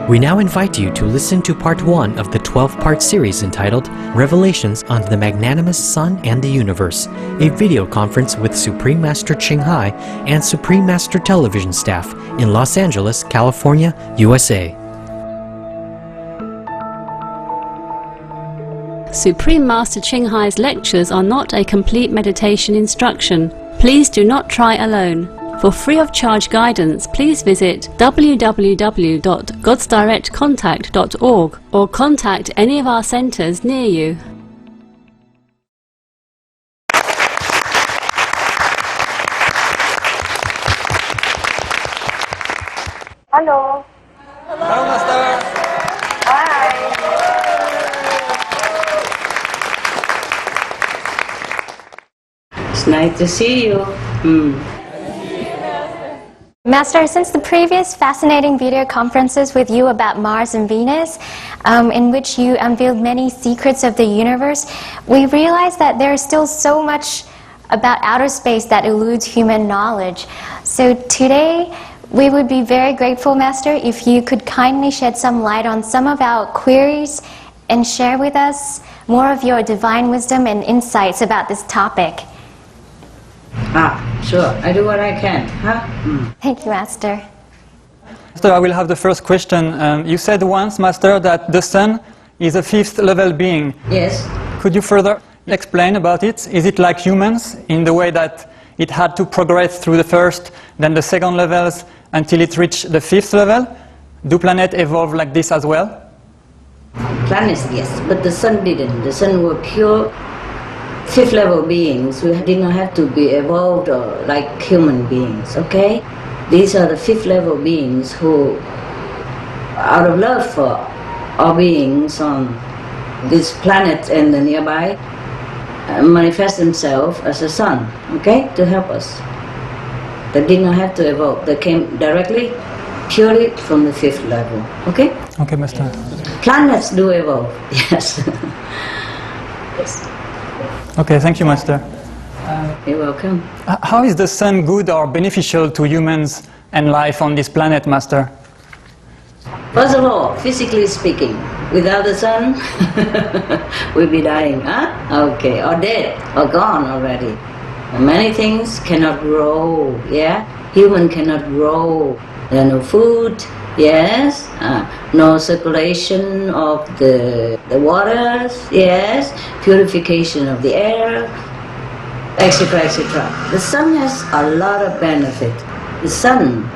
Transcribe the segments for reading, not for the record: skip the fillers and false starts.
We now invite you to listen to part 1 of the 12-part series entitled Revelations on the Magnanimous Sun and the Universe, a video conference with Supreme Master Chinghai and Supreme Master Television staff in Los Angeles, California, USA. Supreme Master Chinghai's lectures are not a complete meditation instruction. Please do not try alone. For free of charge guidance, please visit www.godsdirectcontact.org or contact any of our centers near you. Hello. Hello, Master. Hi. It's nice to see you. Master, since the previous fascinating video conferences with you about Mars and Venus, in which you unveiled many secrets of the universe, we realized that there is still so much about outer space that eludes human knowledge. So today, we would be very grateful, Master, if you could kindly shed some light on some of our queries and share with us more of your divine wisdom and insights about this topic. Sure. I do what I can. Thank you, Master. Master, I will have the first question. You said once, Master, that the Sun is a fifth level being. Yes. Could you further explain about it? Is it like humans in the way that it had to progress through the first, then the second levels until it reached the fifth level? Do planets evolve like this as well? Planets, yes, but the Sun didn't. The Sun were pure fifth level beings who did not have to be evolved or like human beings, okay? These are the fifth level beings who, out of love for our beings on this planet and the nearby, manifest themselves as a sun, okay, to help us. They did not have to evolve. They came directly, purely from the fifth level, okay? Okay, Master. Planets do evolve, yes. Yes. Okay, thank you, Master. You're welcome. How is the Sun good or beneficial to humans and life on this planet, Master? First of all, physically speaking, without the Sun, we'll be dying, huh? Okay, or dead, or gone already. Many things cannot grow, yeah? Human cannot grow. There are no food, yes? No circulation of the waters, yes? Purification of the air, etc., etc. The Sun has a lot of benefit. The Sun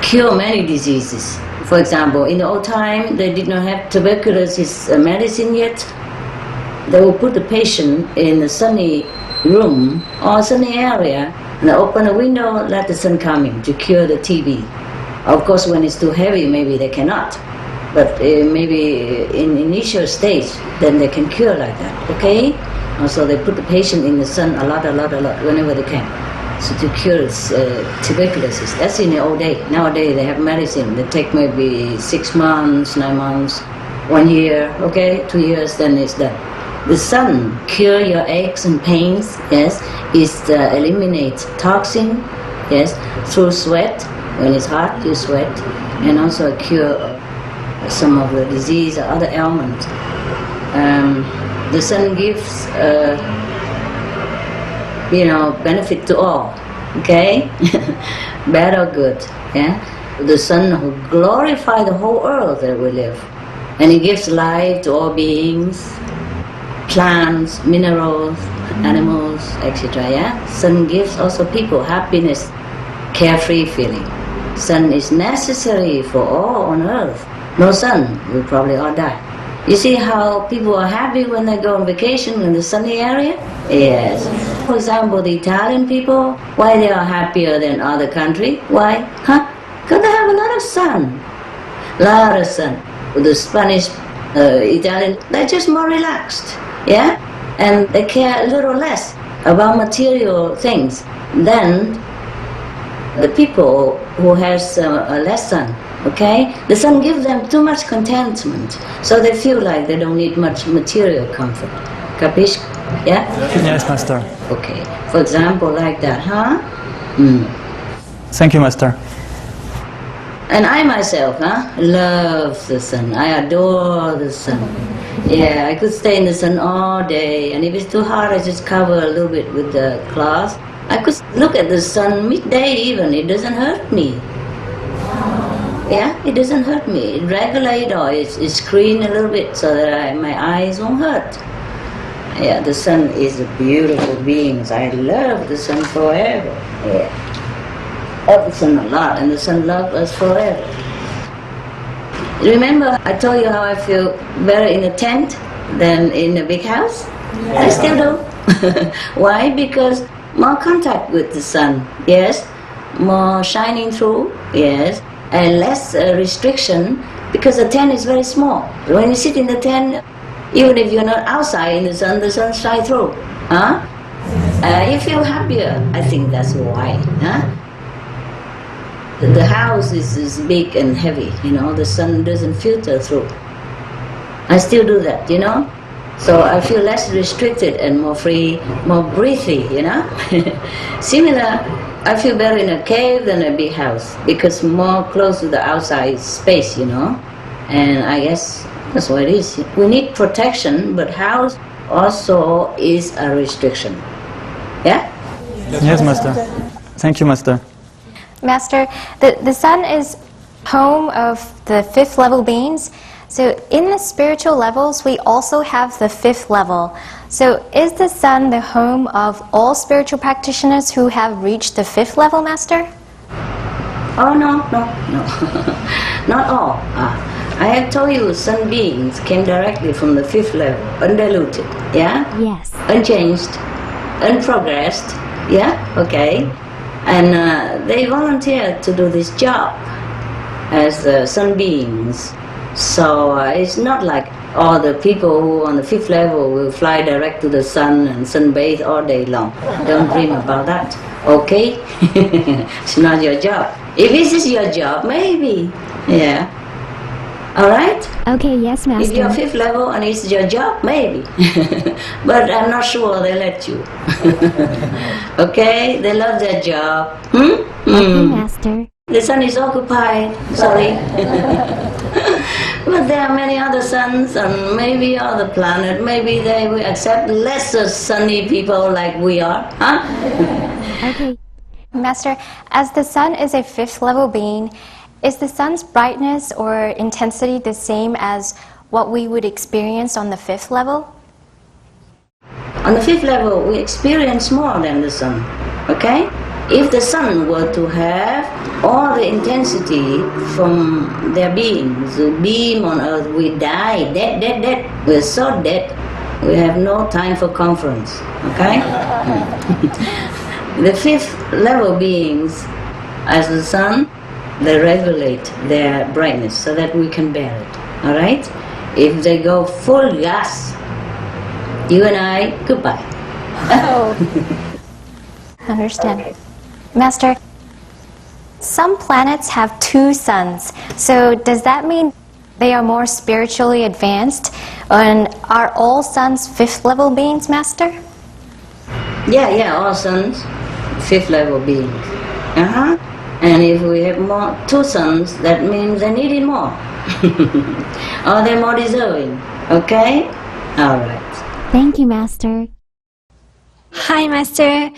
cures many diseases. For example, in the old time, they did not have tuberculosis medicine yet. They would put the patient in a sunny room or sunny area and open a window, let the sun come in to cure the TB. Of course, when it's too heavy, maybe they cannot. But maybe in initial stage, then they can cure like that, okay? Also, they put the patient in the sun a lot, whenever they can. So to cure tuberculosis, that's in the old day. Nowadays they have medicine. They take maybe 6 months, 9 months, 1 year, okay, 2 years, then it's done. The Sun cure your aches and pains, yes. It eliminates toxin, yes, through sweat. When it's hot, you sweat, and also cure some of the disease or other ailments. The Sun gives benefit to all, okay? Bad or good, yeah? The Sun who glorify the whole earth that we live. And it gives life to all beings, plants, minerals, animals, etc., yeah? Sun gives also people happiness, carefree feeling. Sun is necessary for all on earth. No Sun, we'll probably all die. You see how people are happy when they go on vacation in the sunny area? Yes. For example, the Italian people, why they are happier than other country? Why? Because they have a lot of sun. Lot of sun. The Spanish, Italian, they're just more relaxed, yeah? And they care a little less about material things than the people who has less sun. Okay? The Sun gives them too much contentment, so they feel like they don't need much material comfort. Capish? Yeah? Yes, Master. Okay. For example, like that, huh? Thank you, Master. And I myself, love the sun. I adore the sun. Yeah, I could stay in the sun all day, and if it's too hot, I just cover a little bit with the cloth. I could look at the sun midday even. It doesn't hurt me. Yeah, it doesn't hurt me. It regulates or it screen a little bit so that my eyes won't hurt. Yeah, the sun is a beautiful being. I love the sun forever. Yeah. Love the sun a lot, and the sun loves us forever. Remember, I told you how I feel better in a tent than in a big house? Yeah. I still do. Why? Because more contact with the sun, yes. More shining through, yes. And less restriction, because the tent is very small. When you sit in the tent, even if you're not outside in the sun shines through. You feel happier. I think that's why. The house is big and heavy, the sun doesn't filter through. I still do that, So I feel less restricted and more free, more breathy, Similar, I feel better in a cave than a big house because more close to the outside space, And I guess that's what it is. We need protection, but house also is a restriction. Yeah? Yes, Master. Thank you, Master. Master, the sun is home of the fifth level beings. So in the spiritual levels, we also have the fifth level. So is the sun the home of all spiritual practitioners who have reached the fifth level, Master? Oh, no. Not all. I have told you sun beings came directly from the fifth level, undiluted, yeah? Yes. Unchanged, unprogressed, yeah? Okay. And they volunteered to do this job as sun beings. So it's not like all the people who on the fifth level will fly direct to the sun and sunbathe all day long. Don't dream about that, okay? It's not your job. If this is your job, maybe, yeah. All right? Okay, yes, Master. If you're fifth level and it's your job, maybe. But I'm not sure they let you. Okay? They love their job. Okay, Master. The sun is occupied, sorry. But there are many other suns and maybe other planets. Maybe they will accept lesser sunny people like we are. Okay. Master, as the sun is a fifth level being, is the sun's brightness or intensity the same as what we would experience on the fifth level? On the fifth level, we experience more than the sun, okay? If the sun were to have all the intensity from their beings, the beam on earth, we die, dead. We're so dead, we have no time for conference, okay? The fifth level beings, as the sun, they regulate their brightness so that we can bear it, all right? If they go full gas, you and I, goodbye. Oh. Understand. Master, some planets have two suns, so does that mean they are more spiritually advanced? And are all suns fifth level beings, Master? Yeah, all suns, fifth level beings. And if we have two suns, that means they needed more. Or they're more deserving, okay? All right. Thank you, Master. Hi, Master.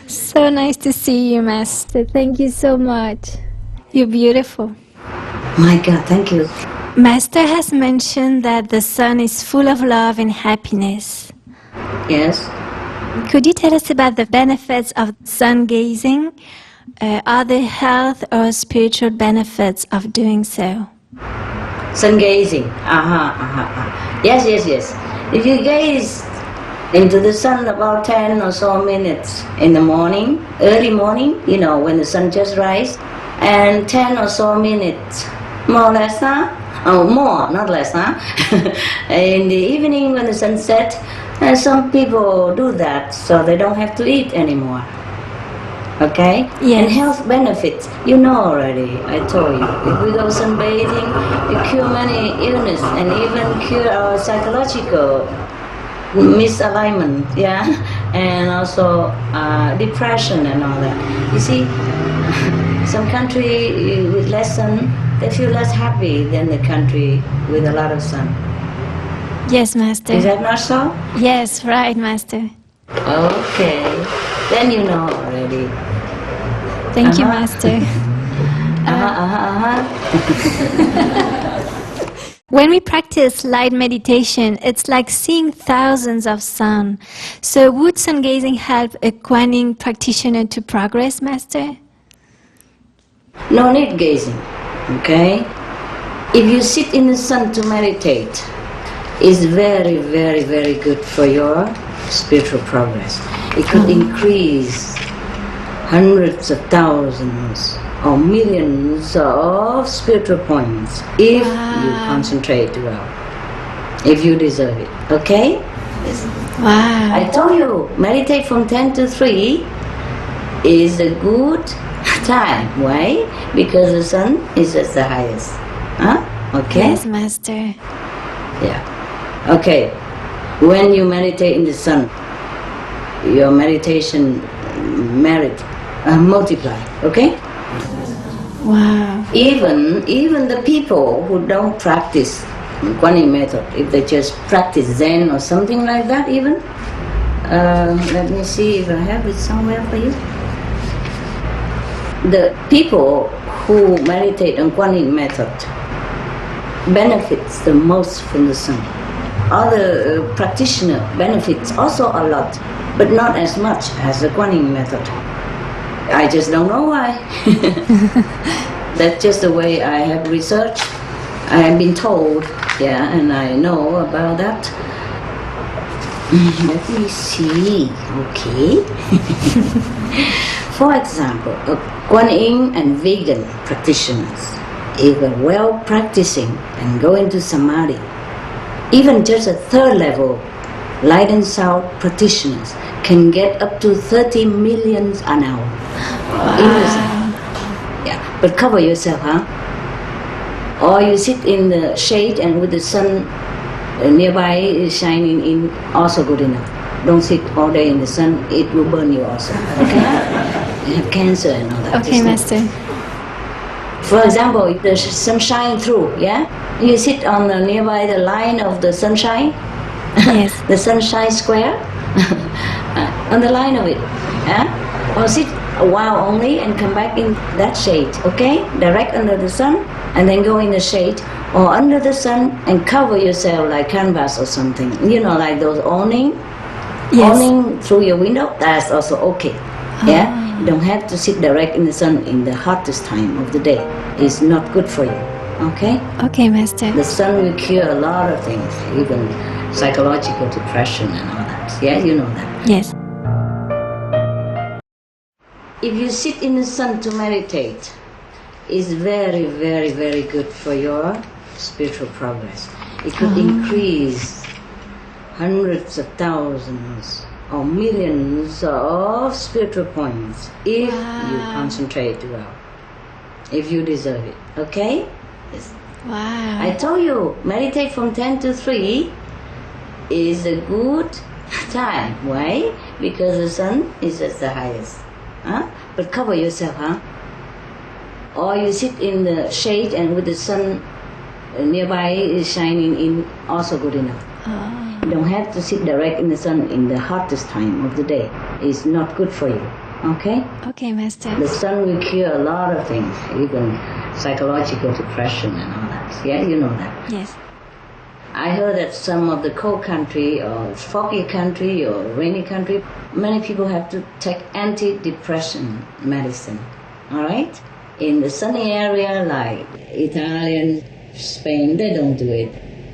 So nice to see you, Master. Thank you so much. You're beautiful. My God, thank you. Master has mentioned that the sun is full of love and happiness. Yes? Could you tell us about the benefits of sun gazing? Are there health or spiritual benefits of doing so? Sun gazing. Yes. If you gaze into the sun about 10 or so minutes in the morning, early morning, when the sun just rises, and 10 or so minutes, more or less, more, not less, in the evening when the sun sets, and some people do that so they don't have to eat anymore. Okay? Yes. And health benefits, already, I told you. If we go sunbathing, it cure many illness and even cure our psychological misalignment, and also depression and all that. You see, so some country with less sun, they feel less happy than the country with a lot of sun. Yes, Master. Is that not so? Yes, right, Master. Okay, then you know already. Thank you, Master. When we practice light meditation, it's like seeing thousands of sun. So would sun gazing help a Kuan Yin practitioner to progress, Master? No need gazing, okay? If you sit in the sun to meditate, it's very, very, very good for your spiritual progress. It could increase hundreds of thousands or millions of spiritual points if you concentrate well, if you deserve it, okay? Wow. I told you, meditate from 10 to 3 is a good time. Why? Because the sun is at the highest. Huh? Okay? Yes, Master. Yeah. Okay. When you meditate in the sun, your meditation merit multiply. Okay? Wow. Even the people who don't practice Kuan Yin method, if they just practice Zen or something like that, even. Let me see if I have it somewhere for you. The people who meditate on Kuan Yin method benefits the most from the sun. Other practitioner benefits also a lot, but not as much as the Kuan Yin method. I just don't know why. That's just the way I have researched. I have been told, yeah, and I know about that. Let me see, okay. For example, Kuan Yin and vegan practitioners, if they're well practicing and go into samadhi, even just a third level light and sound practitioners can get up to 30 million an hour. Yeah, but cover yourself, huh? Or you sit in the shade and with the sun nearby shining in, also good enough. Don't sit all day in the sun, it will burn you also, okay? You have cancer and all that. Okay, Master. For example, if the sun shines through, yeah? You sit on the nearby the line of the sunshine, Yes. the sunshine square, on the line of it, yeah? Or sit a while only and come back in that shade, okay? Direct under the sun and then go in the shade or under the sun and cover yourself like canvas or something. You know, like those awning, Yes. awning through your window, that's also okay. Yeah? You don't have to sit direct in the sun in the hottest time of the day. It's not good for you, okay? Okay, Master. The sun will cure a lot of things, even psychological depression and all that. Yeah, you know that. Yes. If you sit in the sun to meditate, it's very, very, very good for your spiritual progress. It could increase hundreds of thousands or millions of spiritual points if you concentrate well, if you deserve it, okay? Yes. Wow. I told you, meditate from 10 to 3 is a good time. Why? Because the sun is at the highest. Huh? But cover yourself, huh? Or you sit in the shade and with the sun nearby is shining in, also good enough. You don't have to sit direct in the sun in the hottest time of the day. It's not good for you, okay? Okay, Master. The sun will cure a lot of things, even psychological depression and all that. Yeah, you know that. Yes. I heard that some of the cold country or foggy country or rainy country, many people have to take antidepressant medicine, all right? In the sunny area like Italian, Spain, they don't do it.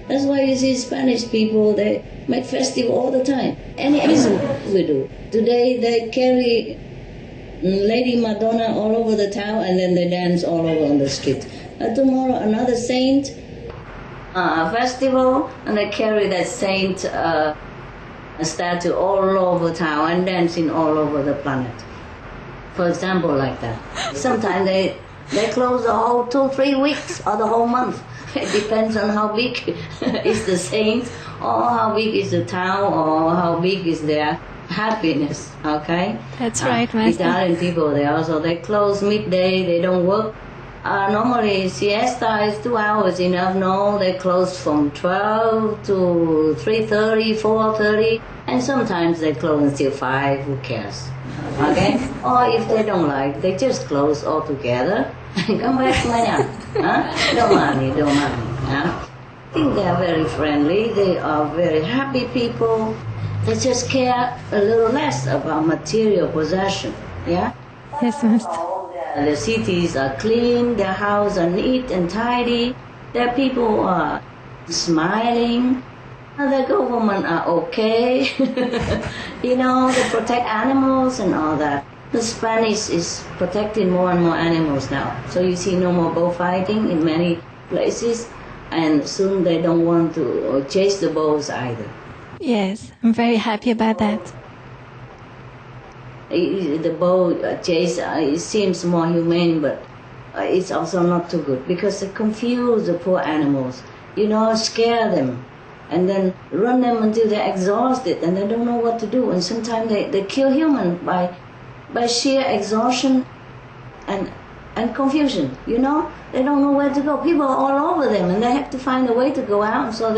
That's why you see Spanish people, they make festival all the time. Any reason we do. Today they carry Lady Madonna all over the town and then they dance all over on the street. Tomorrow another saint, festival, and they carry that saint statue all over town and dancing all over the planet. For example, like that. Sometimes they close the whole 2-3 weeks or the whole month. It depends on how big is the saint or how big is the town or how big is their happiness, okay? That's right, Master. Italian people, they close midday, they don't work. Normally siesta is 2 hours enough. No, they close from 12 to 3:30, 4:30, and sometimes they close until 5, who cares? Okay? Or if they don't like, they just close altogether and come back mañana. Don't mind. I think they are very friendly, they are very happy people. They just care a little less about material possession, yeah? Yes, Master. The cities are clean, their houses are neat and tidy, their people are smiling, the government are okay, they protect animals and all that. The Spanish is protecting more and more animals now, so you see no more bullfighting in many places, and soon they don't want to chase the bulls either. Yes, I'm very happy about that. The bull chase, it seems more humane, but it's also not too good because they confuse the poor animals, scare them and then run them until they're exhausted and they don't know what to do, and sometimes they kill humans by sheer exhaustion and confusion, they don't know where to go. People are all over them and they have to find a way to go out, so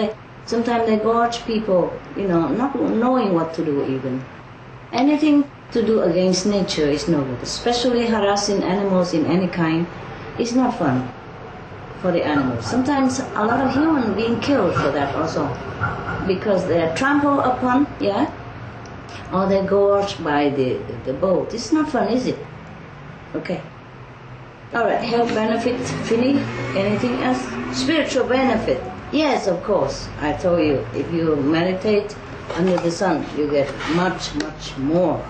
sometimes they gorge people, not knowing what to do even. Anything to do against nature is no good, especially harassing animals in any kind is not fun for the animals. Sometimes a lot of humans being killed for that also, because they are trampled upon, or they're gorged by the boat. It's not fun, is it? Okay. All right, health benefit, Finny? Anything else? Spiritual benefit. Yes, of course. I told you, if you meditate under the sun, you get much, much more.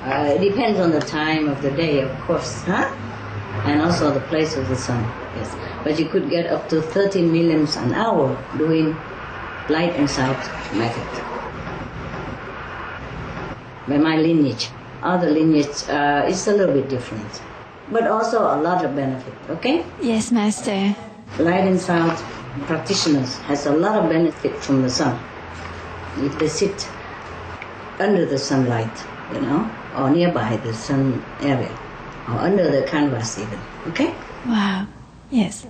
It depends on the time of the day, of course, and also the place of the sun. Yes, but you could get up to 30 millions an hour doing light and sound method. By my lineage, other lineage is a little bit different, but also a lot of benefit. Okay? Yes, Master. Light and sound practitioners has a lot of benefit from the sun. If they sit under the sunlight, or nearby the sun area, or under the canvas even, okay? Wow, yes.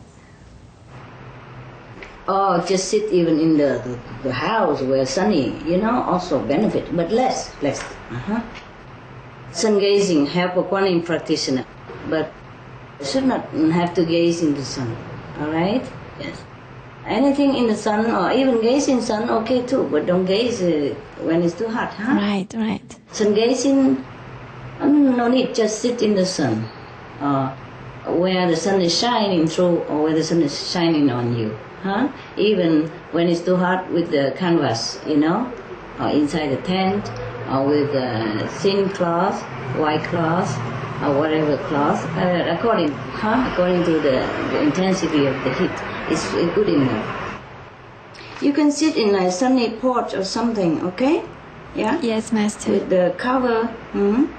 Or just sit even in the house where sunny, also benefit, but less. Sun gazing help a Kuan practitioner, but should not have to gaze in the sun, all right? Yes. Anything in the sun or even gaze in sun, okay too, but don't gaze when it's too hot, Right. Sun gazing, no need, just sit in the sun, where the sun is shining through or where the sun is shining on you, even when it's too hot with the canvas, or inside the tent, or with a thin cloth, white cloth, or whatever cloth, according to the intensity of the heat. It's good enough. You can sit in a sunny porch or something, okay? Yeah? Yes, Master. With the cover,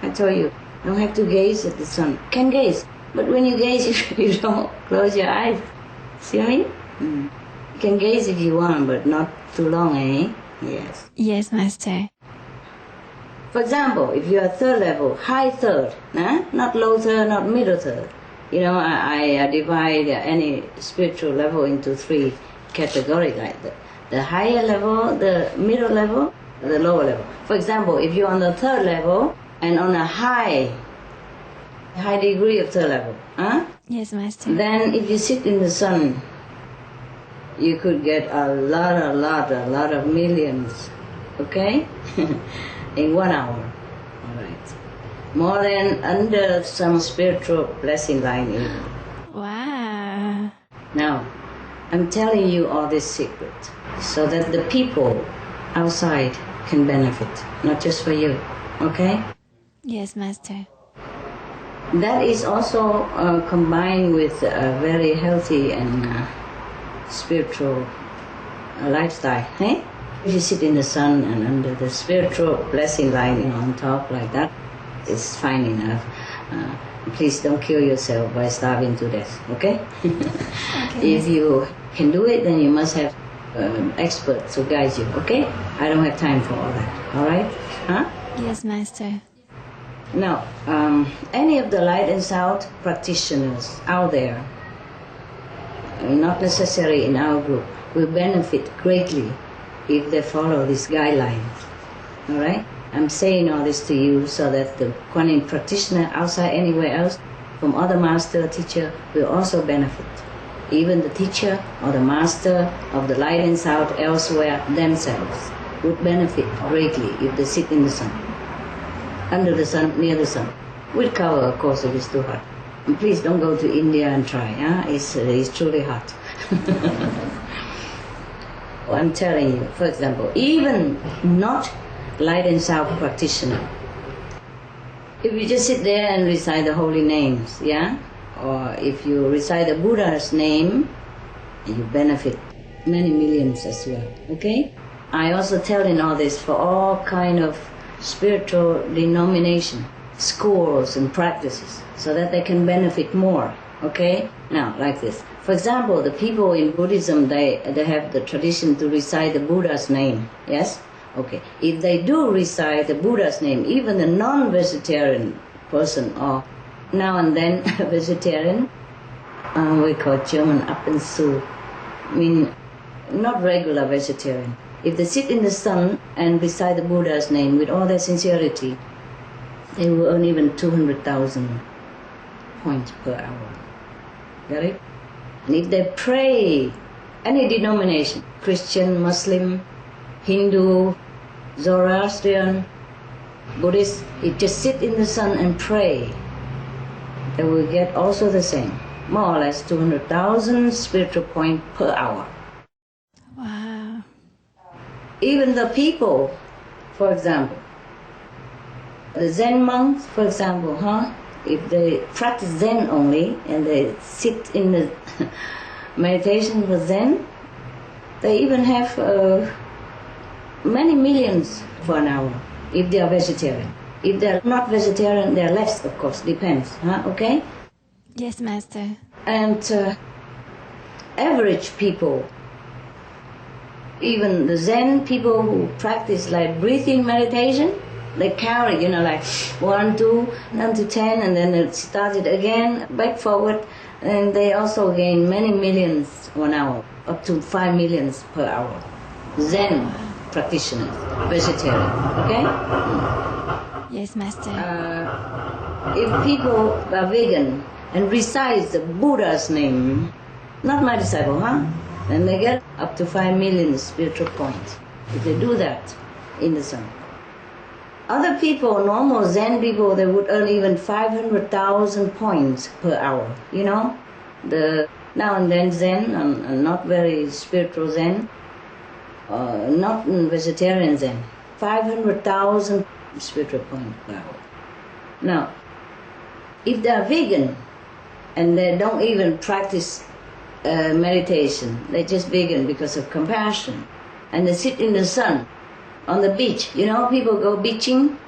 I told you, don't have to gaze at the sun. Can gaze, but when you gaze, you don't close your eyes. See what I mean? You can gaze if you want, but not too long, eh? Yes. Yes, Master. For example, if you're third level, high third, not low third, not middle third. I divide any spiritual level into 3 categories like that. The higher level, the middle level, the lower level. For example, if you're on the third level and on a high degree of third level, Yes, Master. then if you sit in the sun, you could get a lot of millions, okay? In 1 hour. All right. More than under some spiritual blessing line even. Wow. Now, I'm telling you all this secret so that the people outside can benefit, not just for you, okay? Yes, Master. That is also combined with a very healthy and spiritual lifestyle, eh? If you sit in the sun and under the spiritual blessing line on top like that, it's fine enough. Please don't kill yourself by starving to death, okay? Okay. If you can do it, then you must have experts to guide you, okay? I don't have time for all that, all right? Huh? Yes, Master. Now, any of the light and sound practitioners out there, not necessarily in our group, will benefit greatly if they follow this guideline. All right? I'm saying all this to you so that the Kuan Yin practitioner outside anywhere else, from other master or teacher, will also benefit. Even the teacher or the master of the light and sound elsewhere themselves would benefit greatly if they sit in the sun, under the sun, near the sun, with cover, of course, if it's too hot. And please don't go to India and try, huh? It's truly hot. I'm telling you, for example, even not light and sound practitioner, if you just sit there and recite the holy names, yeah? Or if you recite the Buddha's name, you benefit many millions as well, okay? I also tell in all this for all kind of spiritual denomination, schools and practices, so that they can benefit more, okay? Now, like this. For example, the people in Buddhism, they have the tradition to recite the Buddha's name, yes? Okay. If they do recite the Buddha's name, even a non-vegetarian person or now and then a vegetarian, we call German ab und zu, mean not regular vegetarian. If they sit in the sun and recite the Buddha's name with all their sincerity, they will earn even 200,000 points per hour. Got it? And if they pray, any denomination, Christian, Muslim, Hindu, Zoroastrian, Buddhist, if just sit in the sun and pray, they will get also the same, more or less 200,000 spiritual points per hour. Wow. Even the people, for example, the Zen monks, for example, if they practice Zen only and they sit in the meditation for Zen, they even have many millions for an hour if they are vegetarian. If they are not vegetarian, they are less, of course, depends, okay? Yes, Master. And average people, even the Zen people who practice like breathing meditation, they count it, like 1, 2, down to 10, and then it started again, back forward, and they also gain many millions 1 hour, up to 5 millions per hour. Zen practitioners, vegetarian, okay? Yes, Master. If people are vegan and recite the Buddha's name, not my disciple, then they get up to 5 million spiritual points if they do that in the sun. Other people, normal Zen people, they would earn even 500,000 points per hour, The now and then Zen, and not very spiritual Zen, not vegetarian Zen, 500,000 spiritual points per hour. Now, if they are vegan and they don't even practice meditation, they're just vegan because of compassion, and they sit in the sun on the beach. People go beaching.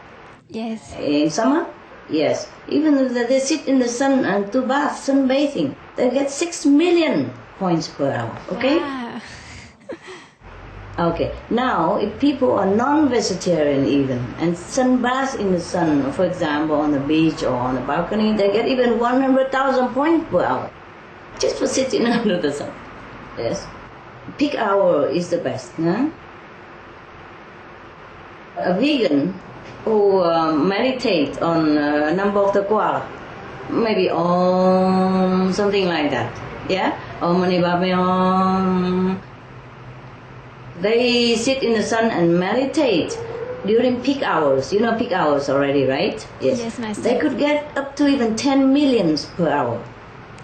Yes. In summer? Yes. Even if they sit in the sun and do bath, sunbathing, they get 6 million points per hour, okay? Wow. Okay. Now, if people are non-vegetarian even, and sunbath in the sun, for example, on the beach or on the balcony, they get even 100,000 points per hour, just for sitting under the sun. Yes. Peak hour is the best, A vegan who meditate on number of the koala, maybe Om, something like that, yeah? Om Mani Padme Om. They sit in the sun and meditate during peak hours. You know peak hours already, right? Yes, Master. They could get up to even 10 millions per hour.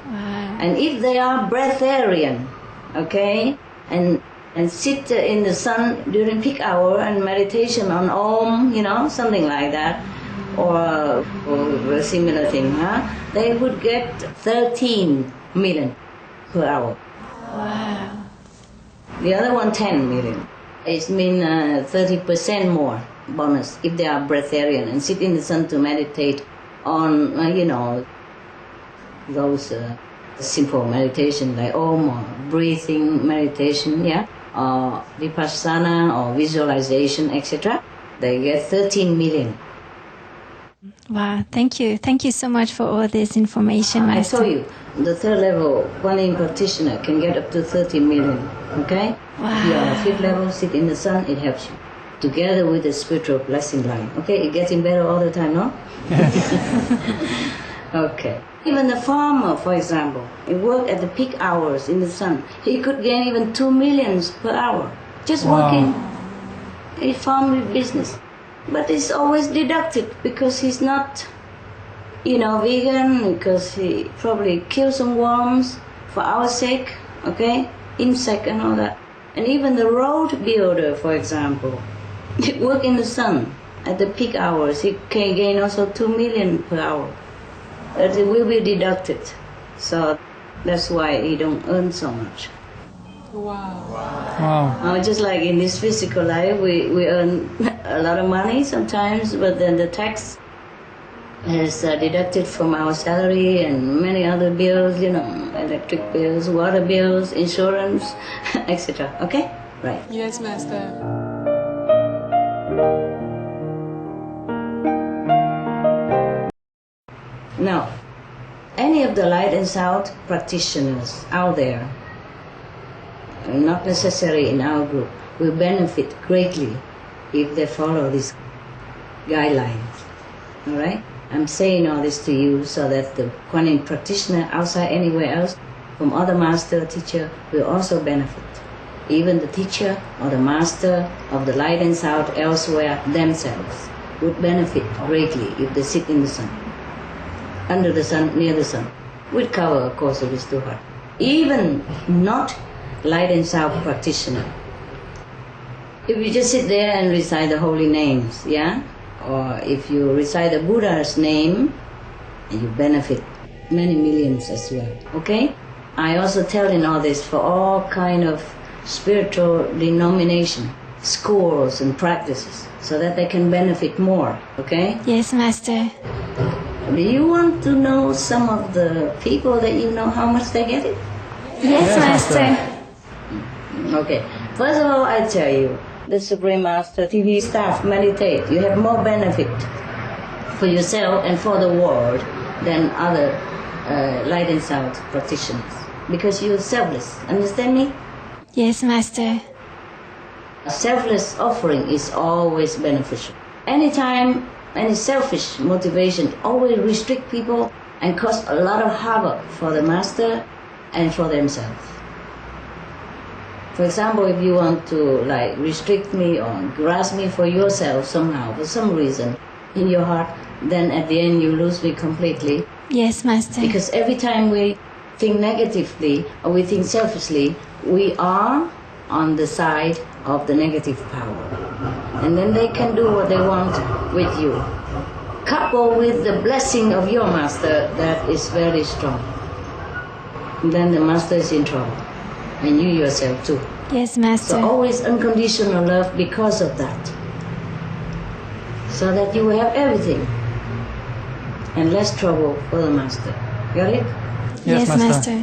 Wow. And if they are breatharian, okay, and sit in the sun during peak hour and meditation on Om, something like that, or a similar thing, they would get 13 million per hour. Wow. The other one, 10 million. It means 30% more bonus if they are breatharian and sit in the sun to meditate on, those simple meditation like Om or breathing meditation, yeah? or vipassana or visualization, etc., they get 13 million. Wow, thank you. Thank you so much for all this information, I Master. told you, the third level Guanyin practitioner can get up to 30 million, okay? Wow. If you are on fifth level, sit in the sun, it helps you. Together with the spiritual blessing line, okay? It's getting better all the time, no? Okay. Even the farmer, for example, he worked at the peak hours in the sun. He could gain even 2 million per hour, just working a farm business. But it's always deducted because he's not, vegan, because he probably killed some worms for our sake, okay? Insect and all that. And even the road builder, for example, work in the sun at the peak hours. He can gain also 2 million per hour. But it will be deducted. So that's why he don't earn so much. Wow. Just like in this physical life, we earn a lot of money sometimes, but then the tax is deducted from our salary and many other bills, electric bills, water bills, insurance, etc. Okay? Right. Yes, Master. Now, any of the light and sound practitioners out there, not necessarily in our group, will benefit greatly if they follow these guidelines. All right? I'm saying all this to you so that the Guanyin practitioner outside anywhere else, from other master, teacher, will also benefit. Even the teacher or the master of the light and sound elsewhere themselves would benefit greatly if they sit in the sun, under the sun, near the sun, with cover, of course, if it's too hot. Even not light and sound practitioner. If you just sit there and recite the holy names, yeah? Or if you recite the Buddha's name, you benefit many millions as well, okay? I also tell in all this for all kind of spiritual denomination, schools and practices, so that they can benefit more, okay? Yes, Master. Do you want to know some of the people that you know how much they get it? Yes, Master. Okay, first of all, I tell you, the Supreme Master TV staff meditate. You have more benefit for yourself and for the world than other light and sound practitioners, because you're selfless. Understand me? Yes, Master. A selfless offering is always beneficial. Anytime any selfish motivation always restrict people and cause a lot of havoc for the Master and for themselves. For example, if you want to restrict me or grasp me for yourself somehow, for some reason in your heart, then at the end you lose me completely. Yes, Master. Because every time we think negatively or we think selfishly, we are on the side of the negative power. And then they can do what they want with you. Coupled with the blessing of your Master, that is very strong. Then the Master is in trouble. And you yourself too. Yes, Master. So always unconditional love because of that. So that you will have everything. And less trouble for the Master. Got it? Yes, Master.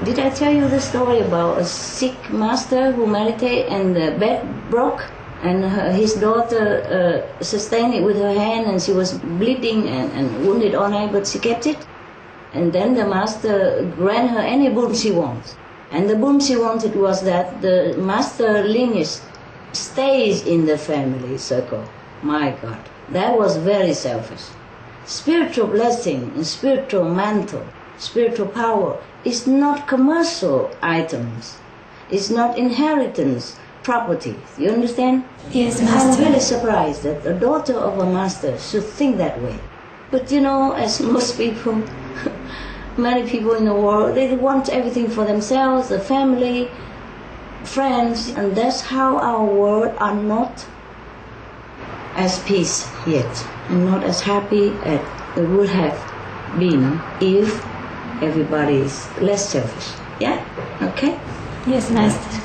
Did I tell you the story about a sick master who meditated and the bed broke? And his daughter sustained it with her hand and she was bleeding and wounded on her, but she kept it. And then the master granted her any boon she wants. And the boon she wanted was that the master lineage stays in the family circle. My God, that was very selfish. Spiritual blessing and spiritual mantle, spiritual power is not commercial items. It's not inheritance property. You understand? Yes, I'm Master. really surprised that a daughter of a master should think that way. But as most people, many people in the world, they want everything for themselves, the family, friends, and that's how our world are not as peace yet, and not as happy as it would have been if everybody is less selfish. Yeah? Okay? Yes, Master.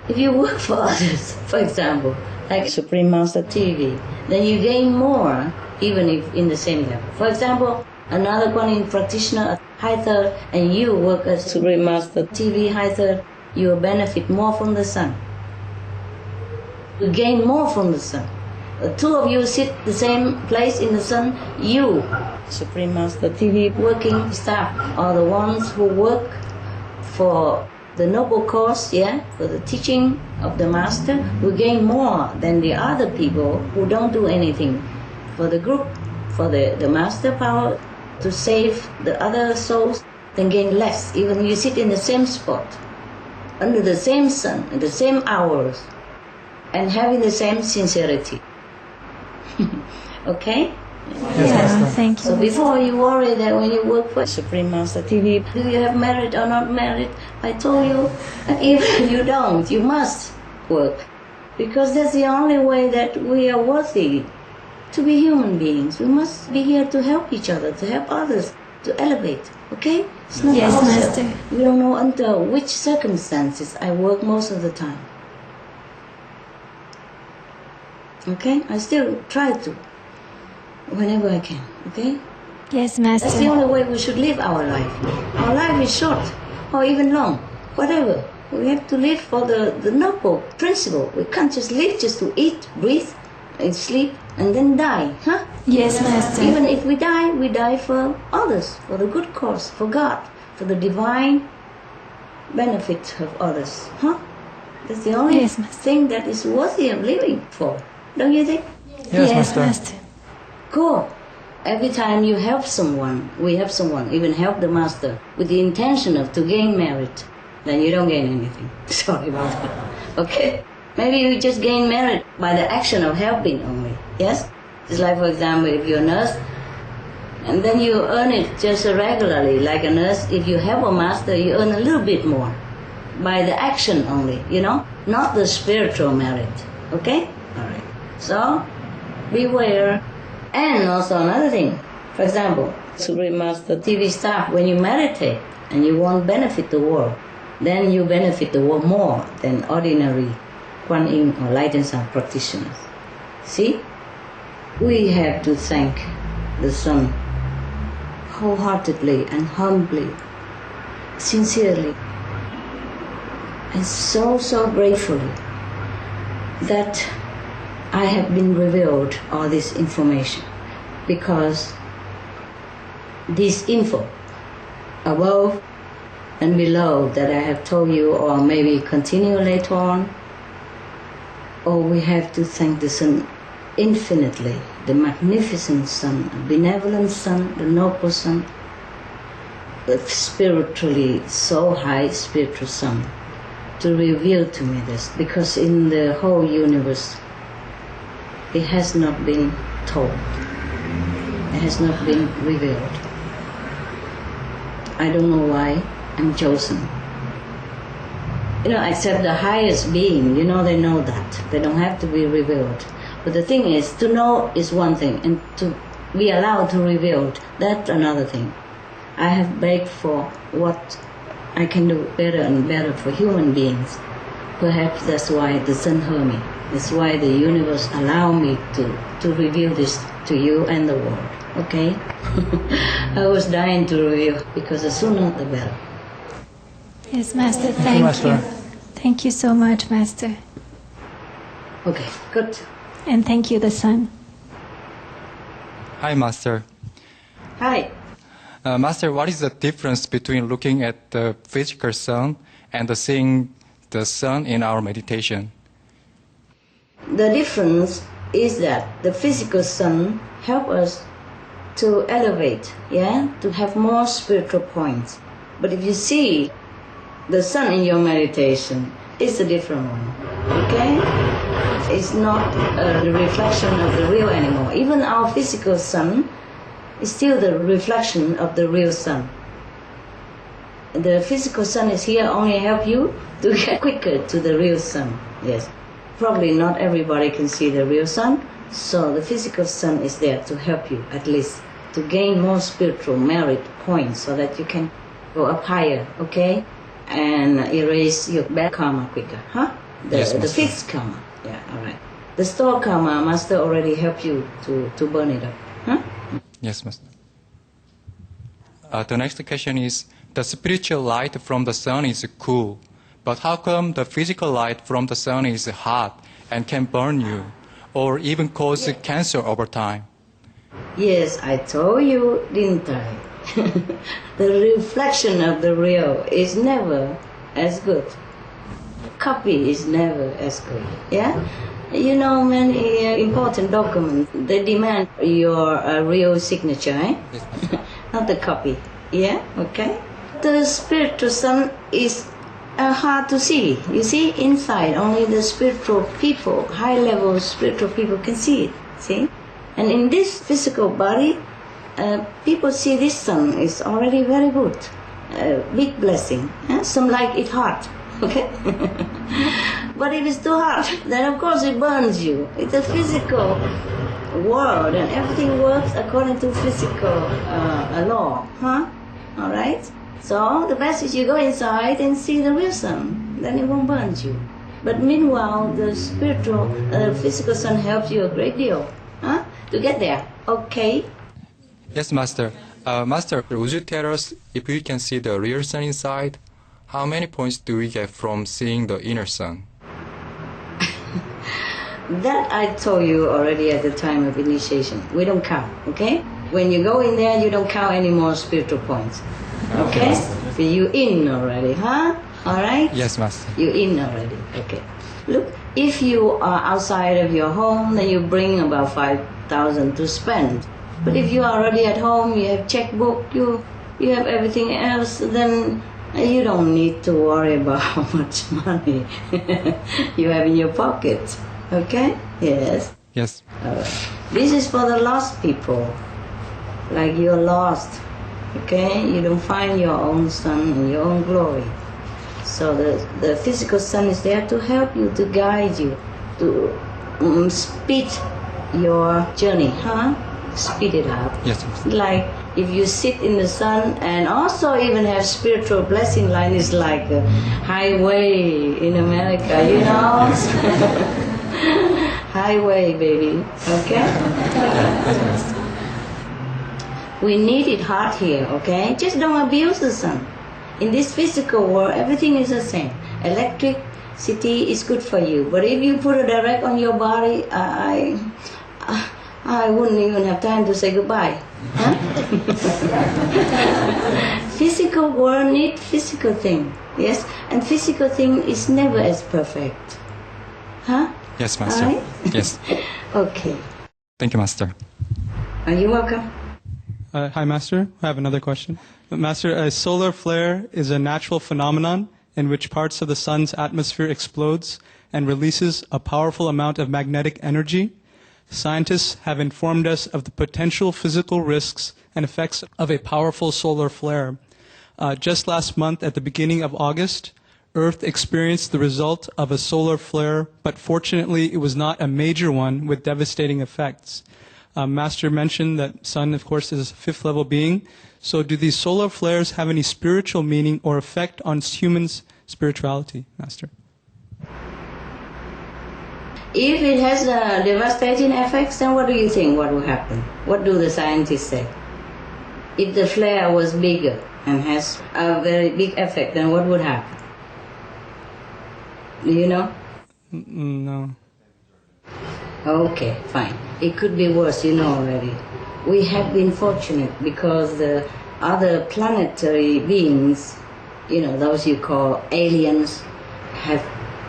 If you work for others, for example, like Supreme Master TV, then you gain more, even if in the same level. For example, another Guanyin practitioner at High Third, and you work as Supreme Master TV High Third, you will benefit more from the sun. You gain more from the sun. The two of you sit the same place in the sun, you, Supreme Master TV working staff, are the ones who work for the noble cause, for the teaching of the Master, who gain more than the other people who don't do anything for the group, for the Master power to save the other souls, then gain less. Even you sit in the same spot, under the same sun, in the same hours, and having the same sincerity. Okay? Yeah, thank you. So before you worry that when you work for Supreme Master TV, do you have merit or not merit? I told you, if you don't, you must work. Because that's the only way that we are worthy to be human beings. We must be here to help each other, to help others, to elevate. Okay? It's not Yes, ourselves. Master. We don't know under which circumstances I work most of the time. Okay? I still try to, whenever I can. Okay? Yes, That's the Master. only way we should live our life. Our life is short, or even long, whatever. We have to live for the noble principle. We can't just live just to eat, breathe, and sleep, and then die, huh? Yes, Master. Even if we die for others, for the good cause, for God, for the divine benefit of others, huh? That's the only Yes, Master. thing that is worthy of living for, don't you think? Yes, Master. Cool. Every time you help someone, we help someone, even help the Master, with the intention of to gain merit, then you don't gain anything. Sorry about that. Okay? Maybe you just gain merit by the action of helping only. Yes? It's like, for example, if you're a nurse, and then you earn it just regularly, like a nurse. If you help a Master, you earn a little bit more by the action only, not the spiritual merit. Okay? All right. So, beware. And also another thing, for example, Supreme Master TV staff, when you meditate and you want to benefit the world, then you benefit the world more than ordinary Kuan Yin or Light and Sound practitioners. See? We have to thank the Sun wholeheartedly and humbly, sincerely, and so gratefully that I have been revealed all this information, because this info above and below that I have told you, or maybe continue later on, or we have to thank the Sun infinitely, the magnificent Sun, the benevolent Sun, the noble Sun, the spiritually so high spiritual Sun, to reveal to me this, because in the whole universe it has not been told, it has not been revealed. I don't know why I'm chosen. Except the highest being, they know that. They don't have to be revealed. But the thing is, to know is one thing, and to be allowed to reveal, that's another thing. I have begged for what I can do better and better for human beings. Perhaps that's why the Sun heard me. That's why the universe allowed me to reveal this to you and the world. Okay? I was dying to reveal, because the sooner the better. Yes, Master. Thank Master. you. Thank you so much, Master. Okay, good. And thank you, the Sun. Hi, Master. Hi. Master, what is the difference between looking at the physical sun and seeing the sun in our meditation? The difference is that the physical sun helps us to elevate, to have more spiritual points. But if you see the sun in your meditation, it's a different one, okay? It's not the reflection of the real anymore. Even our physical sun is still the reflection of the real sun. The physical sun is here only help you to get quicker to the real sun, yes. Probably not everybody can see the real sun, so the physical sun is there to help you, at least, to gain more spiritual merit points so that you can go up higher, okay? And erase your bad karma quicker, huh? Yes, the Master. fixed karma, all right. The stored karma, Master already helped you to burn it up, huh? Yes, Master. The next question is, the spiritual light from the sun is cool, But how come the physical light from the sun is hot and can burn you, or even cause cancer over time? Yes, I told you, didn't I? The reflection of the real is never as good. Copy is never as good. Yeah? You know, many important documents, they demand your real signature, eh? Not the copy. Yeah? Okay? The spiritual sun is hard to see. You see, inside, only the spiritual people, high-level spiritual people can see it. See? And in this physical body, people see this sun is already very good. Big blessing. Some like it hot. Okay? But if it's too hot, then of course it burns you. It's a physical world, and everything works according to physical law. All right? So the best is you go inside and see the real sun. Then it won't burn you. But meanwhile, the spiritual, physical sun helps you a great deal to get there. Okay? Yes, Master. Master, would you tell us if we can see the real sun inside? How many points do we get from seeing the inner sun? That I told you already at the time of initiation. We don't count, okay? When you go in there, you don't count any more spiritual points. Okay? So you in already, huh? All right? Yes, Master. You in already. Okay. Look, if you are outside of your home, then you bring about 5,000 to spend. But if you are already at home, you have checkbook, you have everything else, then you don't need to worry about how much money you have in your pocket. Okay? Yes. Yes. This is for the lost people. Like you're lost. Okay? You don't find your own sun and your own glory. So the physical sun is there to help you, to guide you, to speed your journey, speed it up. Yes. Like if you sit in the sun and also even have spiritual blessing line is like a highway in America, you know? Highway, baby. Okay? We need it hard here, okay? Just don't abuse the sun. In this physical world, everything is the same. Electricity is good for you, but if you put it direct on your body, I wouldn't even have time to say goodbye. Physical world need physical thing, yes? And physical thing is never as perfect. Yes, Master. All right? Yes. Okay. Thank you, Master. Are you welcome? Hi, Master. I have another question. Master, a solar flare is a natural phenomenon in which parts of the sun's atmosphere explodes and releases a powerful amount of magnetic energy. Scientists have informed us of the potential physical risks and effects of a powerful solar flare. Just last month, at the beginning of August, Earth experienced the result of a solar flare, but fortunately it was not a major one with devastating effects. Master mentioned that Sun, of course, is a fifth-level being. So do these solar flares have any spiritual meaning or effect on humans' spirituality, Master? If it has devastating effects, then what do you think what will happen? What do the scientists say? If the flare was bigger and has a very big effect, then what would happen? Do you know? No. Okay, fine. It could be worse, you know already. We have been fortunate because the other planetary beings, you know, those you call aliens, have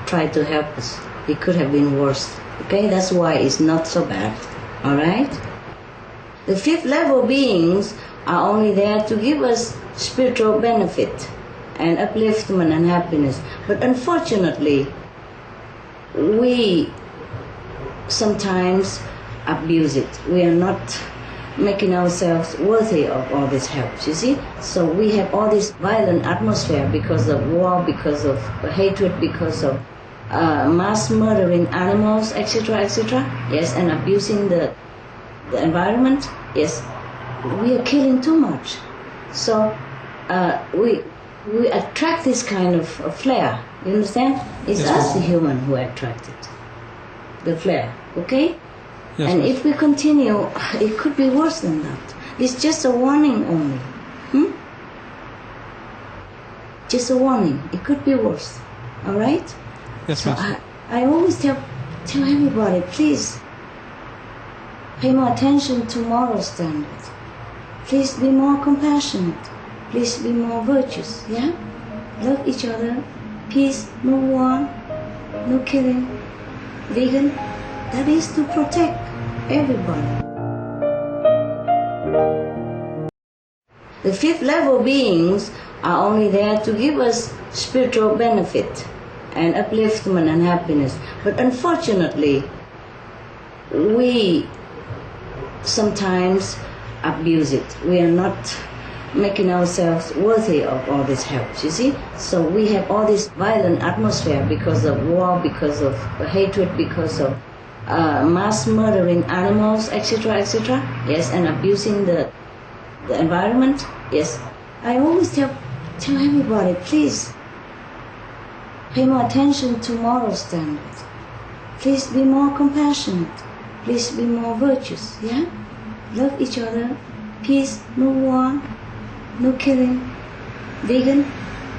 tried to help us. It could have been worse. Okay, that's why it's not so bad. All right? The fifth level beings are only there to give us spiritual benefit and upliftment and happiness. But unfortunately, we sometimes abuse it. We are not making ourselves worthy of all this help, you see? So we have all this violent atmosphere because of war, because of hatred, because of mass murdering animals, etc., etc. Yes, and abusing the environment. Yes, we are killing too much. So we attract this kind of flare. You understand? It's us, the human, who attract it. The flare, okay? Yes, and if we continue, it could be worse than that. It's just a warning only. Just a warning. It could be worse. All right? Yes, So Master. I always tell everybody, please pay more attention to moral standards. Please be more compassionate. Please be more virtuous. Yeah? Love each other. Peace, no war, no killing. Vegan, that is to protect everybody. The fifth level beings are only there to give us spiritual benefit and upliftment and happiness. But unfortunately, we sometimes abuse it. We are not making ourselves worthy of all this help, you see? So we have all this violent atmosphere because of war, because of hatred, because of mass murdering animals, etc., etc. Yes, and abusing the environment. Yes. I always tell everybody, please pay more attention to moral standards. Please be more compassionate. Please be more virtuous. Yeah? Love each other. Peace, no war, no killing. Vegan,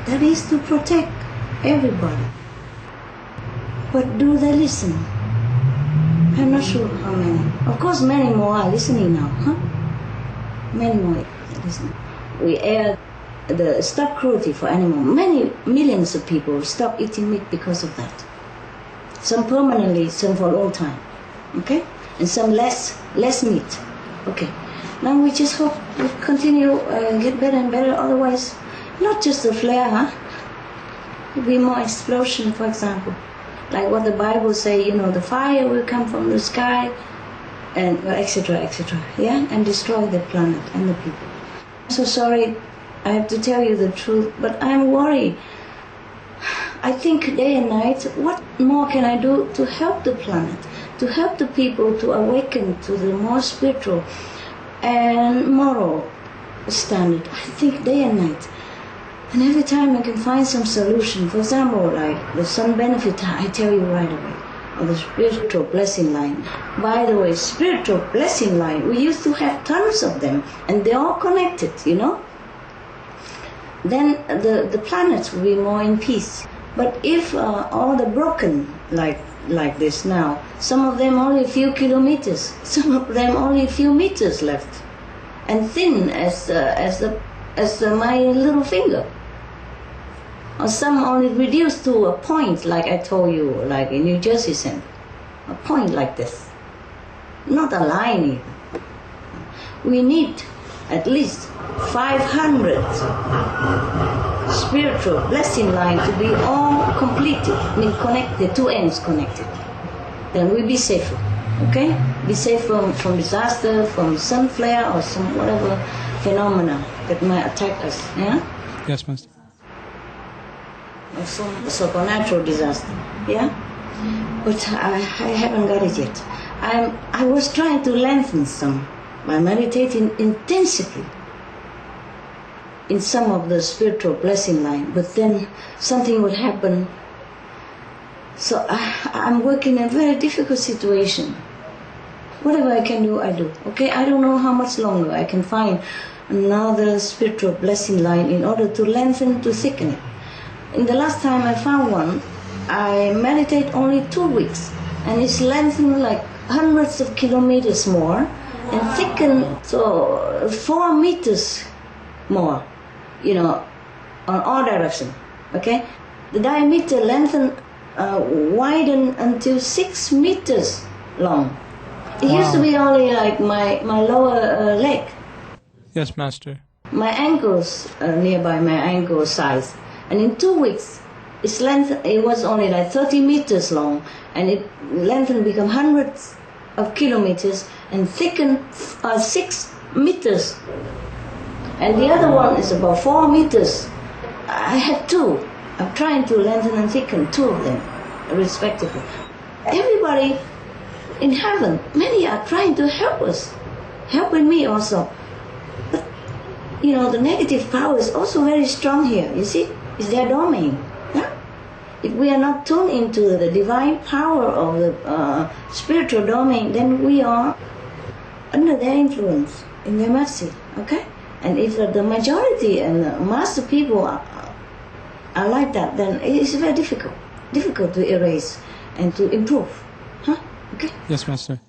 that is to protect everybody. But do they listen? I'm not sure how many. Of course, many more are listening now, huh? Many more are listening. We air the stop cruelty for animals. Many millions of people stop eating meat because of that. Some permanently, some for a long time. Okay? And some less meat. Okay. Now we just hope we continue get better and better. Otherwise, not just a flare, huh? There'll be more explosion, for example. Like what the Bible say, you know, the fire will come from the sky, and etc., etc. Yeah, and destroy the planet and the people. I'm so sorry, I have to tell you the truth, but I'm worried. I think day and night, what more can I do to help the planet, to help the people to awaken to the more spiritual and moral standard? I think day and night. And every time I can find some solution, for example, like the sun benefit, I tell you right away, or the spiritual blessing line. By the way, spiritual blessing line, we used to have tons of them, and they're all connected, you know? Then the planets will be more in peace. But if all the broken, like this now, some of them only a few kilometers, some of them only a few meters left, and thin as my little finger. Or some only reduced to a point, like I told you, like in New Jersey Center, a point like this, not a line even. We need at least 500 spiritual blessing line to be all completed, I mean connected, two ends connected. Then we'll be safer, okay? Be safe from disaster, from sun flare or some whatever phenomena that might attack us, yeah? Yes, Master. Or some supernatural disaster, yeah? But I haven't got it yet. I was trying to lengthen some by meditating intensively in some of the spiritual blessing line, but then something would happen. So I'm working in a very difficult situation. Whatever I can do, I do. Okay, I don't know how much longer I can find another spiritual blessing line in order to lengthen, to thicken it. In the last time I found one, I meditate only 2 weeks, and it's lengthened like hundreds of kilometers more, and thickened so 4 meters more, you know, on all directions. Okay, the diameter lengthened, widened until 6 meters long. It used to be only like my lower leg. Yes, Master. My ankles, nearby my ankle size. And in 2 weeks, its length, it was only like 30 meters long, and it lengthened become hundreds of kilometers and thickened 6 meters. And the other one is about 4 meters. I have 2. I'm trying to lengthen and thicken 2 of them, respectively. Everybody in heaven, many are trying to help us, helping me also. But, you know, the negative power is also very strong here, you see? It's their domain. Yeah? If we are not tuned into the divine power of the spiritual domain, then we are under their influence, in their mercy, okay? And if the majority and the mass of people are like that, then it is very difficult to erase and to improve. Huh? Okay? Yes, Master.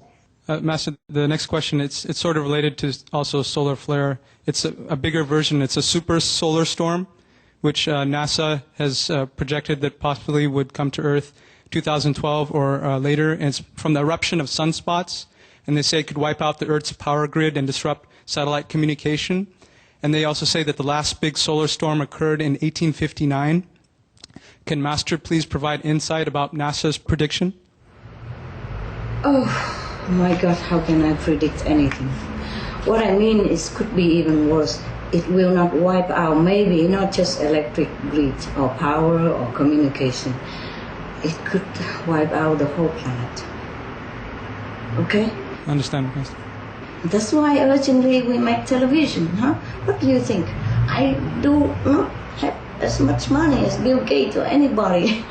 Master, the next question, it's sort of related to also solar flare. It's a bigger version. It's a super solar storm, which NASA has projected that possibly would come to Earth 2012 or later. And it's from the eruption of sunspots. And they say it could wipe out the Earth's power grid and disrupt satellite communication. And they also say that the last big solar storm occurred in 1859. Can Master please provide insight about NASA's prediction? Oh my God, how can I predict anything? What I mean is, could be even worse. It will not wipe out, maybe not just electric grid or power or communication. It could wipe out the whole planet. Okay? I understand, Master. That's why urgently we make television, huh? What do you think? I do not have as much money as Bill Gates or anybody.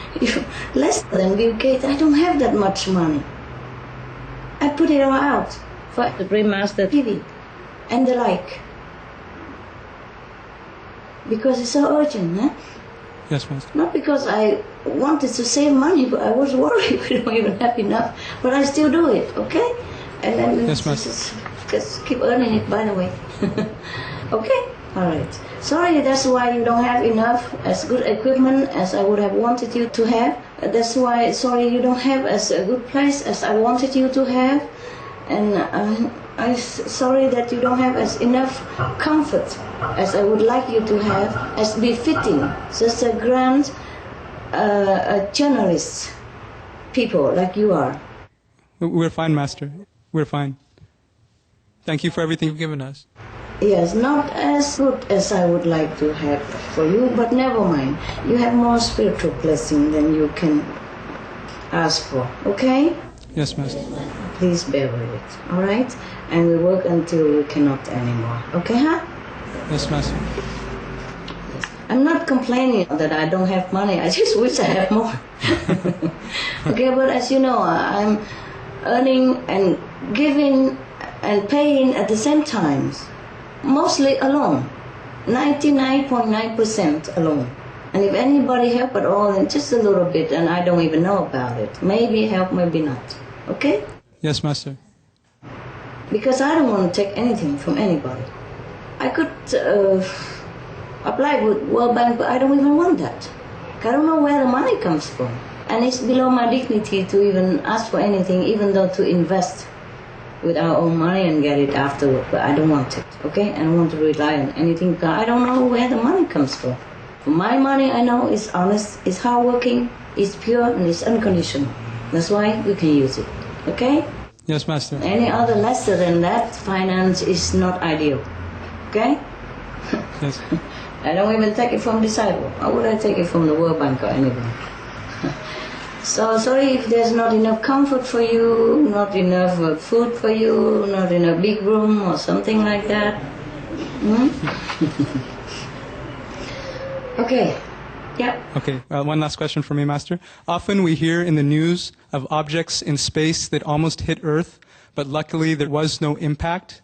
Less than Bill Gates, I don't have that much money. I put it all out for the Supreme Master TV and the like. Because it's so urgent, huh? Yes, Master. Not because I wanted to save money, but I was worried we don't even have enough. But I still do it, okay? And then yes, Master. Just keep earning it, by the way. Okay? All right. Sorry, that's why you don't have enough as good equipment as I would have wanted you to have. That's why, sorry, you don't have as a good place as I wanted you to have. And I'm sorry that you don't have as enough comfort as I would like you to have, as befitting such a grand journalist people like you are. We're fine, Master. We're fine. Thank you for everything you've given us. Yes, not as good as I would like to have for you, but never mind. You have more spiritual blessing than you can ask for, okay? Yes, Master. Please bear with it, all right? And we work until we cannot anymore, okay, huh? Yes, Master. Yes. I'm not complaining that I don't have money. I just wish I had more. Okay, but as you know, I'm earning and giving and paying at the same time. Mostly alone, 99.9% alone. And if anybody help at all, then just a little bit, and I don't even know about it. Maybe help, maybe not. Okay? Yes, Master. Because I don't want to take anything from anybody. I could apply with World Bank, but I don't even want that. I don't know where the money comes from. And it's below my dignity to even ask for anything, even though to invest with our own money and get it afterward, but I don't want it, okay? I don't want to rely on anything, because I don't know where the money comes from. My money, I know, is honest, is hardworking, is pure, and is unconditional. That's why we can use it, okay? Yes, Master. Any other lesser than that, finance is not ideal, okay? Yes. I don't even take it from disciple. How would I take it from the World Bank or anyone? So sorry if there's not enough comfort for you, not enough food for you, not in a big room or something like that. Okay. Yeah. Okay, one last question for me, Master. Often we hear in the news of objects in space that almost hit Earth, but luckily there was no impact.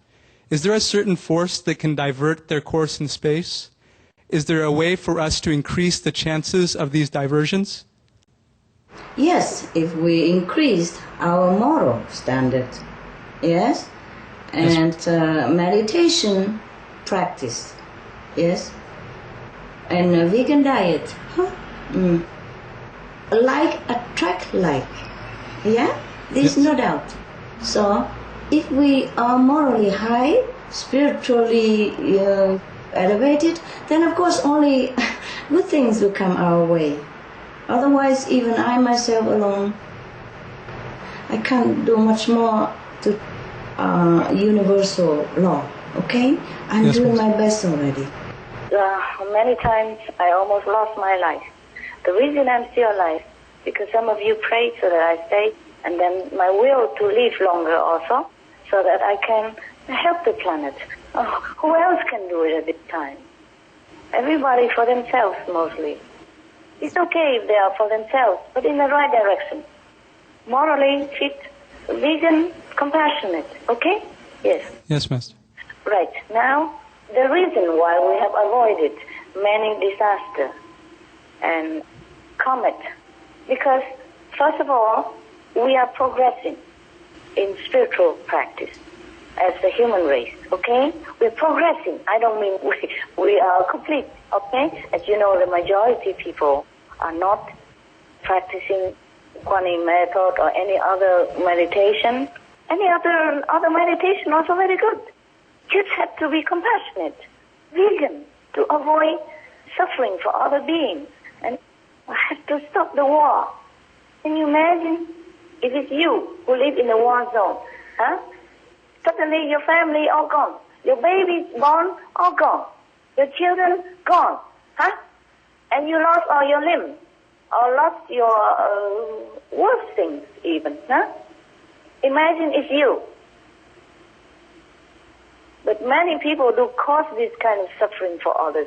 Is there a certain force that can divert their course in space? Is there a way for us to increase the chances of these diversions? Yes, if we increased our moral standard, yes, and meditation practice, yes, and a vegan diet, like attract like, yeah, there's no doubt. So, if we are morally high, spiritually elevated, then of course only good things will come our way. Otherwise, even I myself alone, I can't do much more to universal law, okay? I'm doing my best already. Many times I almost lost my life. The reason I'm still alive, because some of you prayed so that I stay, and then my will to live longer also, so that I can help the planet. Who else can do it at this time? Everybody for themselves mostly. It's okay if they are for themselves, but in the right direction. Morally fit, vegan, compassionate, okay? Yes. Yes, Master. Right. Now, the reason why we have avoided many disasters and comet. Because, first of all, we are progressing in spiritual practice as the human race, okay? We're progressing. I don't mean we are complete, okay? As you know, the majority of people are not practicing Kuan method or any other meditation. Any other meditation also very good. Just have to be compassionate, vegan, to avoid suffering for other beings, and have to stop the war. Can you imagine if it's you who live in a war zone? Huh? Suddenly your family all gone. Your babies born all gone. Your children gone. Huh? And you lost all your limbs. Or lost your worst things even. Huh? Imagine it's you. But many people do cause this kind of suffering for others.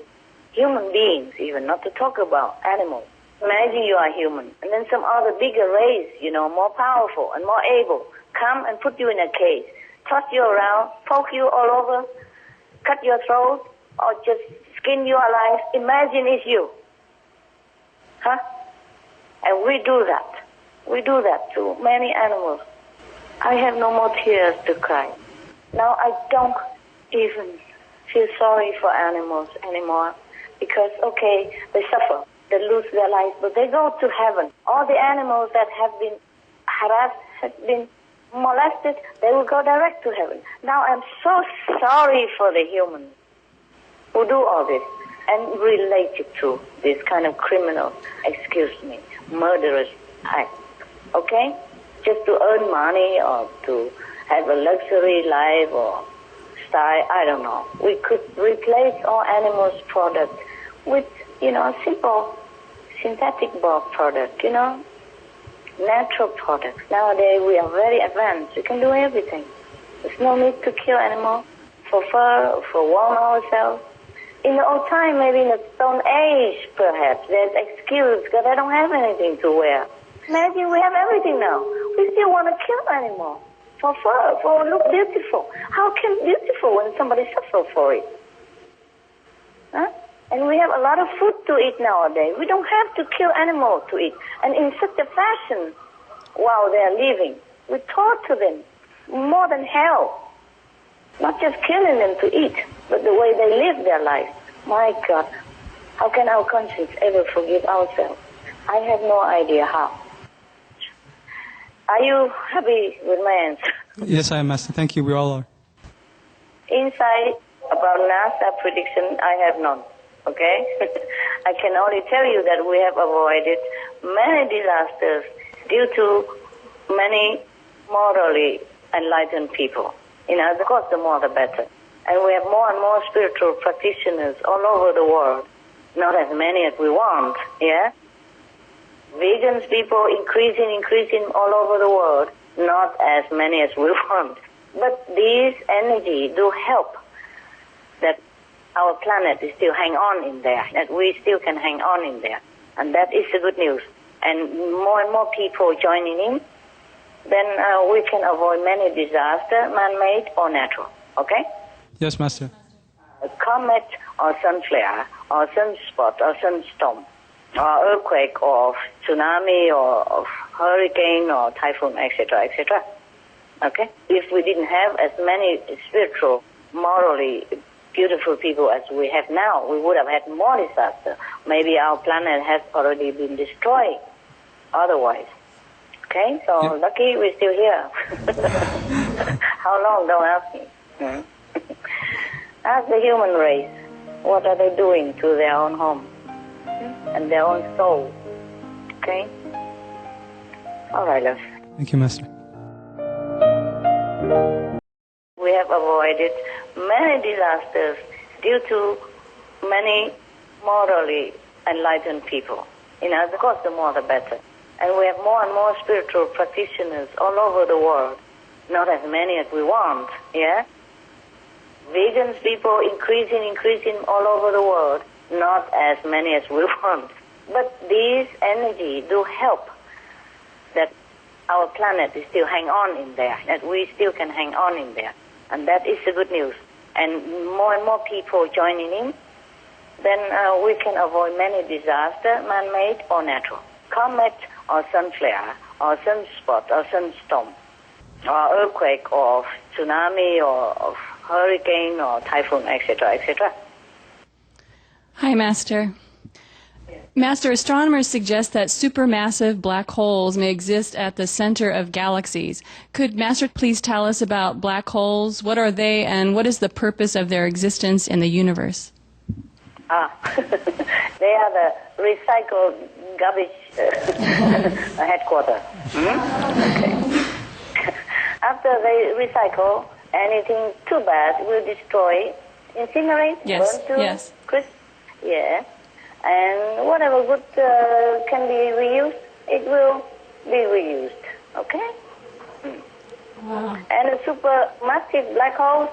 Human beings even, not to talk about animals. Imagine you are human, and then some other bigger race, more powerful and more able, come and put you in a cage, toss you around, poke you all over, cut your throat, or just skin you alive. Imagine it's you. Huh? And we do that. We do that to many animals. I have no more tears to cry. Now I don't even feel sorry for animals anymore, because, okay, they suffer. They lose their lives, but they go to heaven. All the animals that have been harassed, have been molested, they will go direct to heaven. Now I'm so sorry for the humans who do all this and relate it to this kind of criminal, murderous act. Okay? Just to earn money or to have a luxury life or style, I don't know. We could replace all animals' products with, simple synthetic product, natural products. Nowadays we are very advanced. We can do everything. There's no need to kill animals for fur, for warm ourselves. In the old time, maybe in the Stone Age, perhaps, there's excuse because I don't have anything to wear. Imagine we have everything now. We still want to kill animals for fur, for look beautiful. How can beautiful when somebody suffers for it? Huh? And we have a lot of food to eat nowadays. We don't have to kill animals to eat. And in such a fashion, while they're living, we torture them more than hell. Not just killing them to eat, but the way they live their life. My God, how can our conscience ever forgive ourselves? I have no idea how. Are you happy with my answer? Yes, I am, Master. Thank you. We all are. Insight about NASA prediction, I have none. Okay? I can only tell you that we have avoided many disasters due to many morally enlightened people. Of course, the more the better. And we have more and more spiritual practitioners all over the world. Not as many as we want, yeah? Vegans people increasing all over the world. Not as many as we want. But these energies do help that our planet is still hang on in there, that we still can hang on in there. And that is the good news. And more people joining in, then we can avoid many disasters, man-made or natural. Okay? Yes, Master. A comet or sun flare or sunspot or sunstorm or earthquake or tsunami or hurricane or typhoon, etc., etc. Okay? If we didn't have as many spiritual, morally beautiful people as we have now, we would have had more disaster. Maybe our planet has already been destroyed otherwise. Okay? So lucky we're still here. How long? Don't ask me. Ask the human race. What are they doing to their own home and their own soul? Okay? All right, love. Thank you, Master. We have avoided many disasters due to many morally enlightened people. Of course, the more the better. And we have more and more spiritual practitioners all over the world. Not as many as we want, yeah? Vegans people increasing all over the world. Not as many as we want. But these energies do help that our planet is still hang on in there, that we still can hang on in there. And that is the good news. And more people joining in, then we can avoid many disasters, man-made or natural. Comet or sun flare or sunspot or sunstorm or earthquake or tsunami or hurricane or typhoon, etc., etc. Hi, Master. Master, astronomers suggest that supermassive black holes may exist at the center of galaxies. Could Master please tell us about black holes? What are they, and what is the purpose of their existence in the universe? They are the recycled garbage headquarters. Okay. After they recycle, anything too bad will destroy, incinerate, Yes, burn to yes. crisp. Yeah. And whatever good can be reused, it will be reused. Okay? Wow. And a supermassive black hole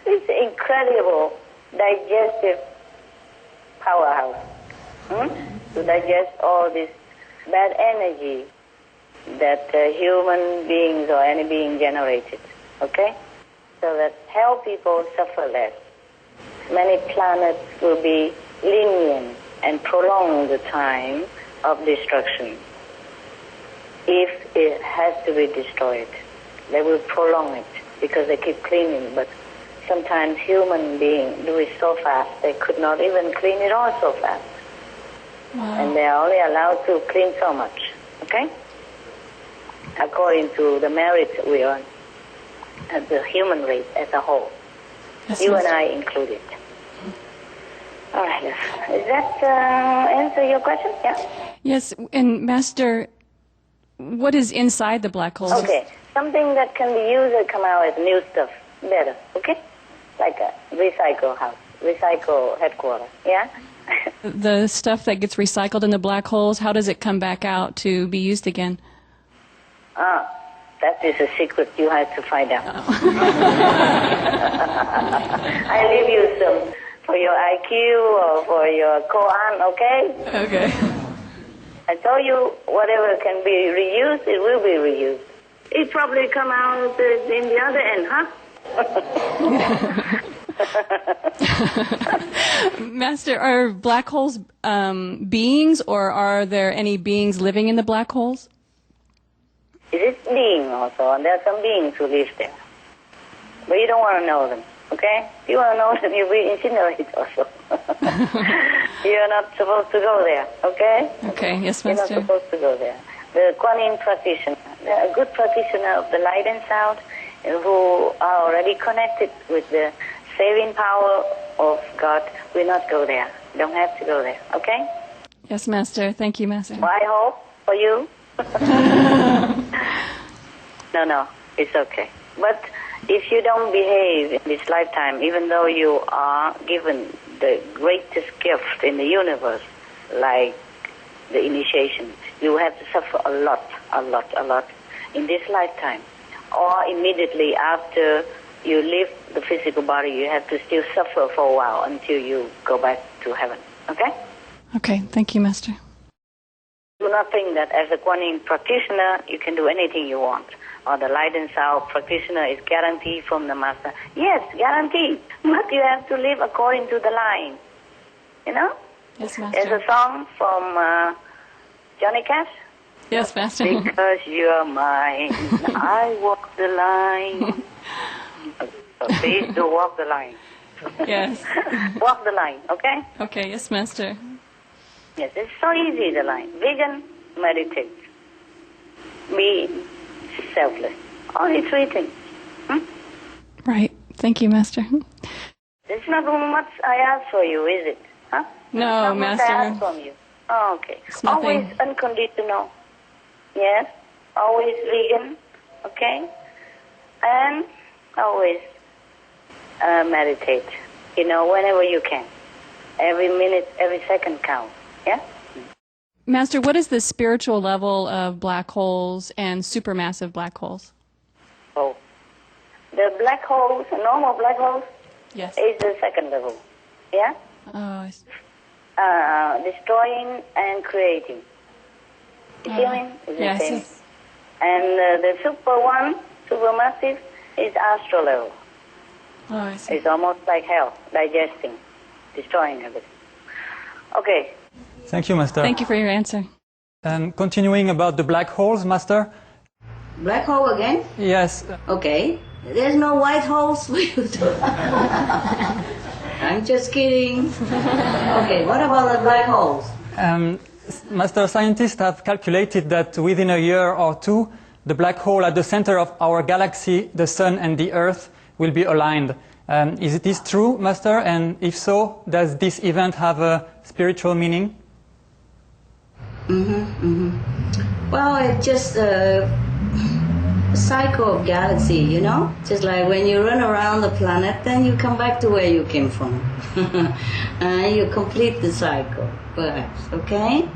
is incredible digestive powerhouse to digest all this bad energy that human beings or any being generated. Okay? So that help people suffer less. Many planets will be lenient and prolong the time of destruction. If it has to be destroyed, they will prolong it because they keep cleaning. But sometimes human beings do it so fast they could not even clean it all so fast. Wow. And they are only allowed to clean so much. Okay? According to the merit we earn, and the human race as a whole. Yes, You Master. and I included. All right. Does that answer your question? Yeah? Yes, and Master, what is inside the black holes? Okay. Something that can be used and come out as new stuff. Better. Okay? Like a recycle house. Recycle headquarters. Yeah? The stuff that gets recycled in the black holes, how does it come back out to be used again? That is a secret you have to find out. I leave you some for your IQ or for your koan, okay? Okay. I told you whatever can be reused, it will be reused. It probably come out in the other end, huh? Master, are black holes beings, or are there any beings living in the black holes? It is being also, and there are some beings who live there. But you don't want to know them, okay? If you want to know them, you'll be incinerated also. You're not supposed to go there, okay? Okay, yes, You're not Master. supposed to go there. The Kuan Yin practitioner, a good practitioner of the light and sound, who are already connected with the saving power of God, will not go there. Don't have to go there, okay? Yes, Master. Thank you, Master. I hope for you. No, it's okay. But if you don't behave in this lifetime, even though you are given the greatest gift in the universe, like the initiation, you have to suffer a lot in this lifetime. Or immediately after you leave the physical body, you have to still suffer for a while until you go back to heaven. Okay? Okay, thank you, Master. Do not think that as a Kuan Yin practitioner, you can do anything you want. Or the light and sound practitioner is guaranteed from the Master. Yes, guaranteed. But you have to live according to the line. You know? Yes, There's Master. a song from Johnny Cash. Yes, Master. Because you're mine, I walk the line. So please do walk the line. Yes. Walk the line, okay? Okay, yes, Master. Yes, it's so easy, the line. Vegan, meditate. Be selfless. Only 3 things. Right. Thank you, Master. It's not much I ask for you, is it? Huh? No, Not much I ask Master. from you. Oh, okay. It's nothing. Always unconditional. Yes. Always vegan. Okay. And always meditate. You know, whenever you can. Every minute, every second counts. Yeah? Master, what is the spiritual level of black holes and supermassive black holes? Oh. The black holes, normal black holes, Yes. is the second level. Yeah? Oh, Destroying and creating. You see me? It's the yes. same. And the supermassive, is astral level. Oh, I see. It's almost like hell, digesting. destroying everything. Okay. Thank you, Master. Thank you for your answer. Continuing about the black holes, Master. Black hole again? Yes. Okay. There's no white holes for you to... I'm just kidding. Okay, what about the black holes? Master, scientists have calculated that within a year or two, the black hole at the center of our galaxy, the Sun and the Earth, will be aligned. Is this true, Master? And if so, does this event have a spiritual meaning? Well, it's just a cycle of galaxy, you know? Just like when you run around the planet, then you come back to where you came from. You complete the cycle, perhaps, okay?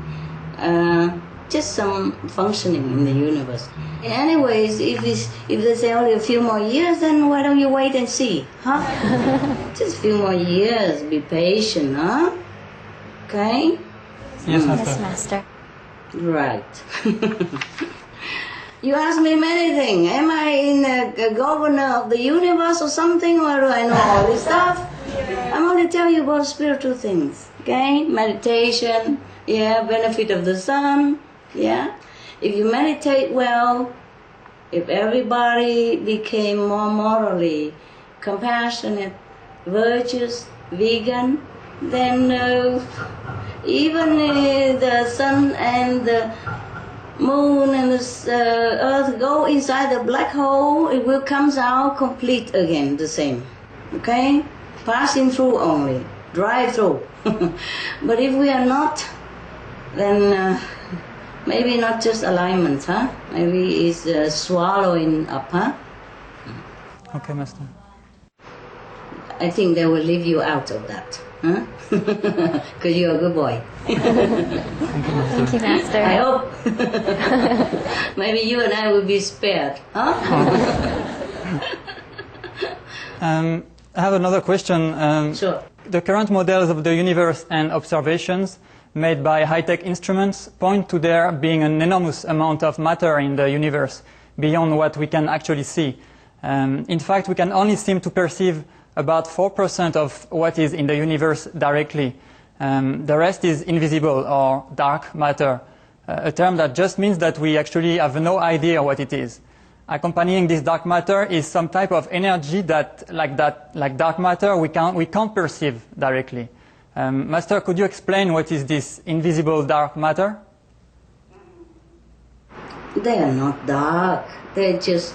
Just some functioning in the universe. Anyways, if they say only a few more years, then why don't you wait and see, huh? Just a few more years, be patient, huh? Okay? Yes, Master. Yes, Master. Right. You ask me many things. Am I in a governor of the universe or something? Or do I know all this stuff? I'm only tell you about spiritual things. Okay? Meditation, yeah, benefit of the sun, yeah. If you meditate well, if everybody became more morally compassionate, virtuous, vegan, then even the sun and the moon and the earth go inside the black hole, it will come out complete again, the same. Okay? Passing through only, drive through. But if we are not, then maybe not just alignment, huh? Maybe it's swallowing up, huh? Okay, Master. I think they will leave you out of that, huh? Because you're a good boy. Thank you, Master. I hope. Maybe you and I will be spared, huh? I have another question. Sure. The current models of the universe and observations made by high-tech instruments point to there being an enormous amount of matter in the universe beyond what we can actually see. In fact, we can only seem to perceive about 4% of what is in the universe directly. The rest is invisible or dark matter, a term that just means that we actually have no idea what it is. Accompanying this dark matter is some type of energy that, like dark matter, we can't perceive directly. Master, could you explain what is this invisible dark matter? They are not dark. They're just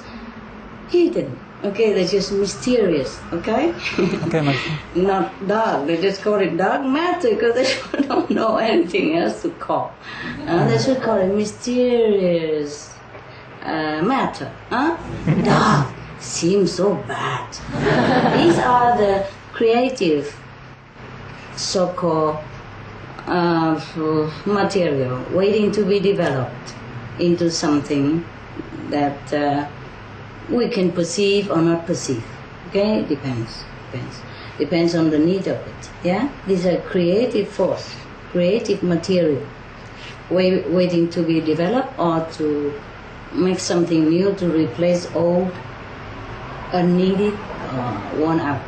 hidden. Okay, they're just mysterious. Okay. Okay, Master. Not dark. They just call it dark matter because they don't know anything else to call. They should call it mysterious matter. Huh? Dark seems so bad. These are the creative, so-called material waiting to be developed into something that we can perceive or not perceive. Okay, depends on the need of it. Yeah, these are creative force, creative material waiting to be developed or to make something new to replace old, unneeded, worn out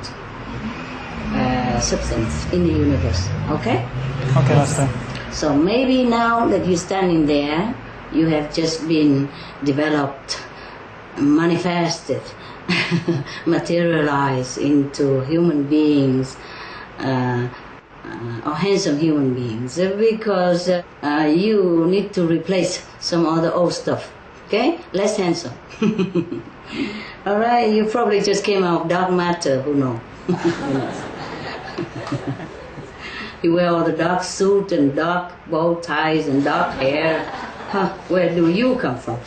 substance in the universe. Okay? Okay, Master. So maybe now that you're standing there, you have just been developed, manifested, materialized into human beings, or handsome human beings, because you need to replace some other old stuff. Okay? Less handsome. All right, you probably just came out of dark matter, who knows? You wear all the dark suit and dark bow ties and dark hair. Huh, where do you come from?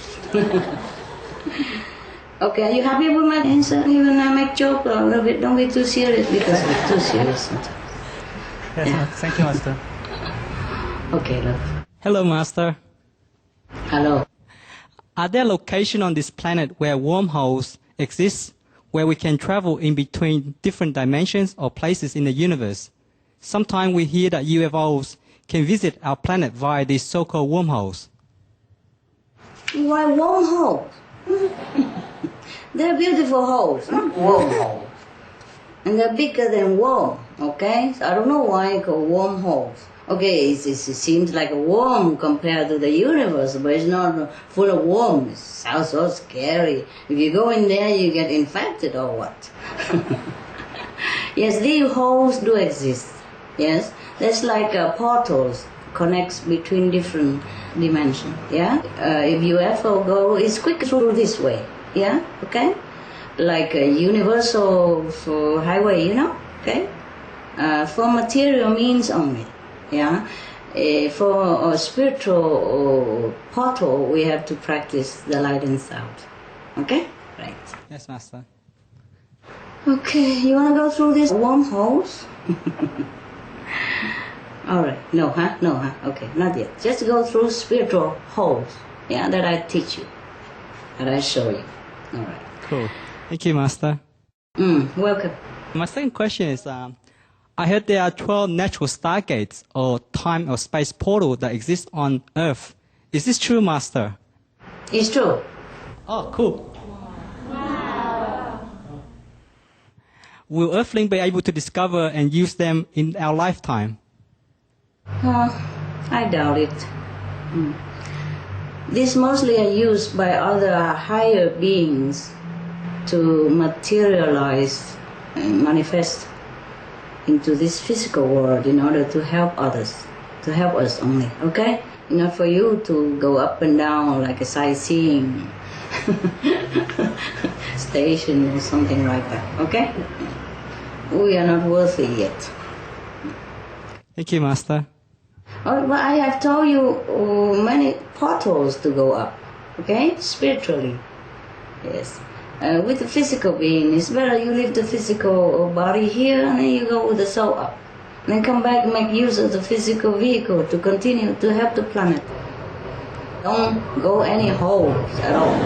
Okay, are you happy with my answer? Even I make joke a little bit, don't be too serious because we're too serious sometimes. Yes, yeah. Thank you, Master. Okay, love. Hello, Master. Hello. Are there locations on this planet where wormholes exist, where we can travel in between different dimensions or places in the universe? Sometimes we hear that UFOs can visit our planet via these so-called wormholes. Why wormholes? They're beautiful holes, not wormholes. And they're bigger than worm. Okay? So I don't know why it's called wormholes. Okay, it seems like a worm compared to the universe, but it's not full of worms. It sounds so scary. If you go in there, you get infected or what? Yes, these holes do exist. Yes, there's like portals connects between different dimensions. Yeah, if you ever go, it's quick through this way. Yeah, okay, like a universal highway, you know. Okay, for material means only. Yeah, for a spiritual portal, we have to practice the light and sound. Okay, right. Yes, Master. Okay, you want to go through these wormholes? All right. No, huh? No, huh? Okay, not yet. Just go through spiritual holes. Yeah, that I teach you, that I show you. All right. Cool. Thank you, Master. Welcome. My second question is, I heard there are 12 natural stargates or time or space portals that exist on Earth. Is this true, Master? It's true. Oh, cool. Will Earthlings be able to discover and use them in our lifetime? I doubt it. These mostly are used by other higher beings to materialize and manifest into this physical world in order to help others, to help us only, okay? Not for you to go up and down like a sightseeing station or something like that, okay? We are not worthy yet. Thank you, Master. Oh, but I have told you many portals to go up, okay? Spiritually, yes. With the physical being, it's better you leave the physical body here and then you go with the soul up. And then come back and make use of the physical vehicle to continue to help the planet. Don't go any holes at all.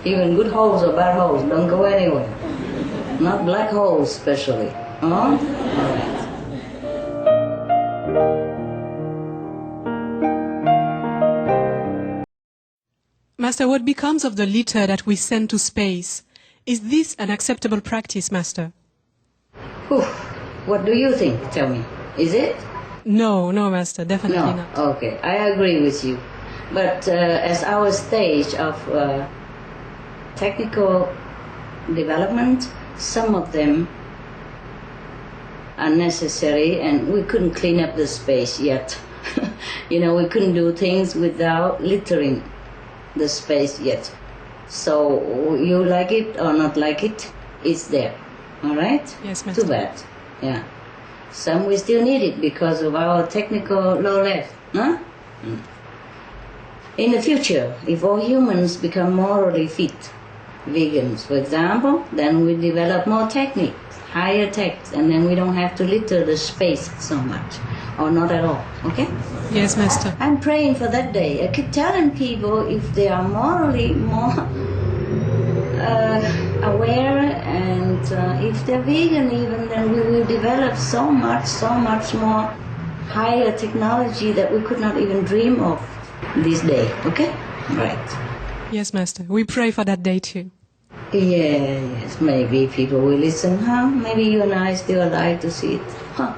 Even good holes or bad holes, don't go anywhere. Not black holes especially. All right. Master, what becomes of the litter that we send to space? Is this an acceptable practice, Master? What do you think? Tell me. Is it? No, Master, definitely not. Okay, I agree with you. But as our stage of technical development, some of them are necessary, and we couldn't clean up the space yet. You know, we couldn't do things without littering the space yet. So you like it or not like it, it's there. All right? Yes, Master. Too bad. Yeah. Some we still need it because of our technical low level. Huh? In the future, if all humans become morally fit, vegans, for example, then we develop more techniques, higher techs, and then we don't have to litter the space so much, or not at all, okay? Yes, Master. I'm praying for that day. I keep telling people if they are morally more aware, and if they're vegan even, then we will develop so much more higher technology that we could not even dream of this day, okay? Right. Yes, Master. We pray for that day too. Yes, maybe people will listen, huh? Maybe you and I are still alive to see it, huh?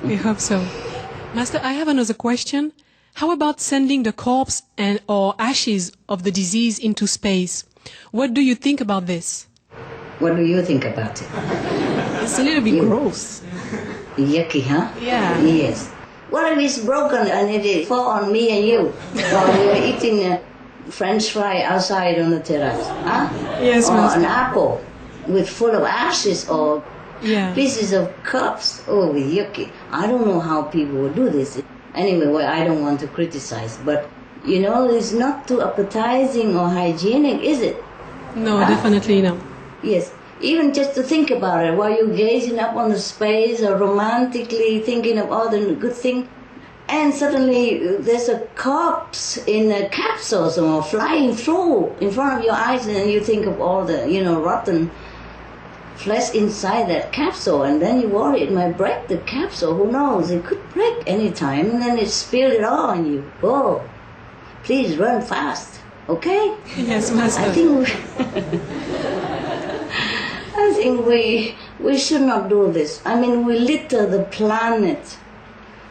We hope so. Master, I have another question. How about sending the corpse or ashes of the disease into space? What do you think about this? What do you think about it? It's a little bit gross. Yucky, huh? Yeah. Yes. What if it's broken and it fall on me and you while we're eating French fry outside on the terrace? Huh? Yes, or Master. an apple with full of ashes or pieces of cups. Oh, yucky. I don't know how people would do this. Anyway, well, I don't want to criticize, but you know, it's not too appetizing or hygienic, is it? No, definitely no. Yes. Even just to think about it while you're gazing up on the space or romantically thinking of all the good things, and suddenly there's a corpse in a capsule or flying through in front of your eyes, and you think of all the, rotten flesh inside that capsule, and then you worry it might break the capsule. Who knows? It could break any time, and then it spilled it all on you. Whoa! Please run fast, okay? Yes, Master. I think we We should not do this. I mean, we litter the planet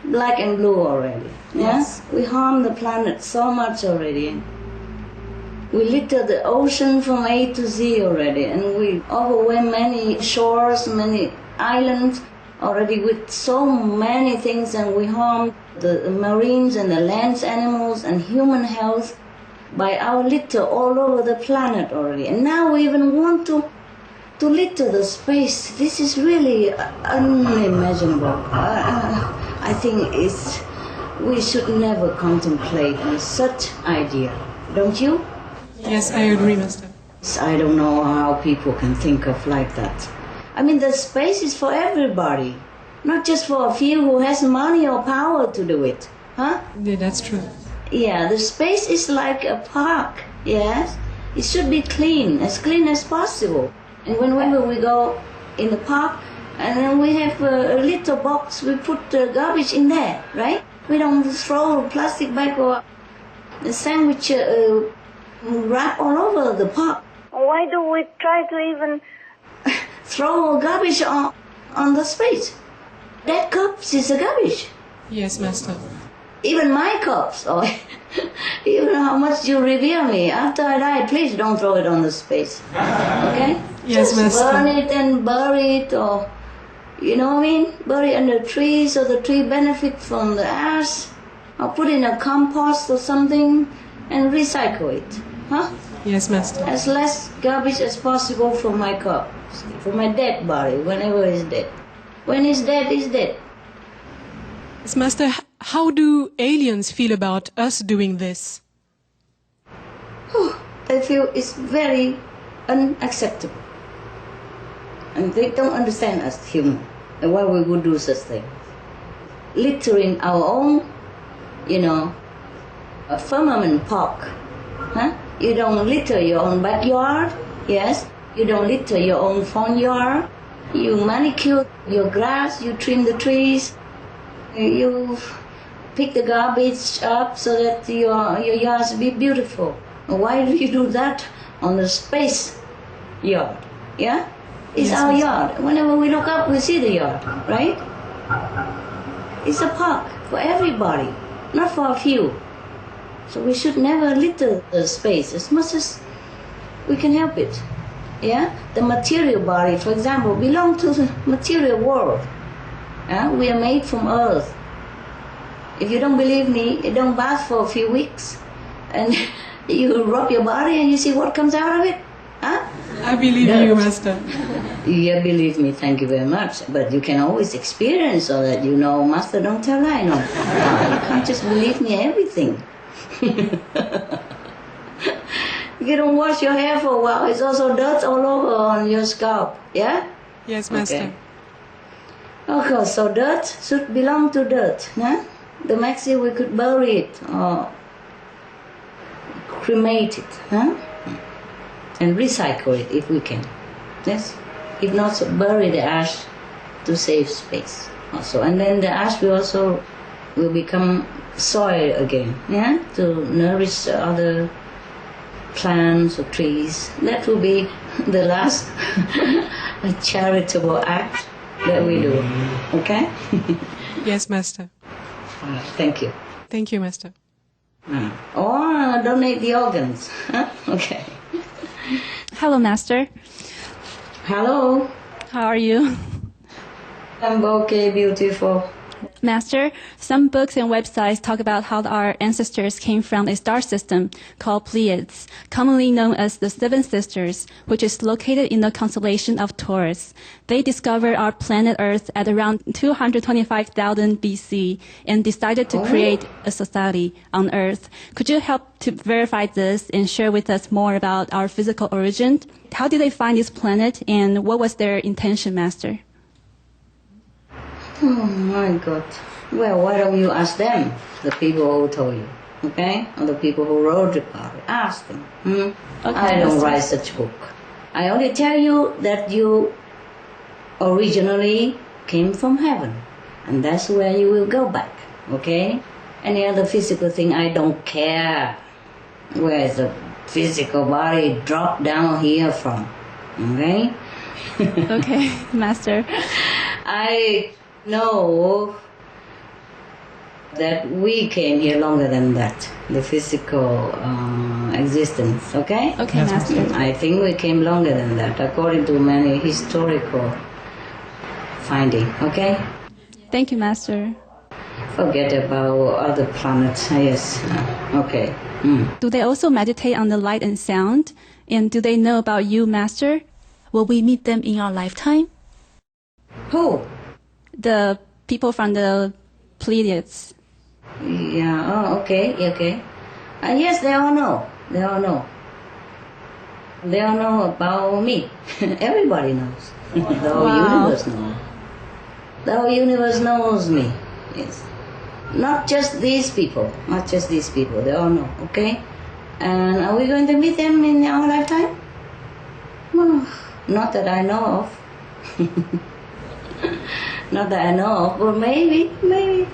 black and blue already. Yes? We harm the planet so much already. We litter the ocean from A to Z already, and we overwhelm many shores, many islands already with so many things, and we harm the marines and the land animals and human health by our litter all over the planet already. And now we even want to litter the space. This is really unimaginable. I think we should never contemplate on such idea. Don't you? Yes, I agree, Master. I don't know how people can think of like that. I mean, the space is for everybody, not just for a few who has money or power to do it. Huh? Yeah, that's true. Yeah, the space is like a park, yes? It should be clean as possible. And whenever we go in the park, and then we have a little box, we put the garbage in there, right? We don't throw a plastic bag or a sandwich wrap all over the park. Why do we try to even throw garbage on the space? That cups is a garbage. Yes, Master. Even my cups, or even how much you revere me, after I die, please don't throw it on the space. Okay? Yes, just Master. burn it and bury it, or, you know what I mean? Bury under a tree so the tree benefit from the ash, or put in a compost or something and recycle it. Huh? Yes, Master. As less garbage as possible for my cups, for my dead body, whenever it's dead. When it's dead, it's dead. Yes, Master, how do aliens feel about us doing this? They feel it's very unacceptable. And they don't understand us human and why we would do such things. Littering our own, a firmament park. Huh? You don't litter your own backyard, yes? You don't litter your own front yard. You manicure your grass, you trim the trees, you pick the garbage up so that your yards be beautiful. Why do you do that on the space yard? Yeah? It's Yes, our yes. yard. Whenever we look up, we see the yard, right? It's a park for everybody, not for a few. So we should never litter the space as much as we can help it. Yeah? The material body, for example, belong to the material world. Yeah? We are made from earth. If you don't believe me, you don't bath for a few weeks and you rub your body and you see what comes out of it. Huh? I believe you, Master. Yeah, believe me, thank you very much. But you can always experience so that you know, Master, don't tell lie. No. You can't just believe me everything. If you don't wash your hair for a while, it's also dirt all over on your scalp. Yeah? Yes, Master. Okay, so dirt should belong to dirt. Huh? The maxi we could bury it or cremate it. Huh? And recycle it if we can. Yes? If not, so bury the ash to save space also. And then the ash will become soil again, yeah? To nourish other plants or trees. That will be the last charitable act that we do. Okay? Yes, Master. Thank you. Thank you, Master. Or donate the organs. Huh? Okay. Hello, Master. Hello. How are you? I'm okay, beautiful. Master, some books and websites talk about how our ancestors came from a star system called Pleiades, commonly known as the Seven Sisters, which is located in the constellation of Taurus. They discovered our planet Earth at around 225,000 BC and decided to create a society on Earth. Could you help to verify this and share with us more about our physical origin? How did they find this planet and what was their intention, Master? Oh my God. Well, why don't you ask them, the people who told you, okay? Or the people who wrote about it. Ask them. Okay, I don't write such book. I only tell you that you originally came from heaven. And that's where you will go back, okay? Any other physical thing, I don't care where the physical body dropped down here from, okay? Okay, Master. I know that we came here longer than that, the physical existence, okay? Okay, yes, Master. I think we came longer than that, according to many historical finding, okay? Thank you, Master. Forget about other planets, yes, okay. Do they also meditate on the light and sound? And do they know about you, Master? Will we meet them in our lifetime? Who? The people from the Pleiades. Yeah, oh, okay, okay. Yes, they all know. They all know. They all know about me. Everybody knows. The whole universe knows. The whole universe knows me. Yes. Not just these people. Not just these people. They all know, okay? And are we going to meet them in our lifetime? Well, not that I know of. Not that I know of, but maybe,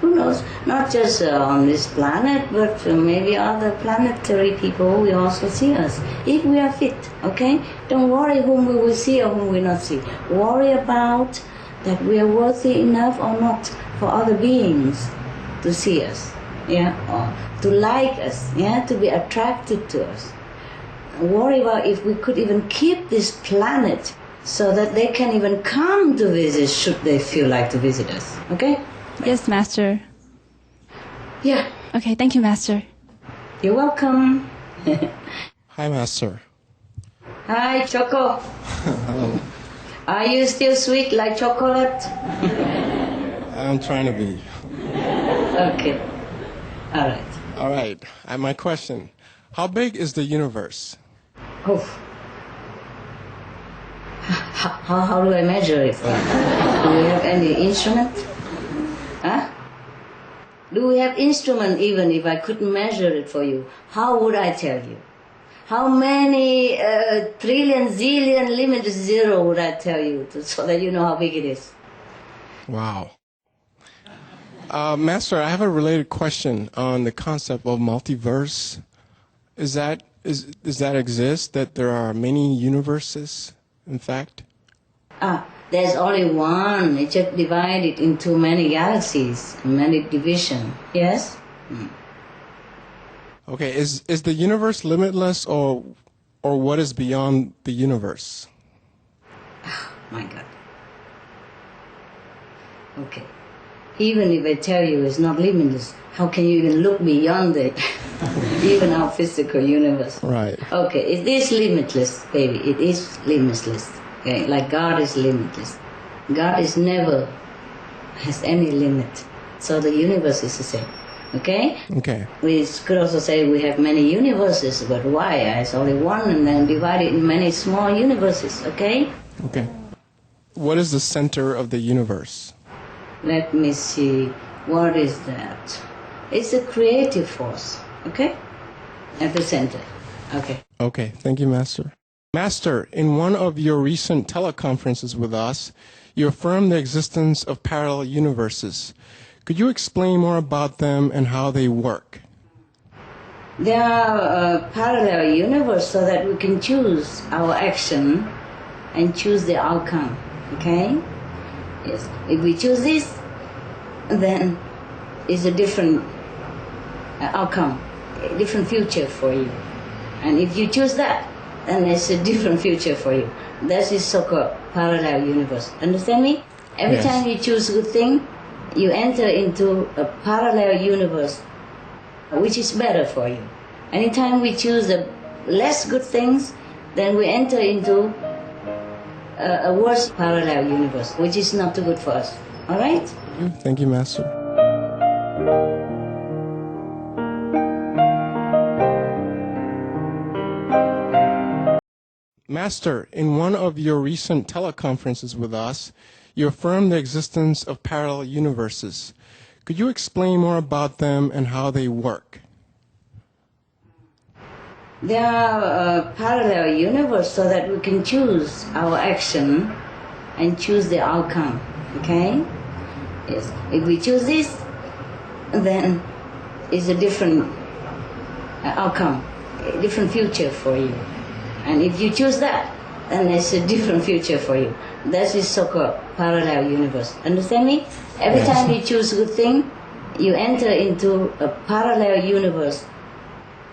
who knows? Not just on this planet, but maybe other planetary people will also see us, if we are fit, okay? Don't worry whom we will see or whom we will not see. Worry about that we are worthy enough or not for other beings to see us, yeah, or to like us, yeah, to be attracted to us. Worry about if we could even keep this planet so that they can even come to visit should they feel like to visit us, okay? Yes, Master. Yeah. Okay, thank you, Master. You're welcome. Hi, Master. Hi, Choco. Hello. Are you still sweet like chocolate? I'm trying to be. Okay. All right. All right. My question. How big is the universe? Oh. How do I measure it? Do we have any instrument? Huh? Do we have instrument even if I couldn't measure it for you? How would I tell you? How many trillion, zillion, limit zero would I tell you so that you know how big it is? Wow. Master, I have a related question on the concept of multiverse. Does that exist, that there are many universes, in fact? There's only one. It's just divided into many galaxies, many divisions. Yes? Okay, is the universe limitless, or what is beyond the universe? Oh, my God. Okay. Even if I tell you it's not limitless, how can you even look beyond it? Even our physical universe. Right. Okay, it is limitless, baby. It is limitless. Okay, like God is limitless. God is never has any limit. So the universe is the same. Okay? Okay. We could also say we have many universes, but why? It's only one and then divided in many small universes, okay? Okay. What is the center of the universe? Let me see. What is that? It's a creative force, okay? At the center. Okay. Okay, thank you, Master. Master, in one of your recent teleconferences with us, you affirmed the existence of parallel universes. Could you explain more about them and how they work? There are parallel universes so that we can choose our action and choose the outcome, okay? Yes. If we choose this, then it's a different outcome, a different future for you. And if you choose that, then it's a different future for you. That is so-called parallel universe. Understand me? Every Yes. time you choose a good thing, you enter into a parallel universe, which is better for you. Anytime we choose the less good things, then we enter into a worse parallel universe, which is not too good for us. All right? Thank you, Master. Master, in one of your recent teleconferences with us, you affirmed the existence of parallel universes. Could you explain more about them and how they work? There are parallel universes so that we can choose our action and choose the outcome, okay? Yes. If we choose this, then it's a different outcome, a different future for you. And if you choose that, then it's a different future for you. That is so-called parallel universe. Understand me? Every time you choose a good thing, you enter into a parallel universe,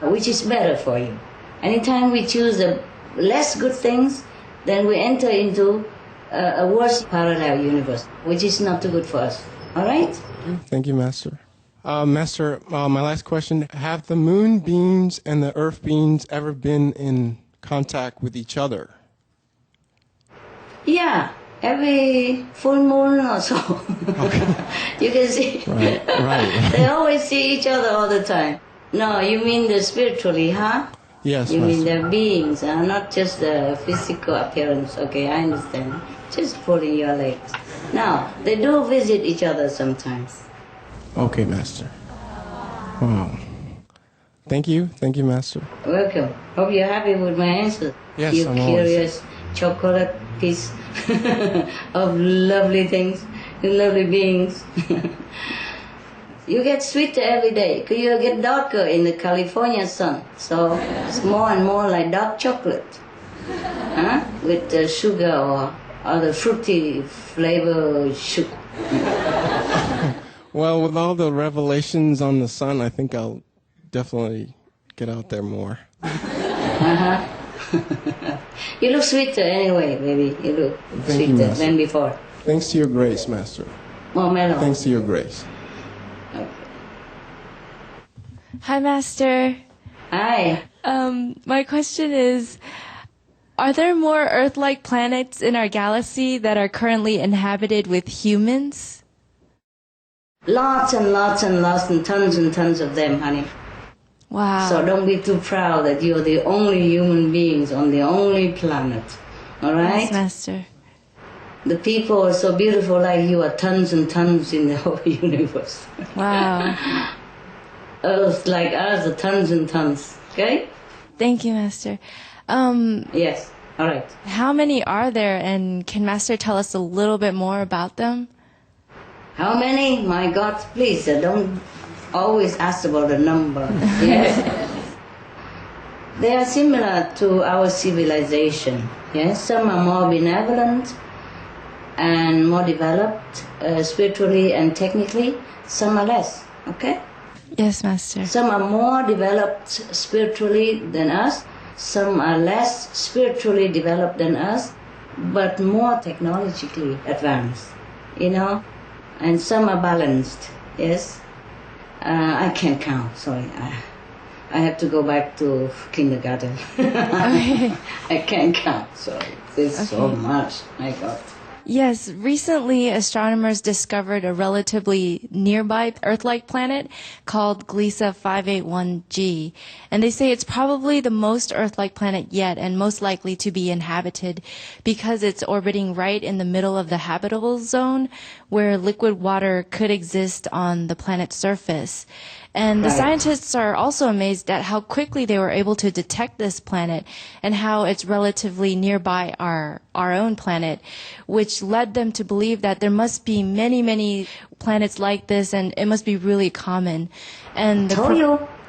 which is better for you. Anytime we choose the less good things, then we enter into a worse parallel universe, which is not too good for us. All right? Thank you, Master. Master, my last question. Have the moon beings and the earth beings ever been in contact with each other? Yeah, every full moon or so. You can see. Right. They always see each other all the time. No, you mean the spiritually, huh? Yes, You mean Master. the beings, not just the physical appearance. Okay, I understand. Just pulling your legs. Now, they do visit each other sometimes. Okay, Master. Wow. Thank you, Master. Welcome. Hope you're happy with my answer. Yes, you I'm curious chocolate piece of lovely things, lovely beings. You get sweeter every day because you get darker in the California sun. So it's more and more like dark chocolate, with sugar or other fruity flavor sugar. Well, with all the revelations on the sun, I think I'll definitely get out there more. You look sweeter anyway, baby. You look Thank you, sweeter Master. than before. Thanks to your grace, Master. More mellow. Thanks to your grace. Hi, Master. Hi. My question is, are there more Earth-like planets in our galaxy that are currently inhabited with humans? Lots and lots and lots and tons of them, honey. Wow. So don't be too proud that you're the only human beings on the only planet. All right? Yes, Master. The people are so beautiful like you are tons and tons in the whole universe. Wow. Earth like us are tons and tons. Okay? Thank you, Master. Yes. All right. How many are there, and can Master tell us a little bit more about them? How many? My God, please, don't always ask about the number. Yes? They are similar to our civilization. Yes? Some are more benevolent and more developed spiritually and technically. Some are less. Okay? Yes, Master. Some are more developed spiritually than us. Some are less spiritually developed than us, but more technologically advanced. You know? And some are balanced. Yes? I can't count. Sorry. I have to go back to kindergarten. I can't count. Sorry. There's so much. My God. Yes, recently astronomers discovered a relatively nearby Earth-like planet called Gliese 581g, and they say it's probably the most Earth-like planet yet and most likely to be inhabited because it's orbiting right in the middle of the habitable zone where liquid water could exist on the planet's surface. And the scientists are also amazed at how quickly they were able to detect this planet and how it's relatively nearby our own planet, which led them to believe that there must be many, many planets like this, and it must be really common. And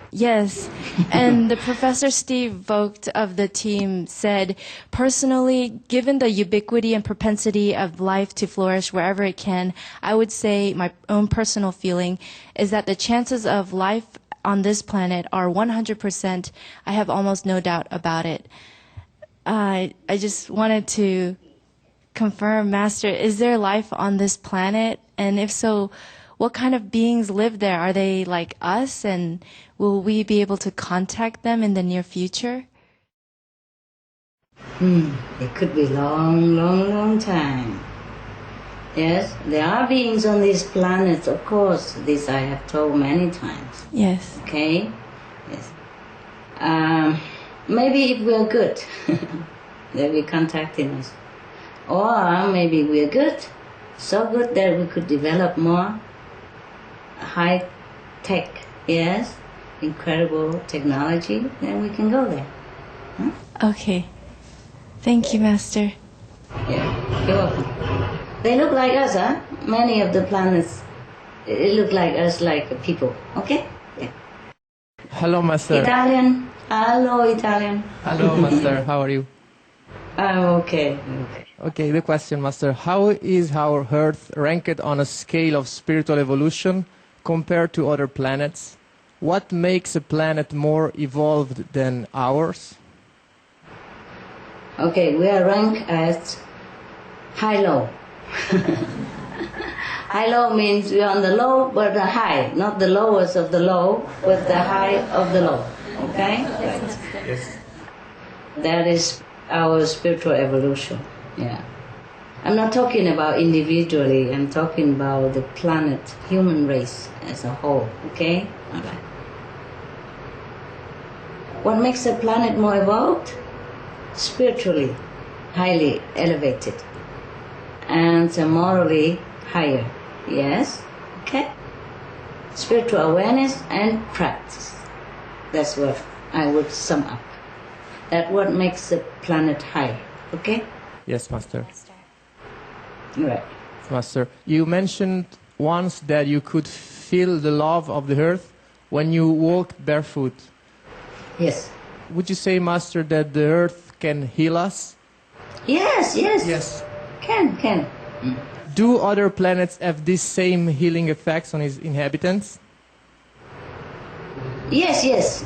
Yes, and the Professor Steve Vogt of the team said, personally, given the ubiquity and propensity of life to flourish wherever it can, I would say my own personal feeling is that the chances of life on this planet are 100%. I have almost no doubt about it. I just wanted to confirm, Master, is there life on this planet? And if so, what kind of beings live there? Are they like us, and will we be able to contact them in the near future? It could be long time. Yes, there are beings on these planets, of course. This I have told many times. Yes. Okay? Yes. Maybe if we're good, they'll be contacting us. Or maybe we're good, so good that we could develop more high-tech, yes, incredible technology, then we can go there. Okay. Thank you, Master. Yeah, you're welcome. They look like us, huh? Many of the planets look like us, like people, okay? Yeah. Hello, Master. Italian. Hello, Italian. Hello, Master. How are you? Okay. Okay, the question, Master. How is our Earth ranked on a scale of spiritual evolution compared to other planets? What makes a planet more evolved than ours? Okay, we are ranked as high-low. High-low means we are on the low, but the high, not the lowest of the low, but the high of the low. Okay? Right. Yes. That is our spiritual evolution. Yeah. I'm not talking about individually, I'm talking about the planet, human race as a whole. Okay? All right. What makes a planet more evolved? Spiritually, highly elevated. And morally higher. Yes? Okay? Spiritual awareness and practice. That's what I would sum up. That's what makes the planet high. Okay? Yes, Master. Right. Master, you mentioned once that you could feel the love of the earth when you walked barefoot. Yes. Would you say, Master, that the earth can heal us? Yes. Yes. Can. Do other planets have these same healing effects on its inhabitants? Yes.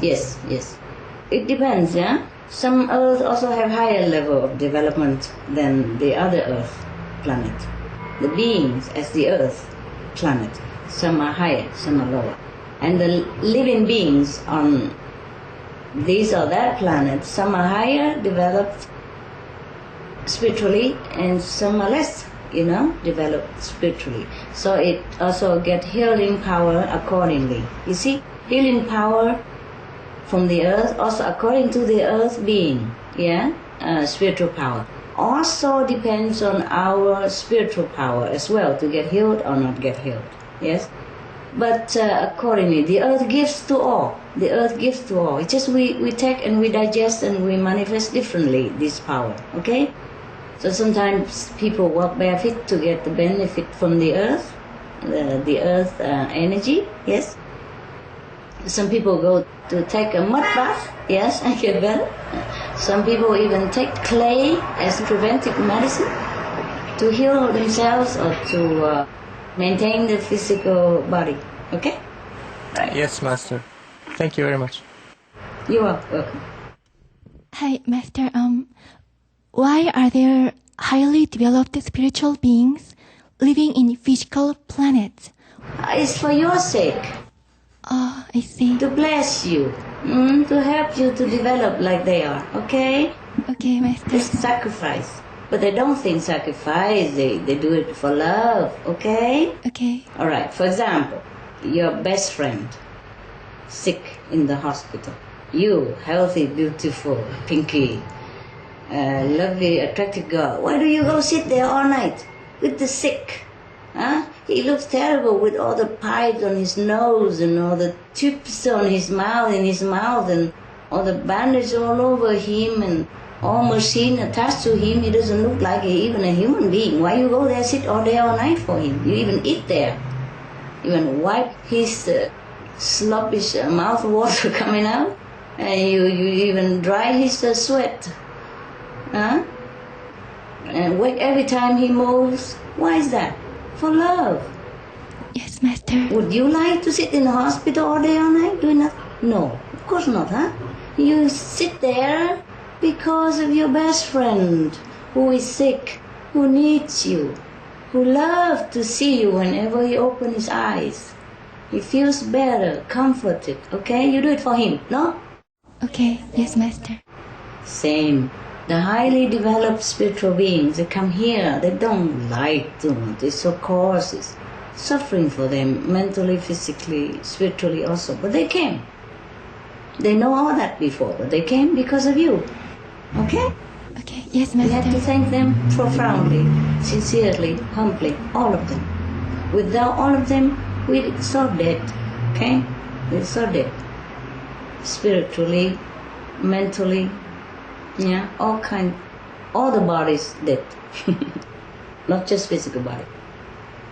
It depends, yeah? Some Earth also have higher level of development than the other Earth planet. The beings as the Earth planet, some are higher, some are lower. And the living beings on this or that planet, some are higher developed spiritually and some are less, developed spiritually. So it also get healing power accordingly. You see, healing power from the earth, also according to the earth being, spiritual power. Also depends on our spiritual power as well to get healed or not get healed. Yes, but accordingly, the earth gives to all. The earth gives to all. It's just we take and we digest and we manifest differently this power. Okay, so sometimes people walk barefoot to get the benefit from the earth, the earth energy. Yes. Some people go to take a mud bath, yes, and get better. Some people even take clay as preventive medicine to heal themselves or to maintain the physical body. Okay? Right. Yes, Master. Thank you very much. You are welcome. Hi, Master. Why are there highly developed spiritual beings living in physical planets? It's for your sake. Oh, I see. To bless you, to help you to develop like they are, okay? Okay, Master. It's sacrifice. But they don't think sacrifice, they do it for love, okay? Okay. All right, for example, your best friend, sick in the hospital. You, healthy, beautiful, pinky, lovely, attractive girl. Why do you go sit there all night with the sick? Huh? He looks terrible with all the pipes on his nose and all the tubes on his mouth, and all the bandages all over him and all machine attached to him. He doesn't look like even a human being. Why you go there, sit all day, all night for him? You even eat there. You even wipe his sloppish mouth water coming out, and you even dry his sweat. Huh? And wake every time he moves. Why is that? For love. Yes, Master. Would you like to sit in the hospital all day, all night, doing nothing? No, of course not, huh? You sit there because of your best friend who is sick, who needs you, who loves to see you whenever he opens his eyes. He feels better, comforted, okay? You do it for him, no? Okay, yes, Master. Same. The highly developed spiritual beings, they come here, they don't like too much. It's so coarse, it's suffering for them, mentally, physically, spiritually also. But they came. They know all that before, but they came because of you. Okay? Okay, yes, Master. We have to thank them profoundly, sincerely, humbly, all of them. Without all of them, we're so dead, okay? We're so dead. Spiritually, mentally, all the bodies dead. Not just physical body.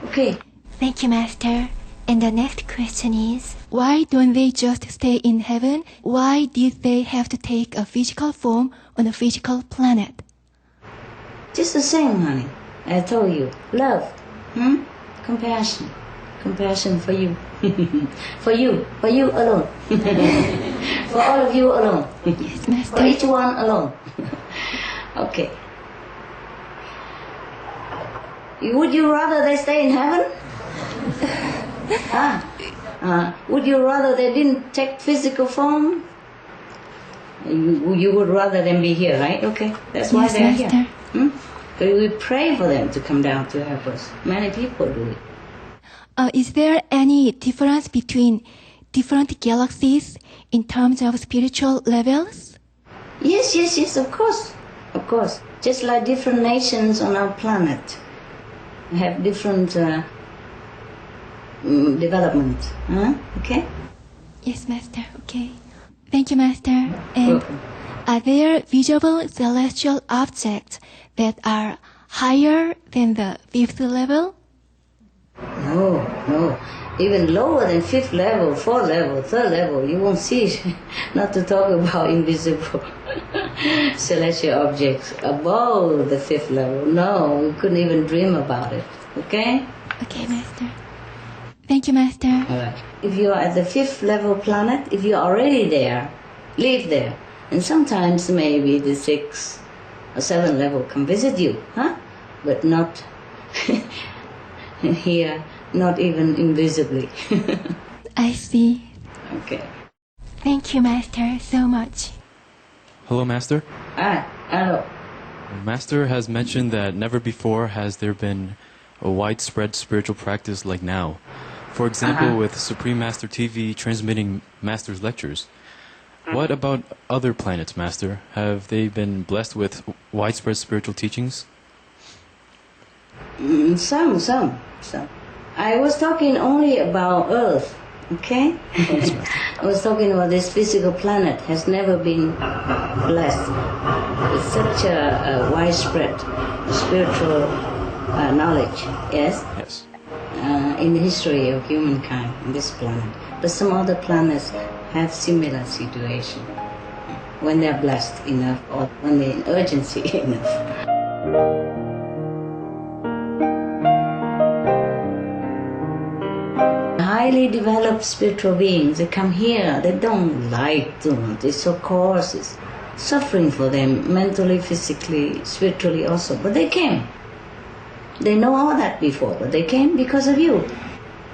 Okay. Thank you, Master. And the next question is, why don't they just stay in heaven? Why did they have to take a physical form on a physical planet? Just the same, honey. I told you. Love. Compassion. Compassion for you. For you alone. For all of you alone. Yes, Master. For each one alone. Okay. Would you rather they stay in heaven? Would you rather they didn't take physical form? You would rather them be here, right? Okay. That's why Yes, they're Master. here. But we pray for them to come down to help us. Many people do it. Is there any difference between different galaxies in terms of spiritual levels? Yes, of course. Of course. Just like different nations on our planet have different development. Okay? Yes, Master. Okay. Thank you, Master. And Welcome. are there visible celestial objects that are higher than the fifth level? No. Even lower than fifth level, fourth level, third level, you won't see it. Not to talk about invisible celestial objects above the fifth level. No, we couldn't even dream about it. Okay? Okay, Master. Thank you, Master. All right. If you are at the fifth level planet, if you are already there, live there. And sometimes maybe the sixth or seventh level can visit you, but not here, not even invisibly. I see. Okay. Thank you, Master, so much. Hello, Master. Hello. Master has mentioned that never before has there been a widespread spiritual practice like now. For example, with Supreme Master TV transmitting Master's lectures. What about other planets, Master? Have they been blessed with widespread spiritual teachings? Some. I was talking only about Earth, okay? I was talking about this physical planet has never been blessed with such a widespread spiritual knowledge, yes? Yes. In the history of humankind on this planet. But some other planets have similar situation when they're blessed enough or when they're in urgency enough. Highly developed spiritual beings, they come here, they don't like too much, it's so coarse, it's suffering for them mentally, physically, spiritually also, but they came. They know all that before, but they came because of you.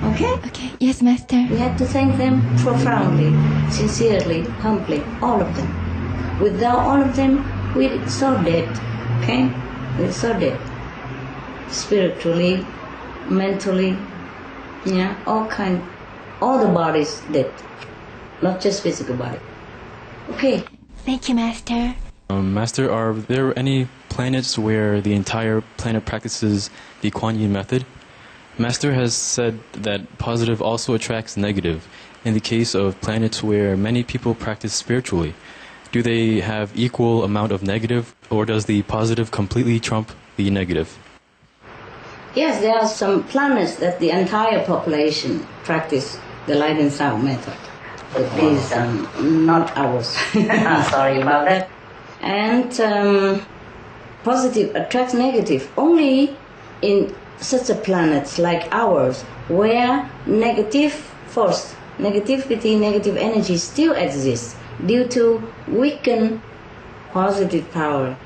Okay? Okay, yes, Master. We have to thank them profoundly, sincerely, humbly, all of them. Without all of them, we're so dead, okay? We're so dead. Spiritually, mentally, all the bodies dead, not just physical body. Okay. Thank you, Master. Master, are there any planets where the entire planet practices the Kuan Yin method? Master has said that positive also attracts negative. In the case of planets where many people practice spiritually, do they have equal amount of negative, or does the positive completely trump the negative? Yes, there are some planets that the entire population practice the light and sound method. It is not ours. Sorry about that. And positive attracts negative only in such a planets like ours, where negative force, negativity, negative energy still exists due to weakened positive power.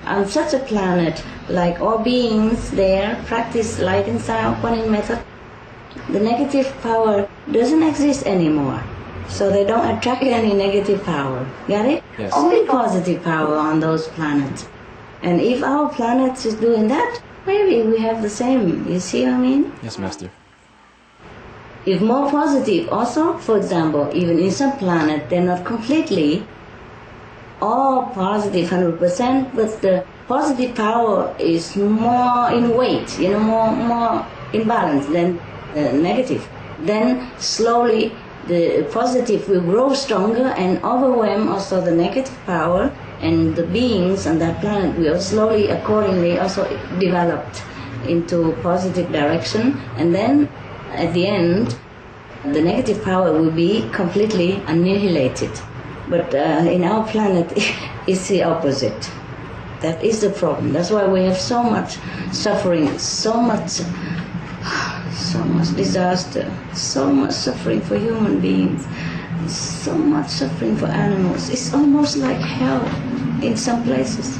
On such a planet, like all beings there practice light and sound Kuan Yin method, the negative power doesn't exist anymore. So they don't attract any negative power. Got it? Yes. Only positive power on those planets. And if our planet is doing that, maybe we have the same. You see what I mean? Yes, Master. If more positive also, for example, even in some planet, they're not completely all positive 100%, but the positive power is more in weight, more in balance than negative. Then slowly the positive will grow stronger and overwhelm also the negative power, and the beings on that planet will slowly, accordingly, also developed into positive direction, and then at the end, the negative power will be completely annihilated. But in our planet, it's the opposite. That is the problem. That's why we have so much suffering, so much disaster, so much suffering for human beings, so much suffering for animals. It's almost like hell in some places.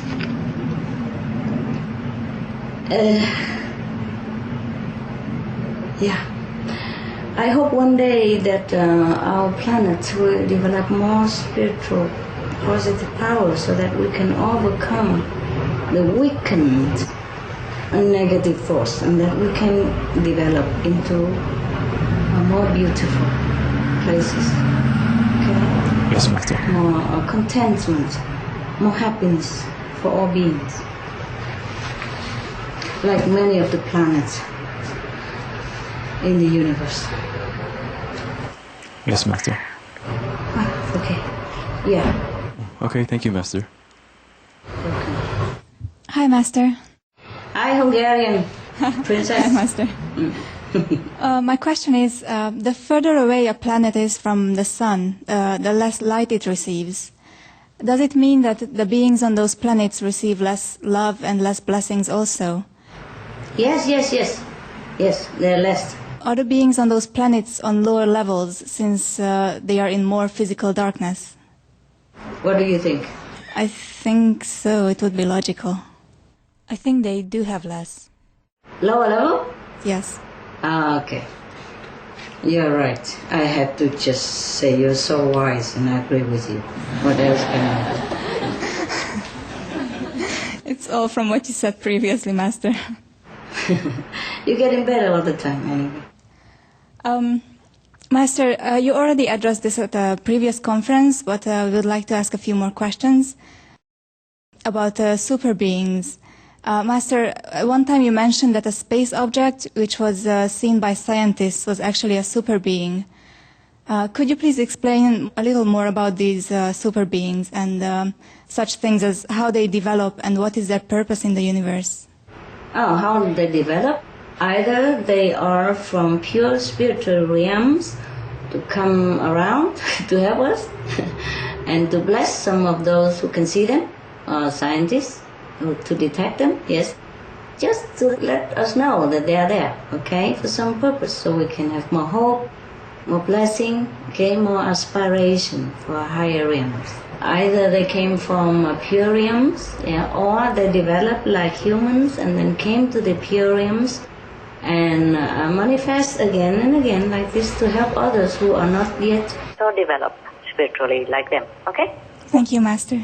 Yeah. I hope one day that our planet will develop more spiritual positive power so that we can overcome the weakened negative force and that we can develop into a more beautiful places. Okay? Yes, Master. More contentment, more happiness for all beings. Like many of the planets in the universe. Yes, Master. Okay. Yeah. Okay, thank you, Master. Hi, Master. Hi, Hungarian princess. Hi, Master. My question is, the further away a planet is from the sun, the less light it receives. Does it mean that the beings on those planets receive less love and less blessings also? Yes. Yes, they're less. Are the beings on those planets on lower levels since they are in more physical darkness? What do you think? I think so. It would be logical. I think they do have less. Lower level? Yes. Ah, okay. You're right. I had to just say you're so wise and I agree with you. What else can I do? It's all from what you said previously, Master. You're getting better all the time anyway. Master, you already addressed this at a previous conference, but we would like to ask a few more questions about super beings. Master, one time you mentioned that a space object which was seen by scientists was actually a super being. Could you please explain a little more about these super beings and such things as how they develop and what is their purpose in the universe? Oh, how do they develop? Either they are from pure spiritual realms to come around to help us and to bless some of those who can see them, scientists, to detect them, yes. Just to let us know that they are there, okay, for some purpose, so we can have more hope, more blessing, okay, more aspiration for higher realms. Either they came from pure realms, yeah, or they developed like humans and then came to the pure realms and manifest again and again like this to help others who are not yet so developed spiritually like them, okay? Thank you, Master.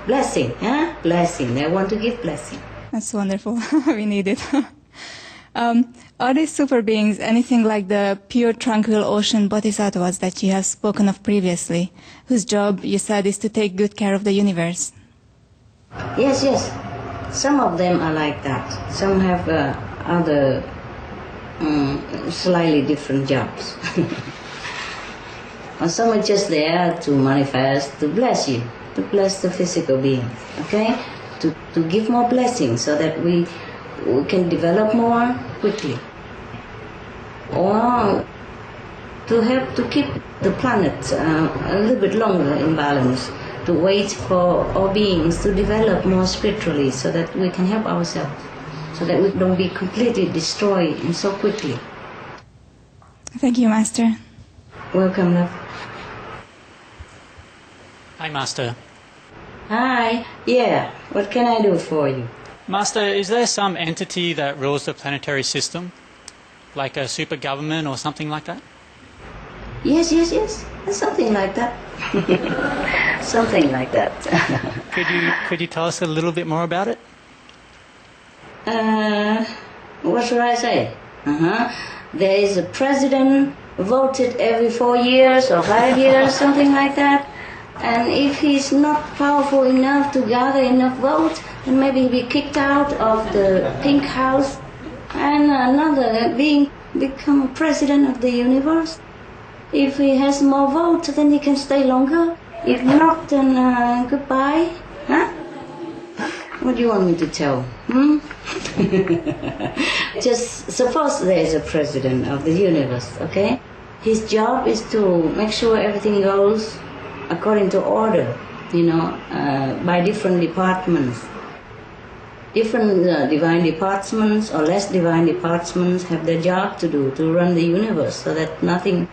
Blessing, huh? Blessing. They want to give blessing. That's wonderful. We need it. Are these super beings anything like the pure tranquil ocean bodhisattvas that you have spoken of previously, whose job, you said, is to take good care of the universe? Yes. Some of them are like that. Some have other slightly different jobs. Or some are just there to manifest, to bless you, to bless the physical being, okay? To give more blessings so that we can develop more quickly. Or to help to keep the planet a little bit longer in balance, to wait for all beings to develop more spiritually so that we can help ourselves, so that we don't be completely destroyed so quickly. Thank you, Master. Welcome, love. Hi, Master. Hi. Yeah, what can I do for you? Master, is there some entity that rules the planetary system? Like a super government or something like that? Yes. Something like that. Something like that. Could you tell us a little bit more about it? What should I say? There is a president voted every 4 years or 5 years, something like that. And if he's not powerful enough to gather enough votes, then maybe he'll be kicked out of the Pink House and another being become president of the universe. If he has more votes, then he can stay longer. If not, then goodbye. Huh? What do you want me to tell? Just suppose there is a president of the universe, okay? His job is to make sure everything goes according to order, by different departments. different divine departments or less divine departments have their job to do to run the universe, so that nothing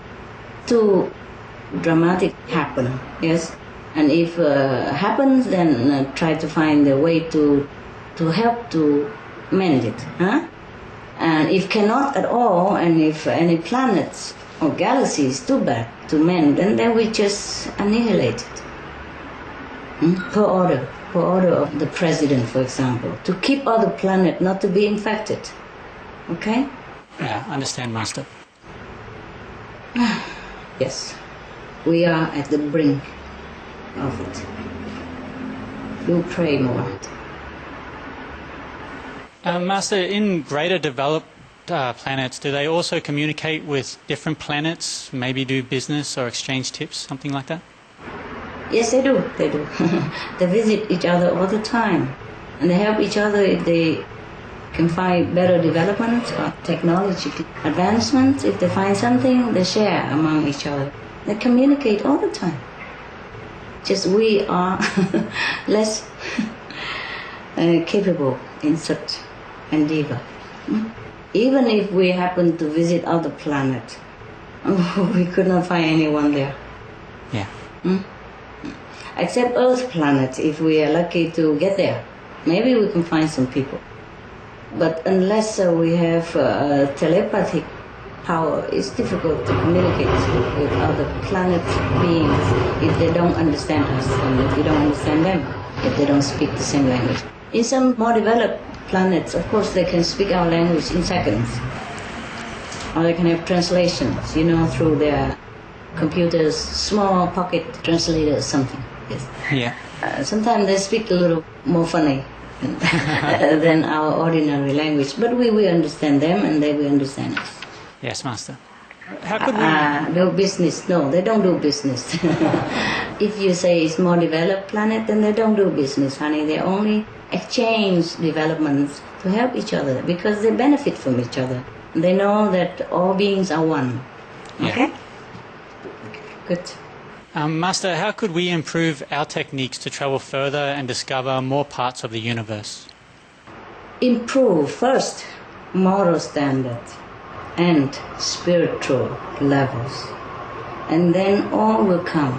too dramatic happen. Yes, and if happens, then try to find a way to help to mend it. Huh? And if cannot at all, and if any planets or galaxies too bad to mend, then we just annihilate it. Per order of the president, for example, to keep other planet not to be infected. Okay? Yeah, understand, Master. Yes, we are at the brink of it. Do pray more. Master, in greater developed planets, do they also communicate with different planets, maybe do business or exchange tips, something like that? Yes, they do. They do. They visit each other all the time, and they help each other if they can find better development or technological advancement. If they find something, they share among each other. They communicate all the time. Just we are less capable in such endeavor. Even if we happen to visit other planet, we could not find anyone there. Yeah. Except Earth planet, if we are lucky to get there. Maybe we can find some people. But unless we have telepathic power, it's difficult to communicate with other planet beings if they don't understand us, and if we don't understand them, if they don't speak the same language. In some more developed planets, of course, they can speak our language in seconds. Or they can have translations, through their computers, small pocket translators, something. Yes. Yeah. Sometimes they speak a little more funny than our ordinary language, but we understand them and they will understand us. Yes, Master. How could we... do business? No, they don't do business. If you say it's more developed planet, then they don't do business, honey. They only exchange developments to help each other because they benefit from each other. They know that all beings are one. Okay? Yeah. Good. Master, how could we improve our techniques to travel further and discover more parts of the universe? Improve first moral standard and spiritual levels, and then all will come.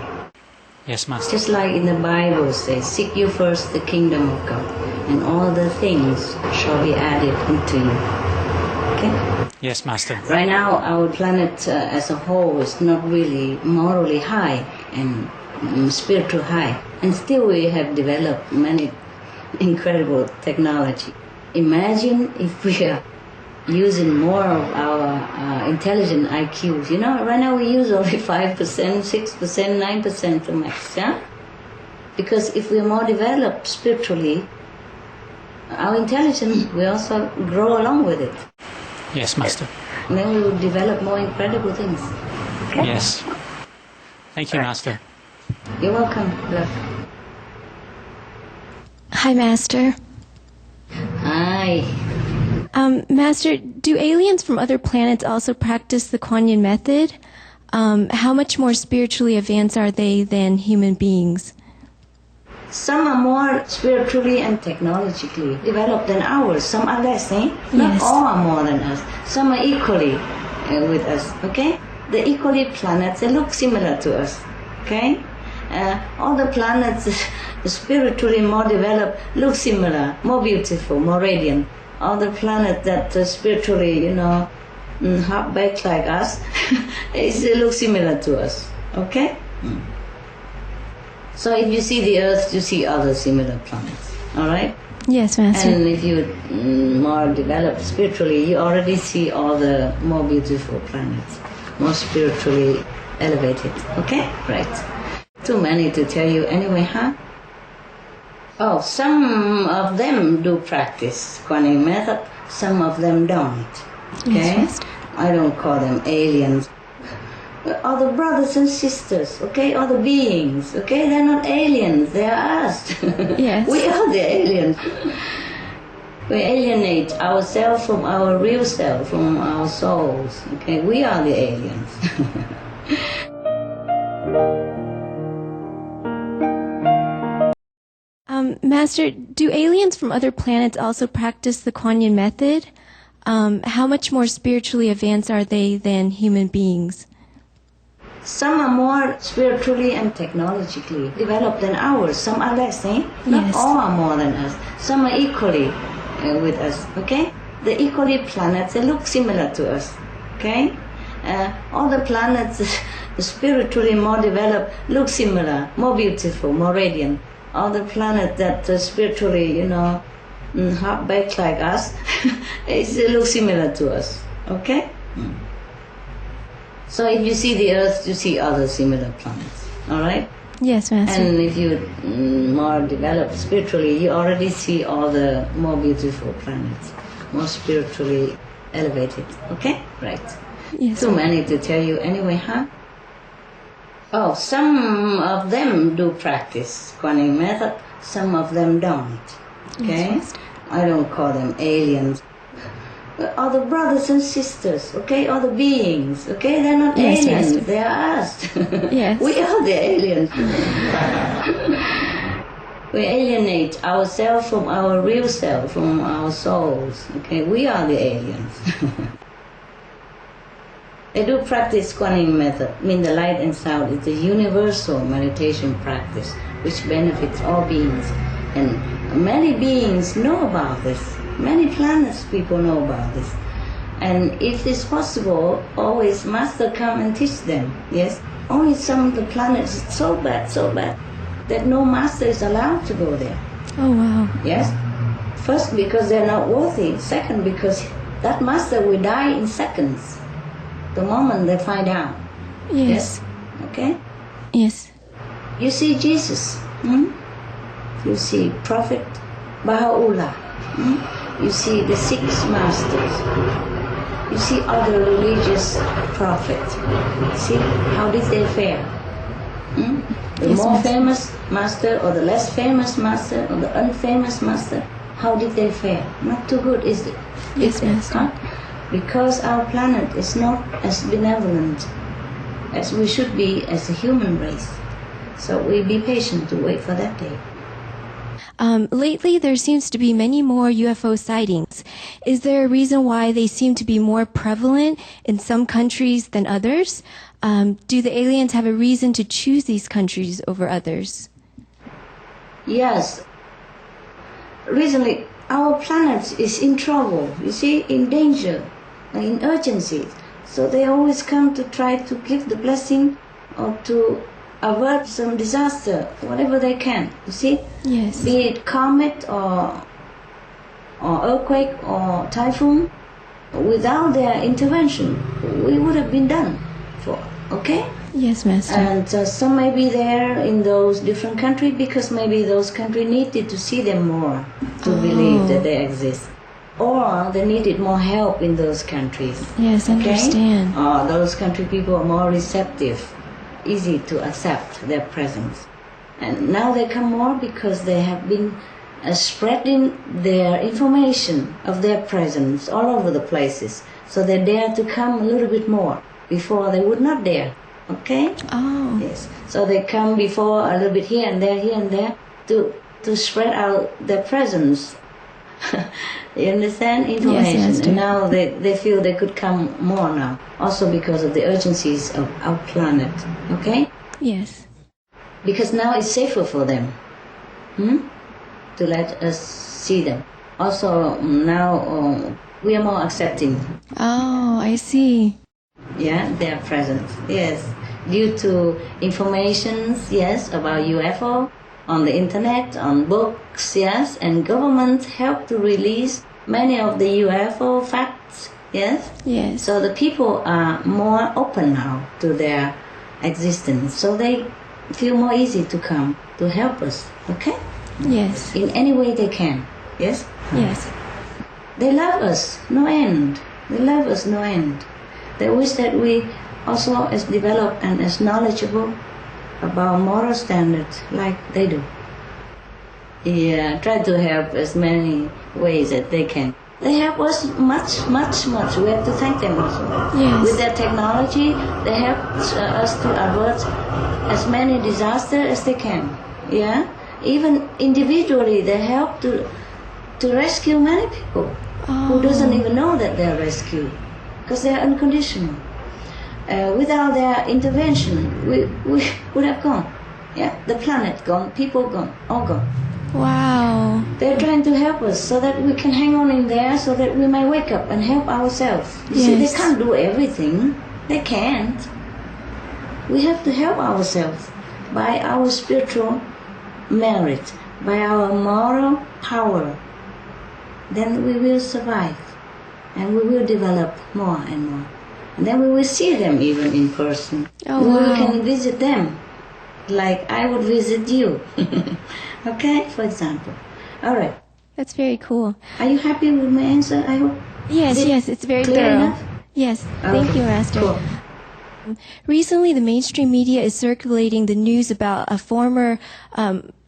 Yes, Master. Just like in the Bible says, seek you first the kingdom of God, and all the things shall be added unto you. Okay? Yes, Master. Right now, our planet as a whole is not really morally high and spiritual high, and still we have developed many incredible technology. Imagine if we are using more of our intelligent IQs. Right now we use only 5%, 6%, 9% to max, yeah? Because if we're more developed spiritually, our intelligence will also grow along with it. Yes, Master. And then we will develop more incredible things. Okay? Yes. Thank you, Master. You're welcome, love. Hi, Master. Hi. Master, do aliens from other planets also practice the Kuan Yin method? How much more spiritually advanced are they than human beings? Some are more spiritually and technologically developed than ours. Some are less, eh? Not all are more than us. Some are equally with us, okay? The equally planets, they look similar to us, okay? All the planets spiritually more developed look similar, more beautiful, more radiant. All the planets that spiritually, half baked like us, they look similar to us, okay? So if you see the Earth, you see other similar planets, all right? Yes, Master. And if you're more developed spiritually, you already see all the more beautiful planets, more spiritually elevated, okay? Right. Too many to tell you anyway, huh? Oh, some of them do practice Kuan Yin method, some of them don't, okay? Yes, I don't call them aliens. Other brothers and sisters, okay? Other beings, okay? They're not aliens, they are us. Yes. We are the aliens. We alienate ourselves from our real self, from our souls, okay? We are the aliens. Master, do aliens from other planets also practice the Kuan Yin method? How much more spiritually advanced are they than human beings? Some are more spiritually and technologically developed than ours. Some are less, eh? Not Yes. all are more than us. Some are equally with us, okay? The equally planets, they look similar to us, okay? All the planets, spiritually more developed, look similar, more beautiful, more radiant. All the planets that spiritually, half-baked like us, they look similar to us, okay? So if you see the Earth, you see other similar planets, all right? Yes, Master. And if you more developed spiritually, you already see all the more beautiful planets, more spiritually elevated, okay? Right. Yes. Too many to tell you anyway, huh? Oh, some of them do practice Kuan Yin method, some of them don't, okay? Yes, I don't call them aliens. Are the brothers and sisters, okay? Are the beings, okay? They're not Yes, aliens, Master. they are us. Yes. We are the aliens. We alienate ourselves from our real self, from our souls, okay? We are the aliens. They do practice Kuan Yin method. I mean, the light and sound is a universal meditation practice which benefits all beings. And many beings know about this. Many planets people know about this. And if it's possible, always Master come and teach them, yes? Only some of the planets is so bad, that no Master is allowed to go there. Oh, wow. Yes? First, because they're not worthy. Second, because that Master will die in seconds, the moment they find out. Yes. Okay? Yes. You see Jesus. You see Prophet Baha'u'llah. You see the six masters. You see other religious prophets. See how did they fare? The Yes, more Master. famous master or the less famous master or the unfamous master, how did they fare? Not too good, is it? Yes, Is it, Master. huh? Because our planet is not as benevolent as we should be as a human race. So we be patient to wait for that day. Lately, there seems to be many more UFO sightings. Is there a reason why they seem to be more prevalent in some countries than others? Do the aliens have a reason to choose these countries over others? Yes. Recently, our planet is in trouble, you see, in danger, in urgency. So they always come to try to give the blessing or to avert some disaster, whatever they can, you see? Yes. Be it comet or earthquake or typhoon, without their intervention, we would have been done for, okay? Yes, Master. And some may be there in those different countries because maybe those countries needed to see them more to believe that they exist. Or they needed more help in those countries. Yes, I understand. Or those country people are more receptive, easy to accept their presence. And now they come more because they have been spreading their information of their presence all over the places. So they dare to come a little bit more. Before they would not dare. Okay? Oh. Yes. So they come before a little bit here and there to spread out their presence. You understand? Information. Yes, Master. And now they feel they could come more now. Also because of the urgencies of our planet. Okay? Yes. Because now it's safer for them. To let us see them. Also now we are more accepting. Oh, I see. Yeah, their presence. Yes. Due to informations, yes, about UFO on the internet, on books, yes, and government help to release many of the UFO facts, yes? Yes. So the people are more open now to their existence. So they feel more easy to come to help us, okay? Yes. In any way they can, yes? Yes. They love us, no end. They love us, no end. They wish that we also as developed and as knowledgeable about moral standards like they do. Yeah, try to help as many ways that they can. They help us much. We have to thank them also. Yes. With their technology, they help us to avert as many disasters as they can. Yeah? Even individually, they help to rescue many people who doesn't even know that they're rescued, because they're unconditional. Without their intervention, we would have gone. Yeah, the planet gone, people gone, all gone. Wow. They're trying to help us so that we can hang on in there, so that we may wake up and help ourselves. You see, they can't do everything. They can't. We have to help ourselves by our spiritual merit, by our moral power. Then we will survive, and we will develop more and more. And then we will see them even in person. Oh, we wow. can visit them, like I would visit you. Okay, for example. All right. That's very cool. Are you happy with my answer? I hope. Yes, it's very clear thorough. enough? Yes, thank Okay, you, Master. cool. Recently, the mainstream media is circulating the news about a former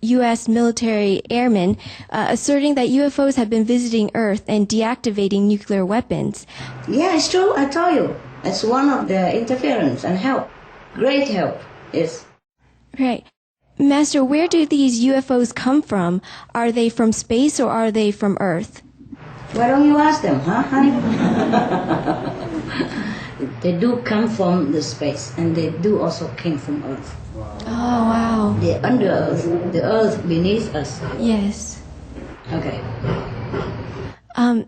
U.S. military airman asserting that UFOs have been visiting Earth and deactivating nuclear weapons. Yeah, it's true. I told you. It's one of the interference and help. Great help. Yes. Right. Master, where do these UFOs come from? Are they from space or are they from Earth? Why don't you ask them, huh, honey? They do come from the space, and they do also came from Earth. Oh, wow. They're under Earth, the Earth beneath us. Yes. Okay.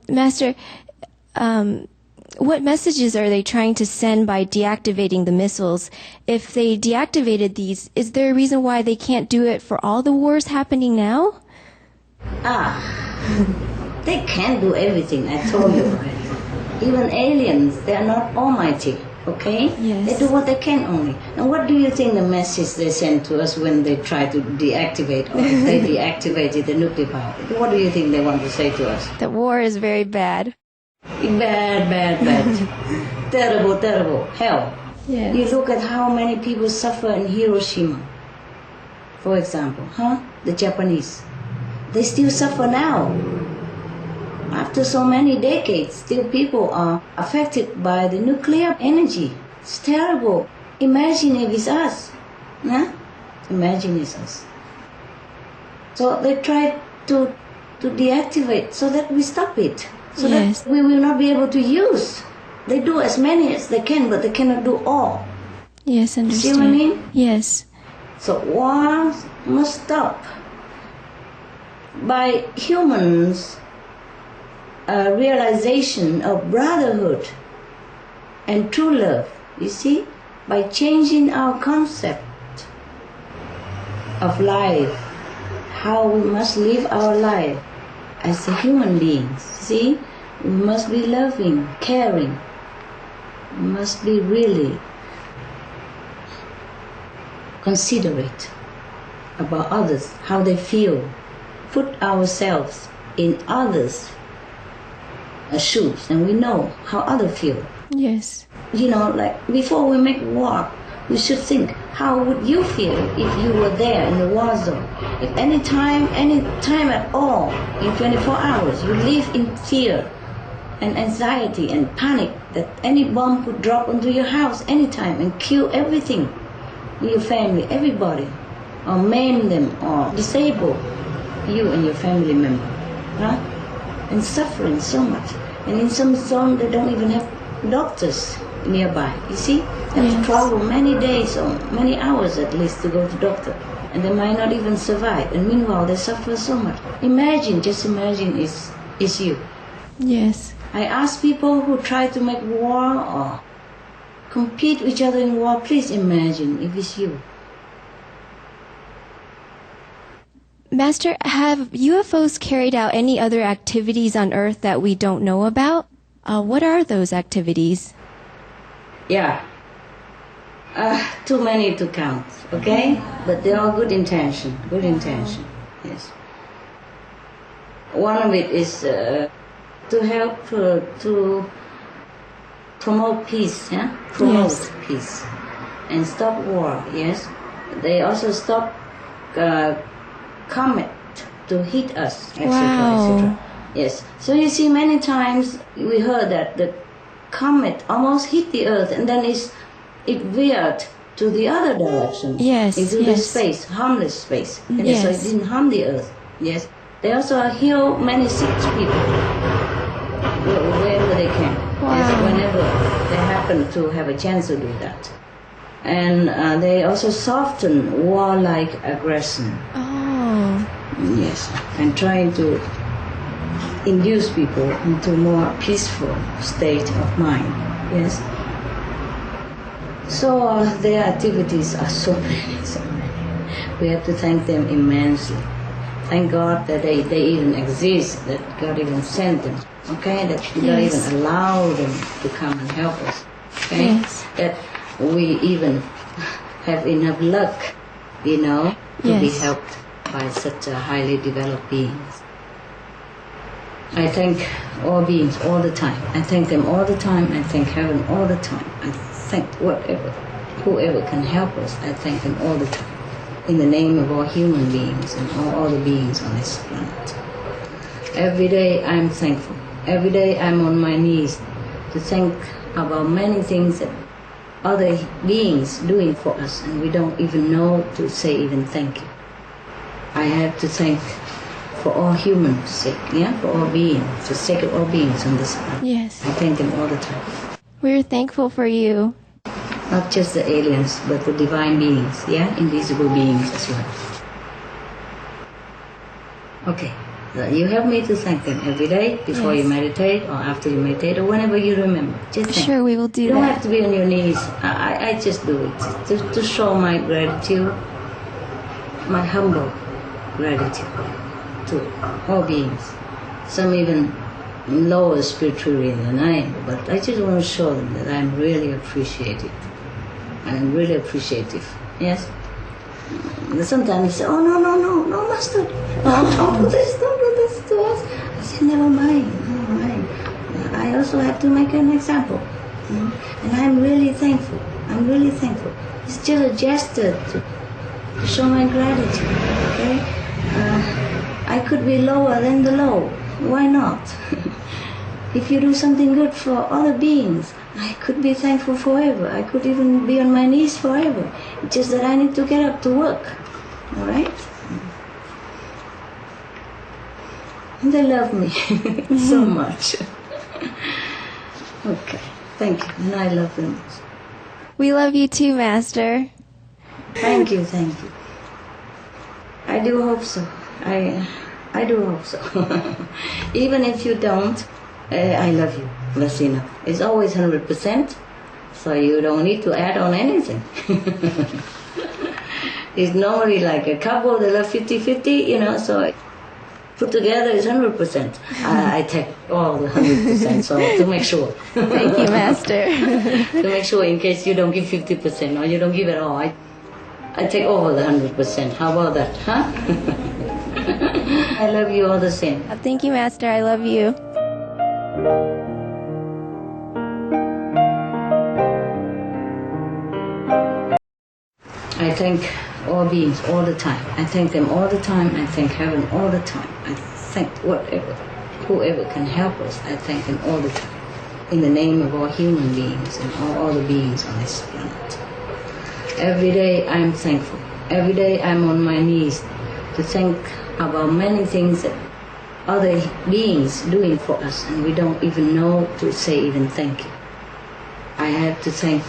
Master, what messages are they trying to send by deactivating the missiles? If they deactivated these, is there a reason why they can't do it for all the wars happening now? They can't do everything, I told you already. Even aliens, they are not almighty, okay? Yes. They do what they can only. And what do you think the message they send to us when they try to deactivate, or if they deactivated the nuclear power? What do you think they want to say to us? That war is very bad. Bad. Terrible, terrible. Hell. Yes. You look at how many people suffer in Hiroshima, for example, huh? The Japanese. They still suffer now. After so many decades, still people are affected by the nuclear energy. It's terrible. Imagine if it's us. Huh? Imagine it's us. So they try to deactivate so that we stop it. So Yes. that we will not be able to use. They do as many as they can, but they cannot do all. Yes, understand. See what I mean? Yes. So war must stop. By humans' realization of brotherhood and true love, you see, by changing our concept of life, how we must live our life as a human beings, see, we must be loving, caring, we must be really considerate about others, how they feel, put ourselves in others' shoes, and we know how others feel. Yes. You know, like before we make war, we should think, how would you feel if you were there in the war zone? If any time at all, in 24 hours, you live in fear and anxiety and panic that any bomb could drop onto your house anytime and kill everything in your family, everybody, or maim them or disable you and your family member, right? And suffering so much. And in some zone they don't even have doctors nearby. You see? They have to travel many days or many hours at least to go to doctor. And they might not even survive. And meanwhile they suffer so much. Imagine, just imagine it's you. Yes. I ask people who try to make war or compete with each other in war, please imagine if it's you. Master, have UFOs carried out any other activities on Earth that we don't know about? What are those activities? Yeah. Too many to count, okay? But they're all good intention, yes. One of it is to help to promote peace, yeah? Promote peace and stop war, yes? They also stop comet to hit us, etc., etc. Yes. So you see, many times we heard that the comet almost hit the Earth, and then it veered to the other direction, Yes, into the yes. space, harmless space. And Yes. so it didn't harm the earth. Yes. They also heal many sick people wherever they can. Yes, whenever they happen to have a chance to do that. And they also soften warlike aggression. Oh. Yes, and trying to induce people into a more peaceful state of mind. Yes. So their activities are so many, so many. We have to thank them immensely. Thank God that they even exist, that God even sent them, okay? That God even allowed them to come and help us, okay? Yes. That we even have enough luck, you know, to be Yes. helped by such a highly developed beings. I thank all beings all the time. I thank them all the time. I thank heaven all the time. I thank whoever can help us. I thank them all the time. In the name of all human beings and all other beings on this planet. Every day I'm thankful. Every day I'm on my knees to thank about many things that other beings doing for us, and we don't even know to say even thank you. I have to thank for all humans' sake, yeah, for all beings, for the sake of all beings on this planet. Yes. I thank them all the time. We're thankful for you. Not just the aliens, but the divine beings, yeah, invisible beings as well. Okay, so you help me to thank them every day before you meditate or after you meditate or whenever you remember. Just thank. Sure, we will do You don't that. have to be on your knees. I just do it to show my gratitude, my humble gratitude to all beings. Some even lower spiritually than I am, but I just want to show them that I'm really appreciative. I'm really appreciative. Yes. Sometimes they say, "Oh no, Master! Don't do this to us." I say, "Never mind. I also have to make an example, and I'm really thankful. I'm really thankful. It's just a gesture to show my gratitude. Okay. I could be lower than the low. Why not? If you do something good for other beings, I could be thankful forever. I could even be on my knees forever. It's just that I need to get up to work. All right? And they love me so much. Okay, thank you. And I love them. We love you too, Master. Thank you. I do hope so. I do hope so. Even if you don't, I love you. That's enough. It's always 100%, so you don't need to add on anything. It's normally like a couple, they love 50-50, you know, so put together is 100%. I take all the 100%, so to make sure. Thank you, Master. To make sure in case you don't give 50% or you don't give at all, I take over the 100%. How about that, huh? I love you all the same. Thank you, Master. I love you. I thank all beings all the time. I thank them all the time. I thank heaven all the time. I thank whoever can help us. I thank them all the time. In the name of all human beings and all other beings on this planet. Every day I'm thankful. Every day I'm on my knees to thank about many things that other beings doing for us, and we don't even know to say even thank you. I have to thank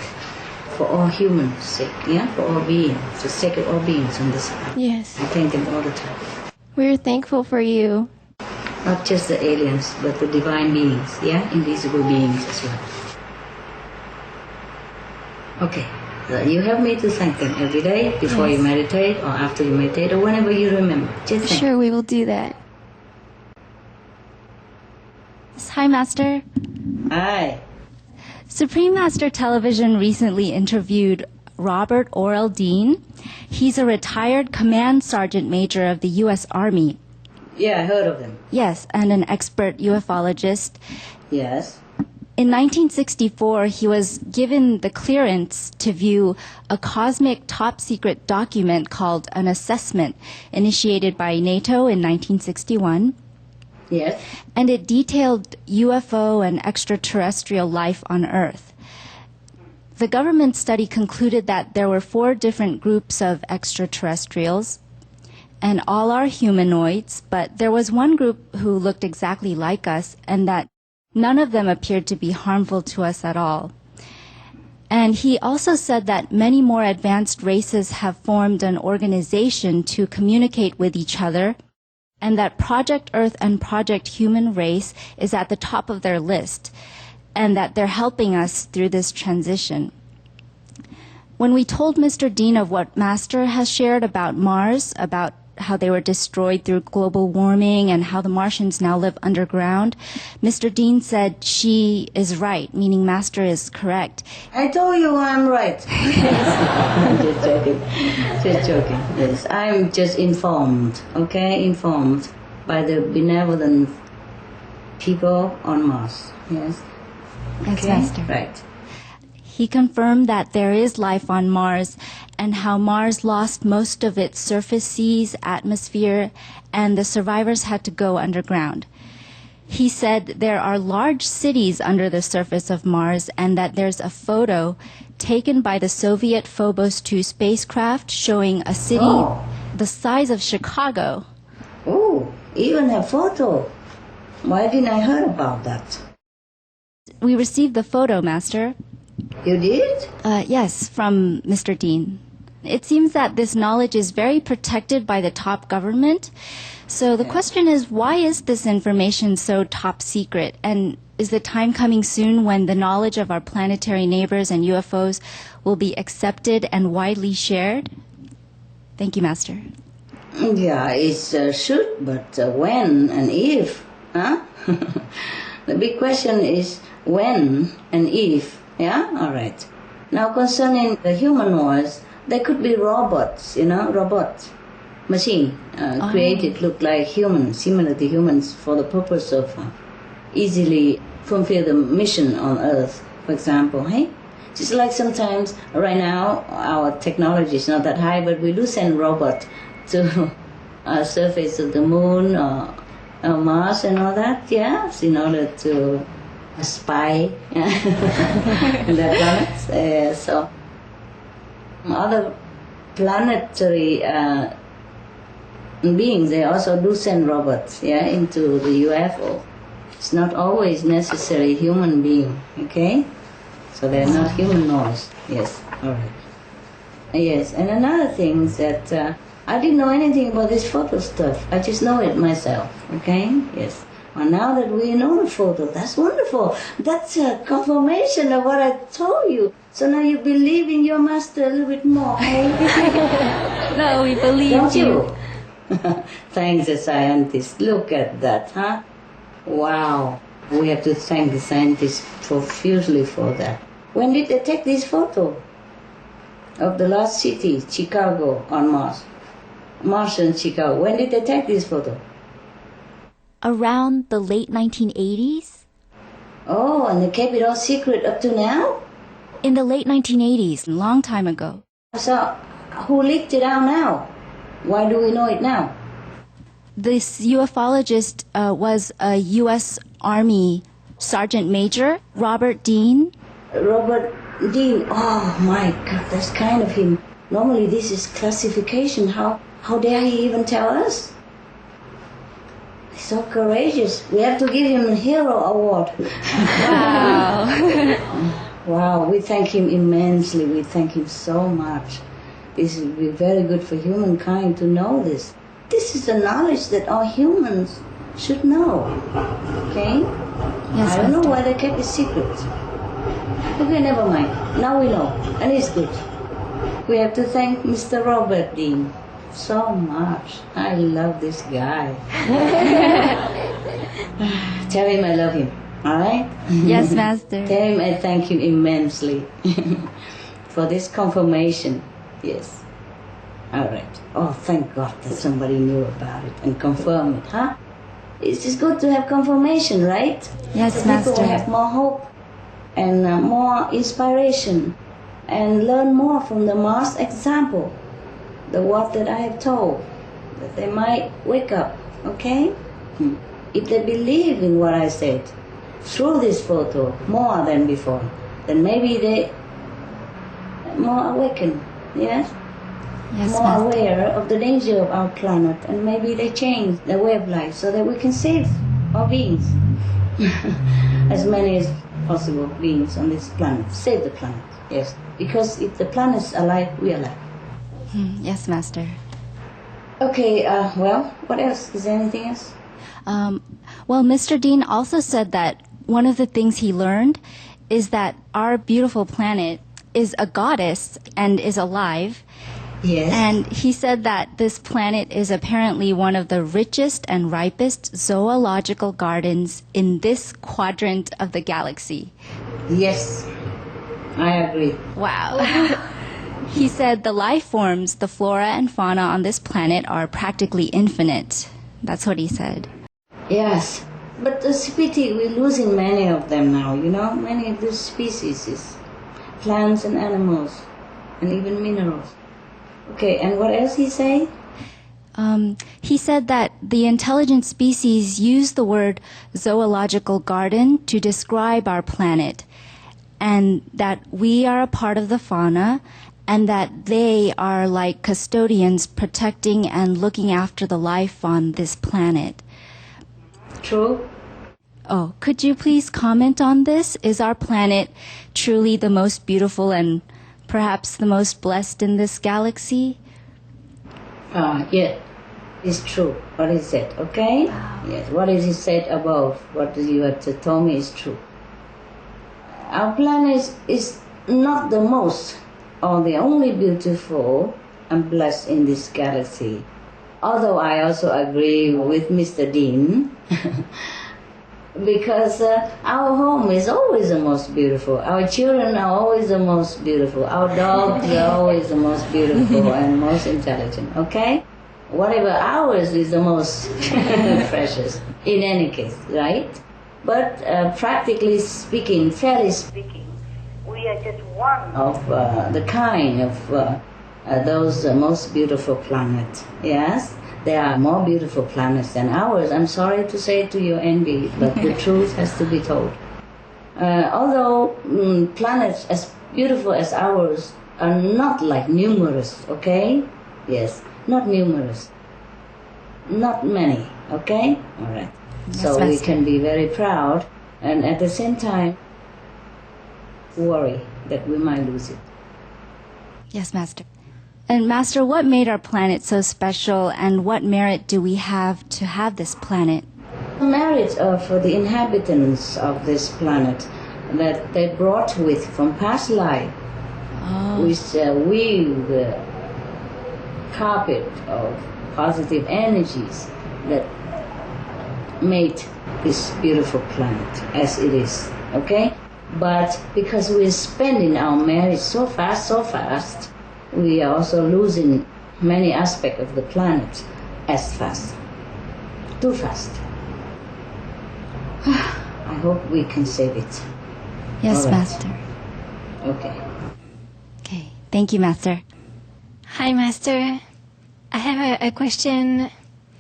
for all humans' sake, yeah, for all beings, for the sake of all beings on this planet. Yes. I thank them all the time. We're thankful for you. Not just the aliens, but the divine beings, yeah, invisible beings as well. Okay, so you help me to thank them every day before you meditate or after you meditate or whenever you remember. Just thank. Sure, we will do that. Hi, Master. Hi. Supreme Master Television recently interviewed Robert Orrell Dean. He's a retired command sergeant major of the U.S. Army. Yeah, I heard of him. Yes, and an expert ufologist. Yes. In 1964, he was given the clearance to view a cosmic top-secret document called an assessment, initiated by NATO in 1961. Yes. And it detailed UFO and extraterrestrial life on Earth. The government study concluded that there were 4 different groups of extraterrestrials, and all are humanoids, but there was one group who looked exactly like us, and that none of them appeared to be harmful to us at all. And he also said that many more advanced races have formed an organization to communicate with each other, and that Project Earth and Project Human Race is at the top of their list, and that they're helping us through this transition. When we told Mr. Dean of what Master has shared about Mars, about how they were destroyed through global warming and how the Martians now live underground, Mr. Dean said she is right, meaning Master is correct. I told you I'm right. I'm just joking. Just joking. Yes, I'm just informed, okay? Informed by the benevolent people on Mars. Yes. Yes, Okay? Master. Right. He confirmed that there is life on Mars and how Mars lost most of its surface seas, atmosphere, and the survivors had to go underground. He said there are large cities under the surface of Mars and that there's a photo taken by the Soviet Phobos 2 spacecraft showing a city the size of Chicago. Oh, even a photo. Why didn't I hear about that? We received the photo, Master. You did? Yes, from Mr. Dean. It seems that this knowledge is very protected by the top government. So the question is, why is this information so top secret? And is the time coming soon when the knowledge of our planetary neighbors and UFOs will be accepted and widely shared? Thank you, Master. Yeah, it should, but when and if? Huh? The big question is when and if. Yeah? All right. Now concerning the humanoids, they could be robots, robots, machine, created look like humans, similar to humans for the purpose of easily fulfill the mission on Earth, for example, hey? Just like sometimes, right now, our technology is not that high, but we do send robots to surface of the moon or Mars and all that, yes, in order to spy in the planets. So other planetary beings, they also do send robots, into the UFO. It's not always necessary human being, okay? So they're not humanoids. Yes, all right. Yes, and another thing is that I didn't know anything about this photo stuff. I just know it myself, okay? Yes. Well, now that we know the photo, that's wonderful. That's a confirmation of what I told you. So now you believe in your master a little bit more, eh? No, we believe Don't you? Thanks, the scientists. Look at that, huh? Wow. We have to thank the scientists profusely for that. When did they take this photo of the last city, Chicago, on Mars? Mars and Chicago. When did they take this photo? Around the late 1980s? Oh, and they kept it all secret up to now? In the late 1980s, a long time ago. So, who leaked it out now? Why do we know it now? This ufologist was a U.S. Army Sergeant Major, Robert Dean. Robert Dean, oh my God, that's kind of him. Normally this is classification. How dare he even tell us? He's so courageous. We have to give him a hero award. Wow. Wow, we thank him immensely. We thank him so much. This will be very good for humankind to know this. This is the knowledge that all humans should know. Okay? Yes, I don't know why they kept it secret. Okay, never mind. Now we know, and it's good. We have to thank Mr. Robert Dean so much. I love this guy. Tell him I love him, all right? Yes, Master. Tell him I thank him immensely for this confirmation. Yes. All right. Oh, thank God that somebody knew about it and confirmed it, huh? It's just good to have confirmation, right? Yes, so Master. People have more hope and more inspiration and learn more from the Mars example, the what that I have told, that they might wake up, okay? If they believe in what I said through this photo more than before, then maybe they more awakened, yes? Yes, more Master. aware of the danger of our planet, and maybe they change their way of life so that we can save our beings. As many as possible beings on this planet. Save the planet, yes. Because if the planet's alive, we are alive. Yes, Master. Okay, well, what else? Is there anything else? Well, Mr. Dean also said that one of the things he learned is that our beautiful planet is a goddess and is alive. Yes. And he said that this planet is apparently one of the richest and ripest zoological gardens in this quadrant of the galaxy. Yes, I agree. Wow. He said the life forms, the flora and fauna on this planet are practically infinite. That's what he said. Yes, but it's a pity we're losing many of them now, you know, many of these species, plants and animals, and even minerals. Okay, and what else he say? He said that the intelligent species use the word zoological garden to describe our planet, and that we are a part of the fauna, and that they are like custodians protecting and looking after the life on this planet. True. Oh, could you please comment on this? Is our planet truly the most beautiful and perhaps the most blessed in this galaxy? Yeah, it's true. What he said, okay? Yes, what is he said above, what you have told me is true. Our planet is not the most or the only beautiful and blessed in this galaxy. Although I also agree with Mr. Dean, because our home is always the most beautiful. Our children are always the most beautiful. Our dogs are always the most beautiful and most intelligent, okay? Whatever ours is the most precious, in any case, right? But practically speaking, fairly speaking, we are just one of the kind of those most beautiful planets, yes? There are more beautiful planets than ours. I'm sorry to say to your envy, but the truth has to be told. Although planets as beautiful as ours are not like numerous, okay? Yes, not numerous. Not many, okay? All right. Yes, so we Master. can be very proud and at the same time worry that we might lose it. Yes, Master. And Master, what made our planet so special, and what merit do we have to have this planet? The merit of the inhabitants of this planet that they brought with from past life, which weave the carpet of positive energies that made this beautiful planet as it is, okay? But because we're spending our merit so fast, we are also losing many aspects of the planet as fast, too fast. I hope we can save it. Yes, All right. Master. Okay. Okay, thank you, Master. Hi, Master. I have a question.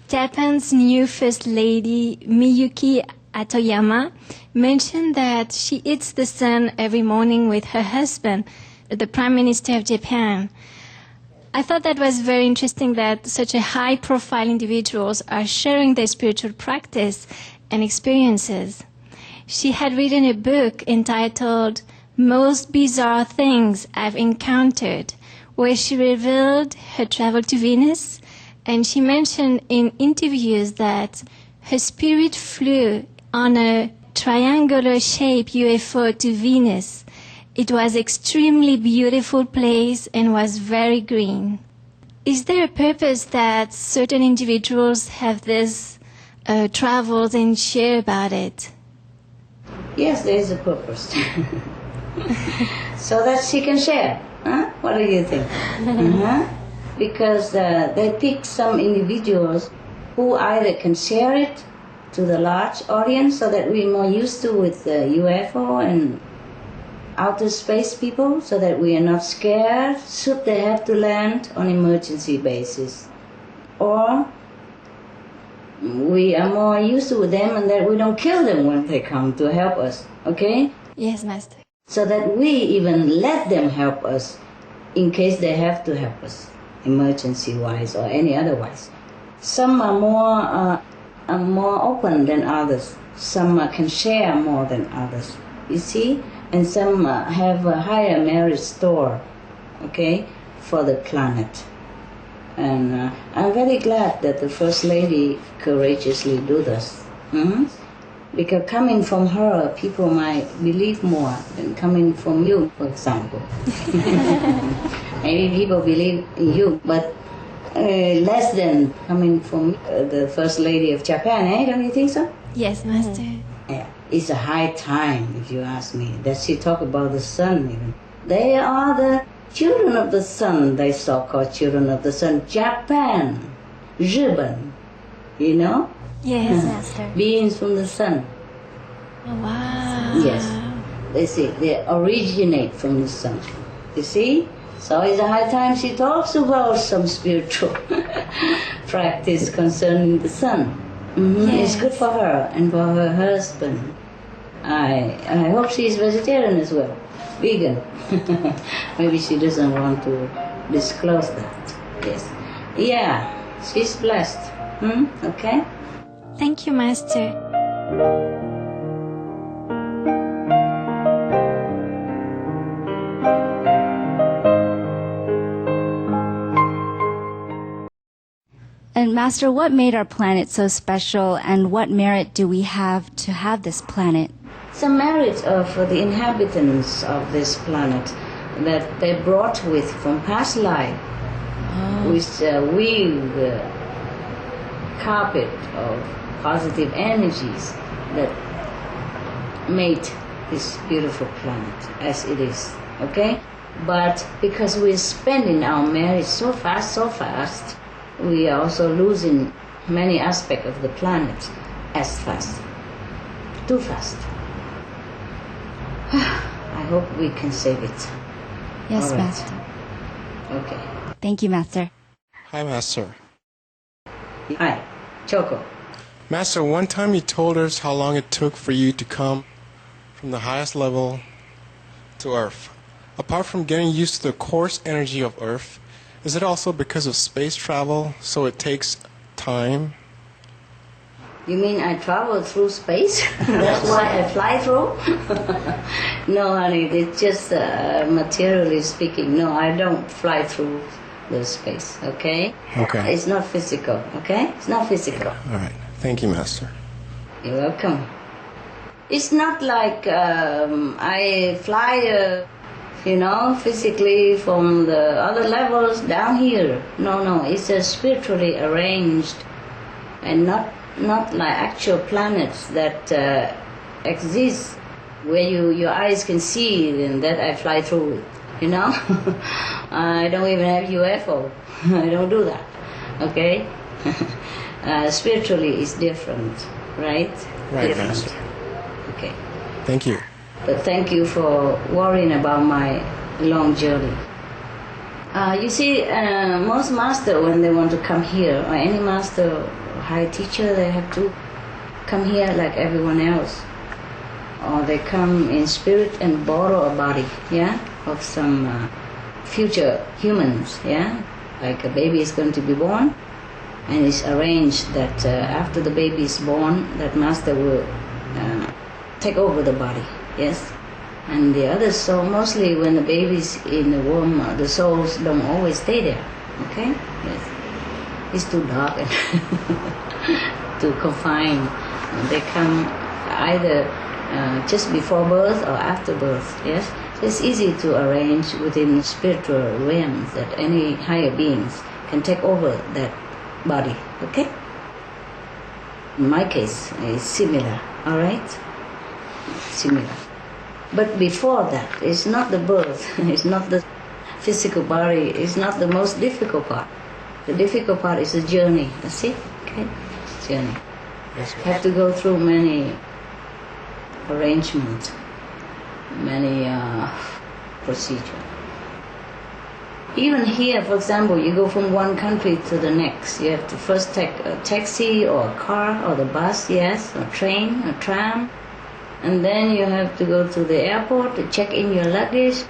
Japan's new First Lady, Miyuki Atoyama, mentioned that she eats the sun every morning with her husband, the Prime Minister of Japan. I thought that was very interesting that such a high-profile individuals are sharing their spiritual practice and experiences. She had written a book entitled Most Bizarre Things I've Encountered, where she revealed her travel to Venus, and she mentioned in interviews that her spirit flew on a triangular-shaped UFO to Venus. It was extremely beautiful place and was very green. Is there a purpose that certain individuals have this travels and share about it? Yes, there is a purpose. So that she can share. Huh? What do you think? Because they pick some individuals who either can share it to the large audience so that we're more used to with UFO and outer space people, so that we are not scared should they have to land on emergency basis. Or we are more used to them and that we don't kill them when they come to help us, okay? Yes, Master. So that we even let them help us in case they have to help us, emergency-wise or any otherwise. Some are more open than others. Some can share more than others, you see? And some have a higher merit store, okay, for the planet. And I'm very glad that the First Lady courageously do this. Because coming from her, people might believe more than coming from you, for example. Maybe people believe in you, but less than coming from the First Lady of Japan, don't you think so? Yes, Master. Yeah. It's a high time, if you ask me, that she talk about the sun even. They are the children of the sun, they so-called children of the sun. Japan, Ribbon, you know? Yes, Master. Beings from the sun. Oh, wow. Yes. They see, they originate from the sun. You see? So it's a high time she talks about some spiritual practice concerning the sun. Yes. It's good for her and for her husband. I hope she is vegetarian as well, vegan. Maybe she doesn't want to disclose that. Yes. Yeah, she's blessed. Okay? Thank you, Master. And Master, what made our planet so special, and what merit do we have to have this planet? Some merit of the inhabitants of this planet that they brought with from past life, which weave the carpet of positive energies that made this beautiful planet as it is, okay? But because we're spending our merit so fast, we are also losing many aspects of the planet as fast, too fast. I hope we can save it. Yes, All right. Master. Okay. Thank you, Master. Hi, Master. Hi, Choco. Master, one time you told us how long it took for you to come from the highest level to Earth. Apart from getting used to the coarse energy of Earth, is it also because of space travel, so it takes time? You mean I travel through space? That's why I fly through? No, honey, it's just materially speaking. No, I don't fly through the space, okay? Okay. It's not physical, okay? It's not physical. All right. Thank you, Master. You're welcome. It's not like I fly, physically from the other levels down here. No, it's spiritually arranged and not like actual planets that exist where your eyes can see and that I fly through, I don't even have UFO. I don't do that, okay? Spiritually it's different, right? Right, different. Master. Okay. Thank you. But thank you for worrying about my long journey. You see, most master, when they want to come here, or any master or high teacher, they have to come here like everyone else. Or they come in spirit and borrow a body, of some future humans, Like a baby is going to be born, and it's arranged that after the baby is born, that master will take over the body, yes? And the other soul, mostly when the baby's in the womb, the souls don't always stay there, okay? Yes. It's too dark and too confined. They come either just before birth or after birth, yes? So it's easy to arrange within spiritual realms that any higher beings can take over that body, okay? In my case, it's similar, all right? Similar. But before that, it's not the birth, it's not the physical body, it's not the most difficult part. The difficult part is the journey, that's it, okay? Journey. Yes, You have to go through many arrangements, many procedures. Even here, for example, you go from one country to the next. You have to first take a taxi or a car or the bus, yes, or train, or tram. And then you have to go to the airport to check in your luggage.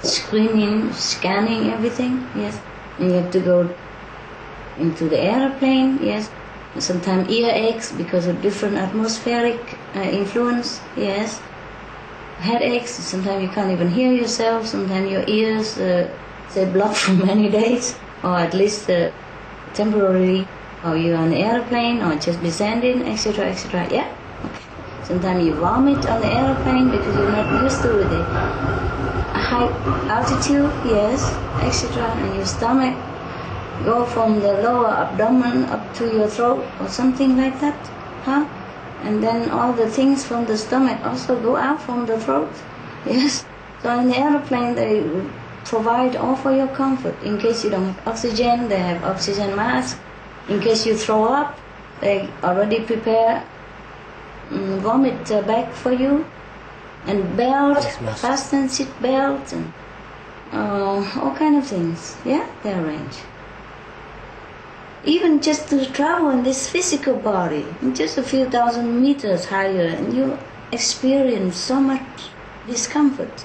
screening, scanning everything, yes. And you have to go into the airplane, yes. Sometimes ear aches because of different atmospheric influence, yes. Headaches, sometimes you can't even hear yourself, sometimes your ears say blocked for many days, or at least temporarily, or you're on the airplane, or just descending, etc., etc., yeah. Okay. Sometimes you vomit on the airplane because you're not used to the high altitude, yes, etc., and your stomach go from the lower abdomen up to your throat or something like that, huh? And then all the things from the stomach also go out from the throat, yes. So in the airplane they provide all for your comfort. In case you don't have oxygen, they have oxygen mask. In case you throw up, they already prepare vomit bag for you, and belt, fasten seat belt, and all kind of things, yeah, they arrange. Even just to travel in this physical body, just a few thousand meters higher, and you experience so much discomfort.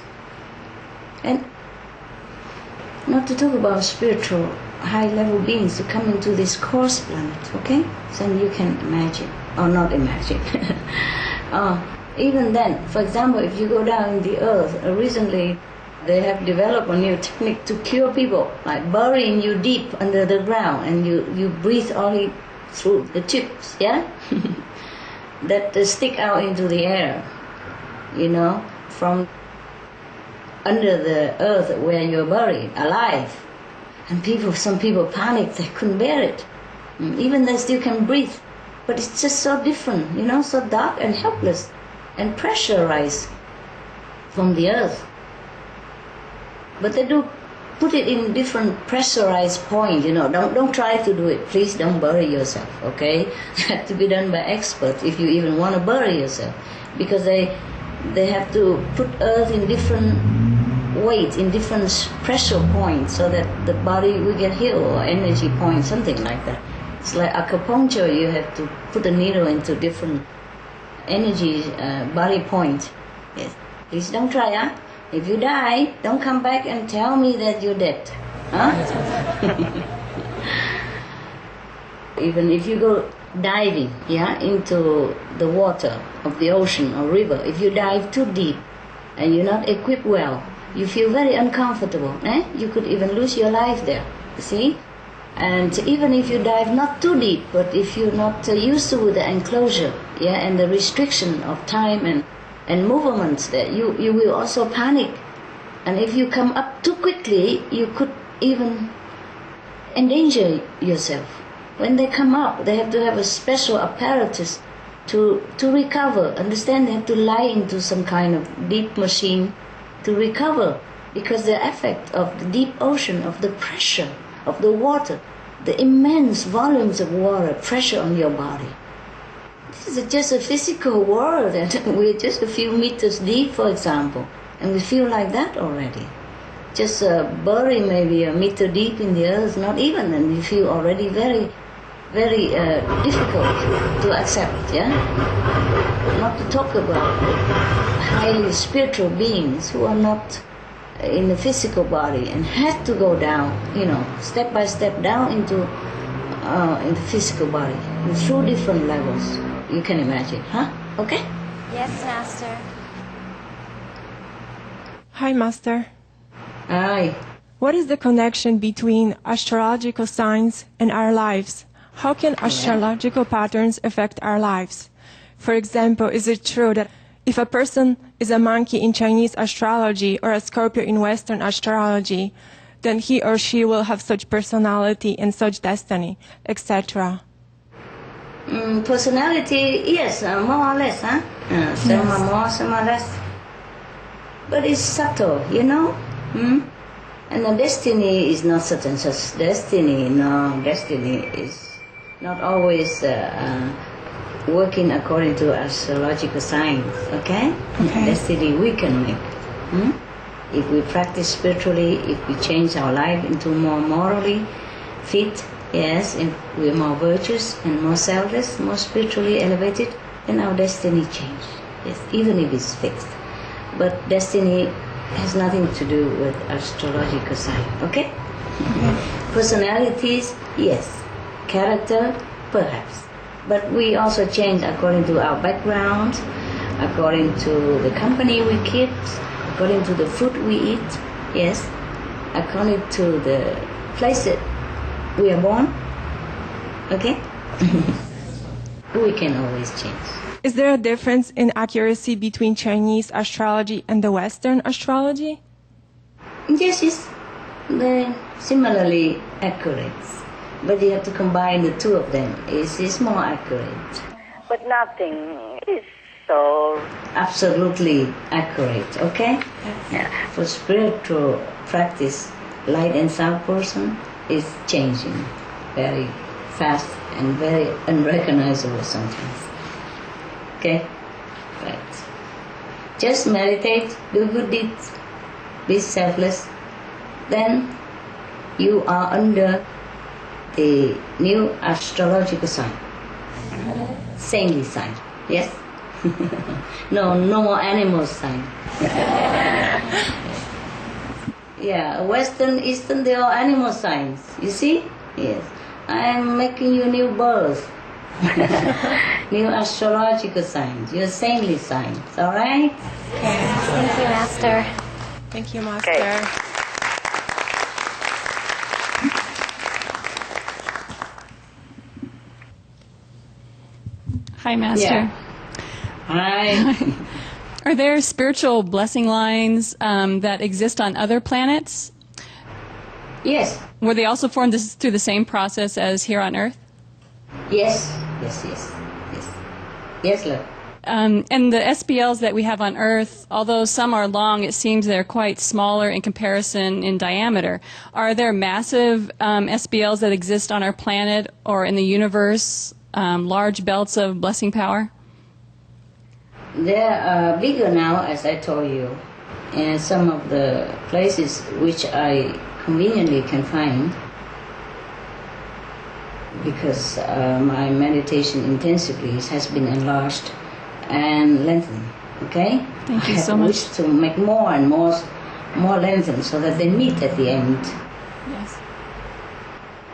And not to talk about spiritual, high-level beings who come into this coarse planet, okay? So you can imagine, or not imagine. Even then, for example, if you go down in the earth, recently they have developed a new technique to cure people, like burying you deep under the ground, and you breathe only through the tubes, yeah? that stick out into the air, you know, from under the earth where you're buried, alive. And some people panicked, they couldn't bear it. Even they still can breathe, but it's just so different, you know, so dark and helpless and pressurized from the earth. But they do put it in different pressurized points, you know. Don't try to do it. Please don't bury yourself, okay? It has to be done by experts if you even want to bury yourself. Because they have to put earth in different weight, in different pressure points, so that the body will get healed, or energy points, something like that. It's like acupuncture, you have to put a needle into different energy body points. Yes. Please don't try, huh? If you die, don't come back and tell me that you're dead. Huh? Even if you go diving, yeah, into the water of the ocean or river, if you dive too deep and you're not equipped well, you feel very uncomfortable. You could even lose your life there, you see? And even if you dive not too deep, but if you're not used to the enclosure, yeah, and the restriction of time and movements there, you will also panic. And if you come up too quickly, you could even endanger yourself. When they come up, they have to have a special apparatus to recover. Understand, they have to lie into some kind of deep machine to recover, because the effect of the deep ocean, of the pressure of the water, the immense volumes of water, pressure on your body. This is just a physical world, and we're just a few meters deep, for example, and we feel like that already. Just bury maybe a meter deep in the earth, not even, and we feel already very, very difficult to accept, yeah? Not to talk about highly spiritual beings who are not in the physical body and had to go down, you know, step by step down into the physical body through different levels. You can imagine, huh? Okay? Yes, Master. Hi, Master. Hi. What is the connection between astrological signs and our lives? How can astrological patterns affect our lives? For example, is it true that if a person is a monkey in Chinese astrology or a Scorpio in Western astrology, then he or she will have such personality and such destiny, etc.? Personality, yes, more or less, huh? Some are more, some are less. But it's subtle, you know? And the destiny is not such and such destiny. No, destiny is not always working according to astrological signs, okay? Destiny we can make. If we practice spiritually, if we change our life into more morally fit, yes, if we're more virtuous and more selfless, more spiritually elevated, then our destiny changes. Yes, even if it's fixed. But destiny has nothing to do with astrological sign, okay? Personalities, yes. Character, perhaps. But we also change according to our background, according to the company we keep, according to the food we eat, yes. According to the place that we are born, okay? We can always change. Is there a difference in accuracy between Chinese astrology and the Western astrology? Yes, they're similarly accurate. But you have to combine the two of them. It's more accurate. But nothing is so absolutely accurate, okay? Yeah. For spiritual practice, light and sound person is changing very fast and very unrecognizable sometimes. Okay? Right. Just meditate, do good deeds, be selfless. Then you are under the new astrological sign. Saintly sign, yes? No more animal sign. Yeah, Western, Eastern, they are animal signs. You see? Yes. I am making you new birth. New astrological signs, your saintly signs, alright? Okay. Thank you, Master. Thank you, Master. Okay. Hi, Master. Yeah. Hi. Are there spiritual blessing lines that exist on other planets? Yes. Were they also formed through the same process as here on Earth? Yes, love. And the SBLs that we have on Earth, although some are long, it seems they're quite smaller in comparison in diameter. Are there massive SBLs that exist on our planet or in the universe, large belts of blessing power? They're bigger now, as I told you, and some of the places which I conveniently can find, because my meditation intensively has been enlarged and lengthened. Okay? Thank you I so have much. wished to make more and more lengthened so that they meet at the end. Yes.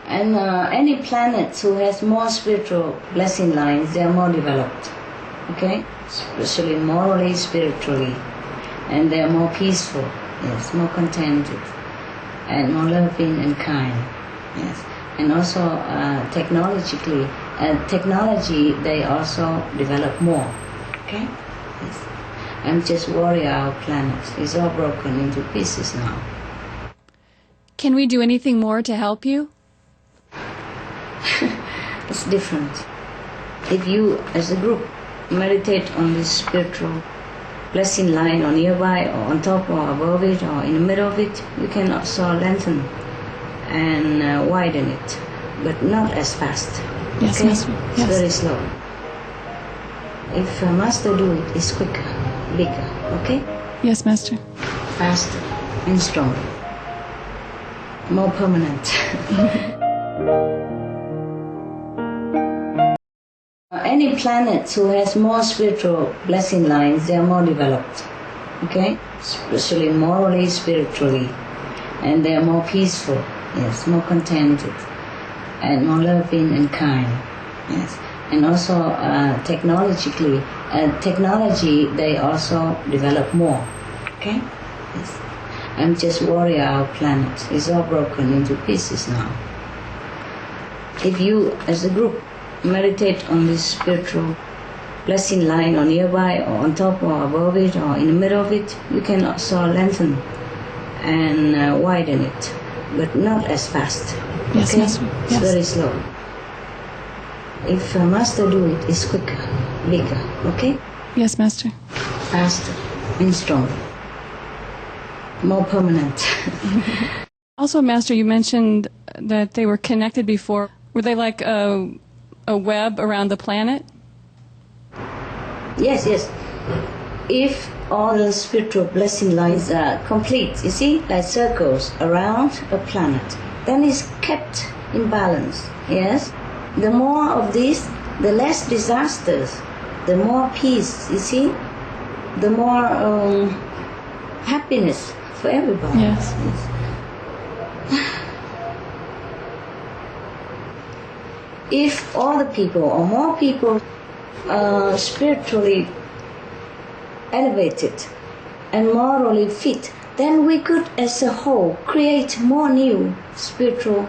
And any planet who has more spiritual blessing lines, they are more developed. Okay? Especially morally, spiritually. And they are more peaceful. Yes, more contented. And more loving and kind. Yes. And also technology, they also develop more. Okay? Yes. I'm just worried our planet is all broken into pieces now. Can we do anything more to help you? It's different. If you, as a group, meditate on this spiritual blessing line or nearby or on top or above it or in the middle of it, you can also lengthen and widen it, but not as fast. Yes, okay? Master. It's Yes. very slow. If a master do it, it's quicker, bigger, okay? Yes, Master. Faster and stronger. More permanent. Any planet who has more spiritual blessing lines, they are more developed. Okay? Especially morally, spiritually. And they are more peaceful. Yes, more contented. And more loving and kind. Yes. And also technology, they also develop more. Okay? Yes. I'm just worried our planet is all broken into pieces now. If you, as a group, meditate on this spiritual blessing line or nearby or on top or above it or in the middle of it, you can also lengthen and widen it, but not as fast. Yes, okay? Master. It's Yes. very slow. If a master do it, it's quicker, bigger, okay? Yes, Master. Faster and stronger. More permanent. Also, Master, you mentioned that they were connected before. Were they like a web around the planet? Yes. If all the spiritual blessing lines are complete, you see, like circles around a planet, then it's kept in balance, yes? The more of this, the less disasters, the more peace, you see? The more happiness for everybody. Yes. If all the people or more people are spiritually elevated and morally fit, then we could as a whole create more new spiritual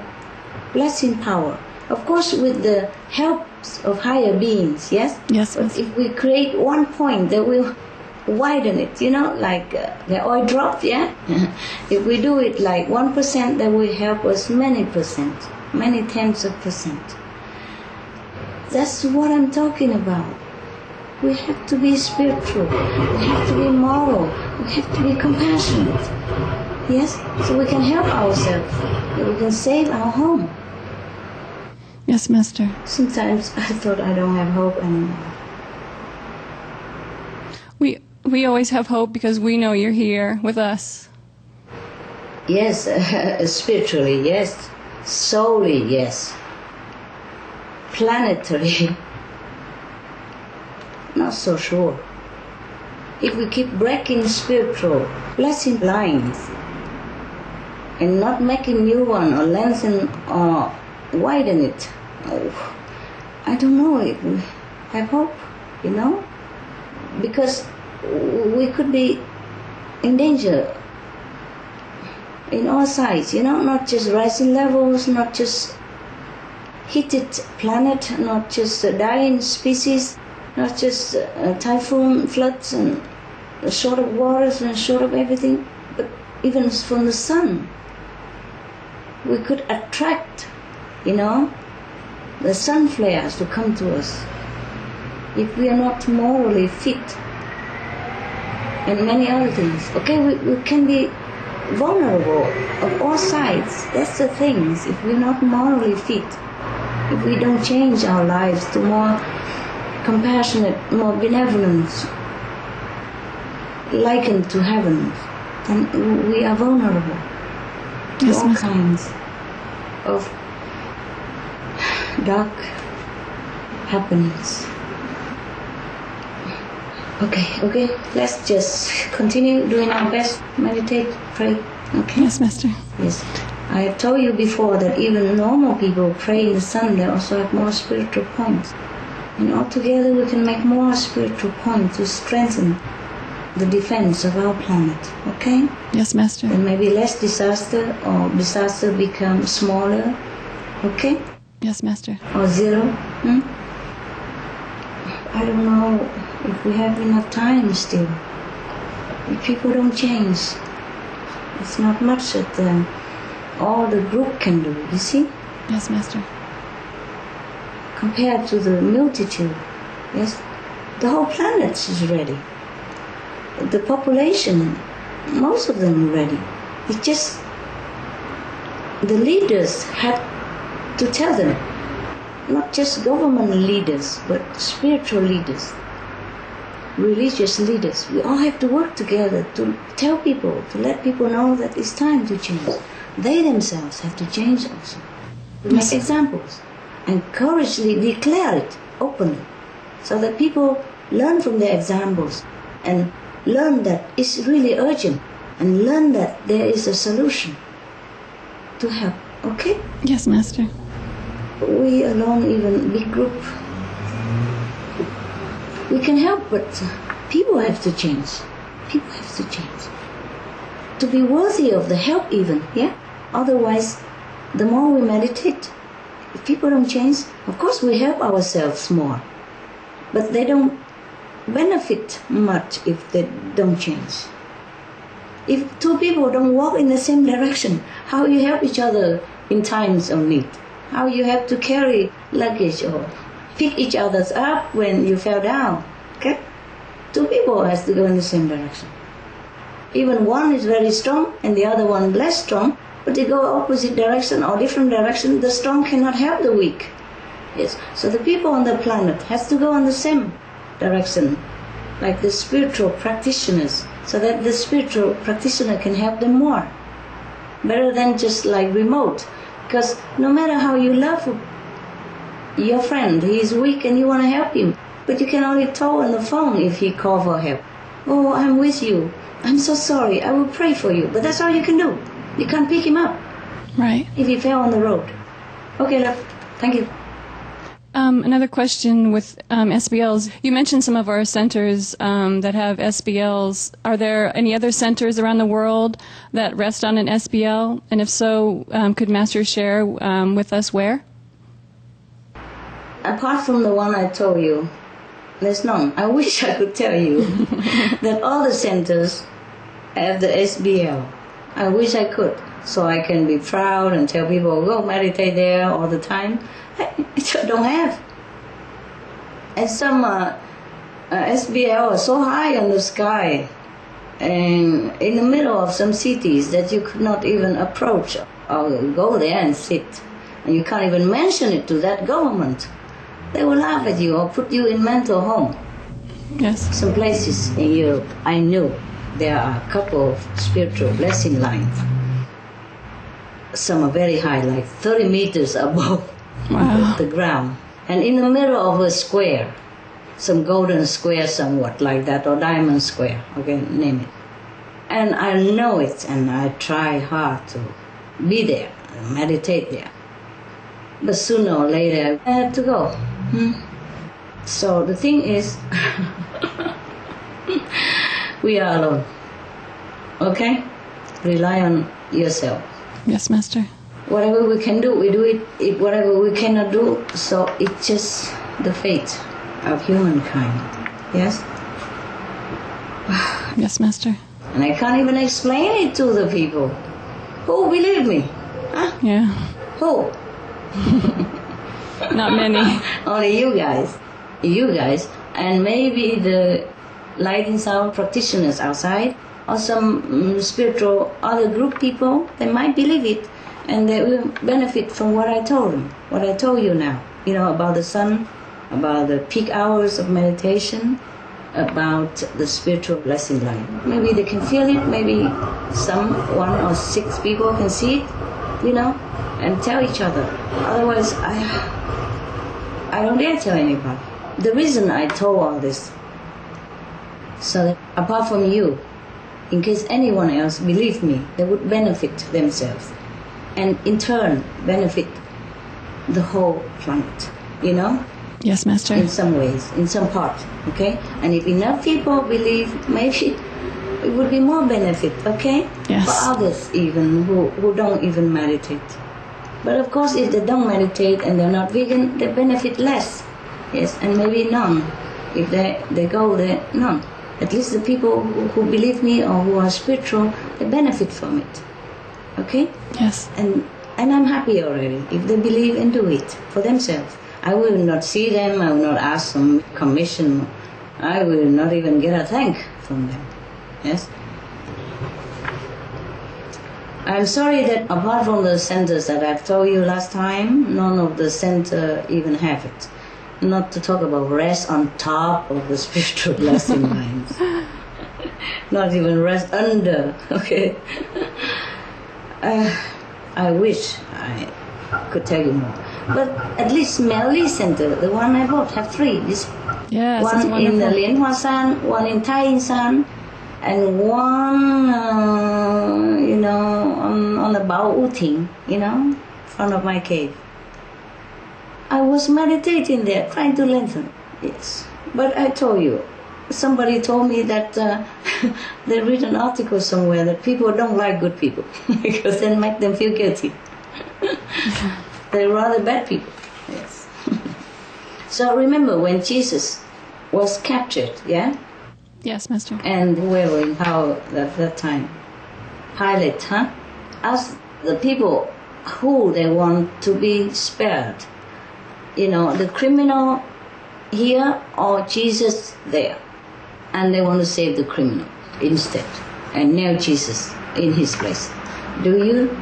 blessing power. Of course, with the help of higher beings, yes? Yes. But if we create one point that will widen it, like the oil drop, yeah? If we do it like 1%, that will help us many percent, many tens of percent. That's what I'm talking about. We have to be spiritual, we have to be moral, we have to be compassionate, yes? So we can help ourselves, we can save our home. Yes, Master. Sometimes I thought I don't have hope anymore. We always have hope because we know you're here with us. Yes, spiritually, yes. Soully, yes. Planetary, not so sure. If we keep breaking spiritual blessing lines and not making new one or lengthen or widen it, I don't know if we have hope, because we could be in danger in all sides, not just rising levels, not just heated planet, not just dying species, not just typhoon, floods, and short of waters and short of everything, but even from the sun. We could attract, the sun flares to come to us if we are not morally fit, and many other things. Okay, we can be vulnerable of all sides. That's the things. If we're not morally fit, if we don't change our lives to more compassionate, more benevolent, likened to heaven, then we are vulnerable to all kinds of dark happenings. Okay, let's just continue doing our best, meditate, pray, okay? Yes, Master. Yes. I have told you before that even normal people pray in the sun, they also have more spiritual points. And all together we can make more spiritual points to strengthen the defense of our planet, okay? Yes, Master. And maybe less disaster, or disaster becomes smaller, okay? Yes, Master. Or zero. I don't know if we have enough time still. If people don't change, it's not much that all the group can do, you see? Yes, Master. Compared to the multitude, yes? The whole planet is ready. The population, most of them are ready. It's just the leaders had to tell them, not just government leaders, but spiritual leaders, religious leaders. We all have to work together to tell people, to let people know that it's time to change. They themselves have to change also. Make examples and courageously declare it openly, so that people learn from their examples and learn that it's really urgent, and learn that there is a solution to help, okay? Yes, Master. We alone, even big group, we can help, but people have to change. People have to change. To be worthy of the help even, yeah? Otherwise, the more we meditate, if people don't change, of course we help ourselves more, but they don't benefit much if they don't change. If two people don't walk in the same direction, how you help each other in times of need? How you have to carry luggage or pick each other's up when you fell down, okay? Two people has to go in the same direction. Even one is very strong and the other one less strong, but they go opposite direction or different direction, the strong cannot help the weak. Yes, so the people on the planet has to go in the same direction, like the spiritual practitioners, so that the spiritual practitioner can help them more, better than just like remote. Because no matter how you love your friend, he is weak and you want to help him, but you can only talk on the phone if he calls for help. Oh, I'm with you. I'm so sorry, I will pray for you. But that's all you can do. You can't pick him up. Right. If he fell on the road. Okay, love. Thank you. Another question with SBLs. You mentioned some of our centers that have SBLs. Are there any other centers around the world that rest on an SBL? And if so, could Master share with us where? Apart from the one I told you, there's none. I wish I could tell you that all the centers have the SBL. I wish I could, so I can be proud and tell people, go meditate there all the time. I don't have. And some SBL are so high on the sky and in the middle of some cities that you could not even approach or go there and sit. And you can't even mention it to that government. They will laugh at you or put you in mental home. Yes. Some places in Europe, I knew there are a couple of spiritual blessing lines. Some are very high, like 30 meters above the ground. And in the middle of a square, some golden square somewhat like that, or diamond square, okay, name it. And I know it, and I try hard to be there, and meditate there. But sooner or later, I have to go. So the thing is, we are alone, okay? Rely on yourself. Yes, Master. Whatever we can do, we do it. Whatever we cannot do, so it's just the fate of humankind. Yes? Yes, Master. And I can't even explain it to the people. Who believe me? Huh? Yeah. Who? Not many. Only you guys. You guys. And maybe the light and sound practitioners outside, or some spiritual other group people, they might believe it. And they will benefit from what I told them, what I told you now. You know, about the sun, about the peak hours of meditation, about the spiritual blessing light. Maybe they can feel it, maybe 1 or 6 people can see it, you know, and tell each other. Otherwise, I don't dare tell anybody. The reason I told all this, so that apart from you, in case anyone else believed me, they would benefit themselves. And in turn, benefit the whole planet, you know? Yes, Master. In some ways, in some part, okay? And if enough people believe, maybe it would be more benefit, okay? Yes. For others even, who don't even meditate. But of course, if they don't meditate and they're not vegan, they benefit less. Yes, and maybe none. If they go there, none. At least the people who believe me or who are spiritual, they benefit from it. Okay? Yes. And I'm happy already if they believe and do it for themselves. I will not see them, I will not ask them commission, I will not even get a thank from them. Yes? I'm sorry that apart from the centers that I've told you last time, none of the center even have it. Not to talk about rest on top of the spiritual blessing lines. Not even rest under, okay? I wish I could tell you more. But at least Melody Center, the one I bought, have 3. This yes, one in the Lien Hoa San, one in Tai In San, and one, you know, on the Bao U Ting, you know, in front of my cave. I was meditating there, trying to lengthen. Yes. But I told you, somebody told me that they read an article somewhere that people don't like good people because they make them feel guilty. They're rather bad people. Yes. So remember when Jesus was captured, yeah? Yes, Master. And whoever in power at that time, Pilate, asked the people who they want to be spared. You know, the criminal here or Jesus there. And they want to save the criminal instead and nail Jesus in his place. Do you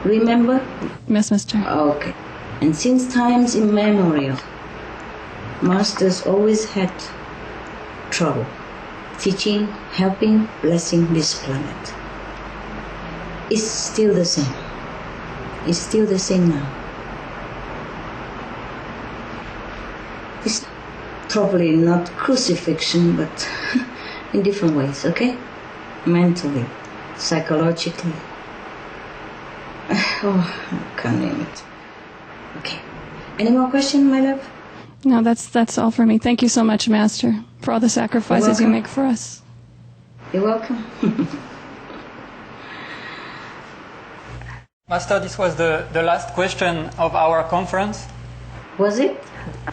remember? Yes, Master. Okay. And since times immemorial, masters always had trouble teaching, helping, blessing this planet. It's still the same. It's still the same now. It's probably not crucifixion, but in different ways, okay? mentally, psychologically. Oh, I can't name it. Okay. Any more questions, my love? No, that's all for me. Thank you so much, Master, for all the sacrifices you make for us. You're welcome. Master, this was the last question of our conference. Was it?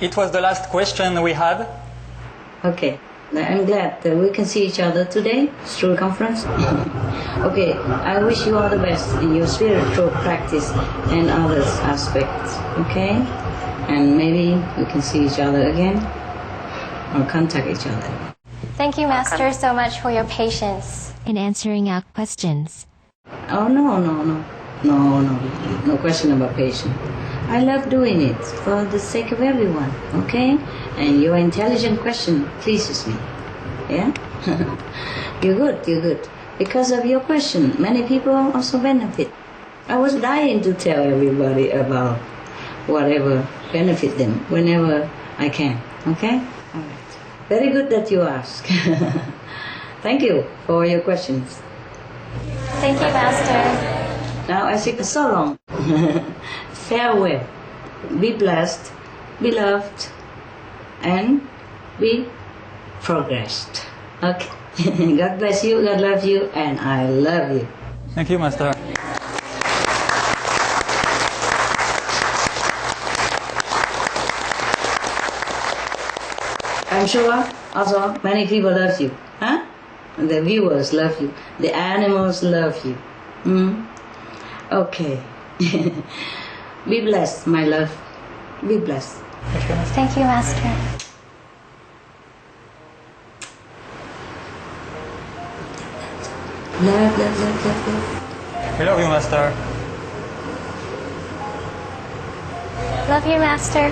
It was the last question we had. Okay. I'm glad that we can see each other today through the conference. Okay, I wish you all the best in your spiritual practice and other aspects, okay? And maybe we can see each other again or contact each other. Thank you, Master, so much for your patience in answering our questions. Oh, no question about patience. I love doing it for the sake of everyone, okay? And your intelligent question pleases me, yeah? You're good. Because of your question, many people also benefit. I was dying to tell everybody about whatever benefit them whenever I can, okay? All right. Very good that you ask. Thank you for your questions. Thank you, Master. Now I say so long. Farewell. Be blessed, be loved, and be progressed. Okay. God bless you, God love you, and I love you. Thank you, Master. I'm sure also many people love you. Huh? The viewers love you. The animals love you. Okay. Be blessed, my love. Be blessed. Thank you, Master. Love. We love you, Master. Love you, Master.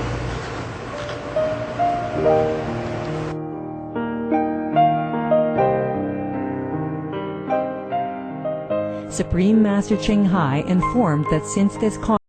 Supreme Master Chinghai informed that since this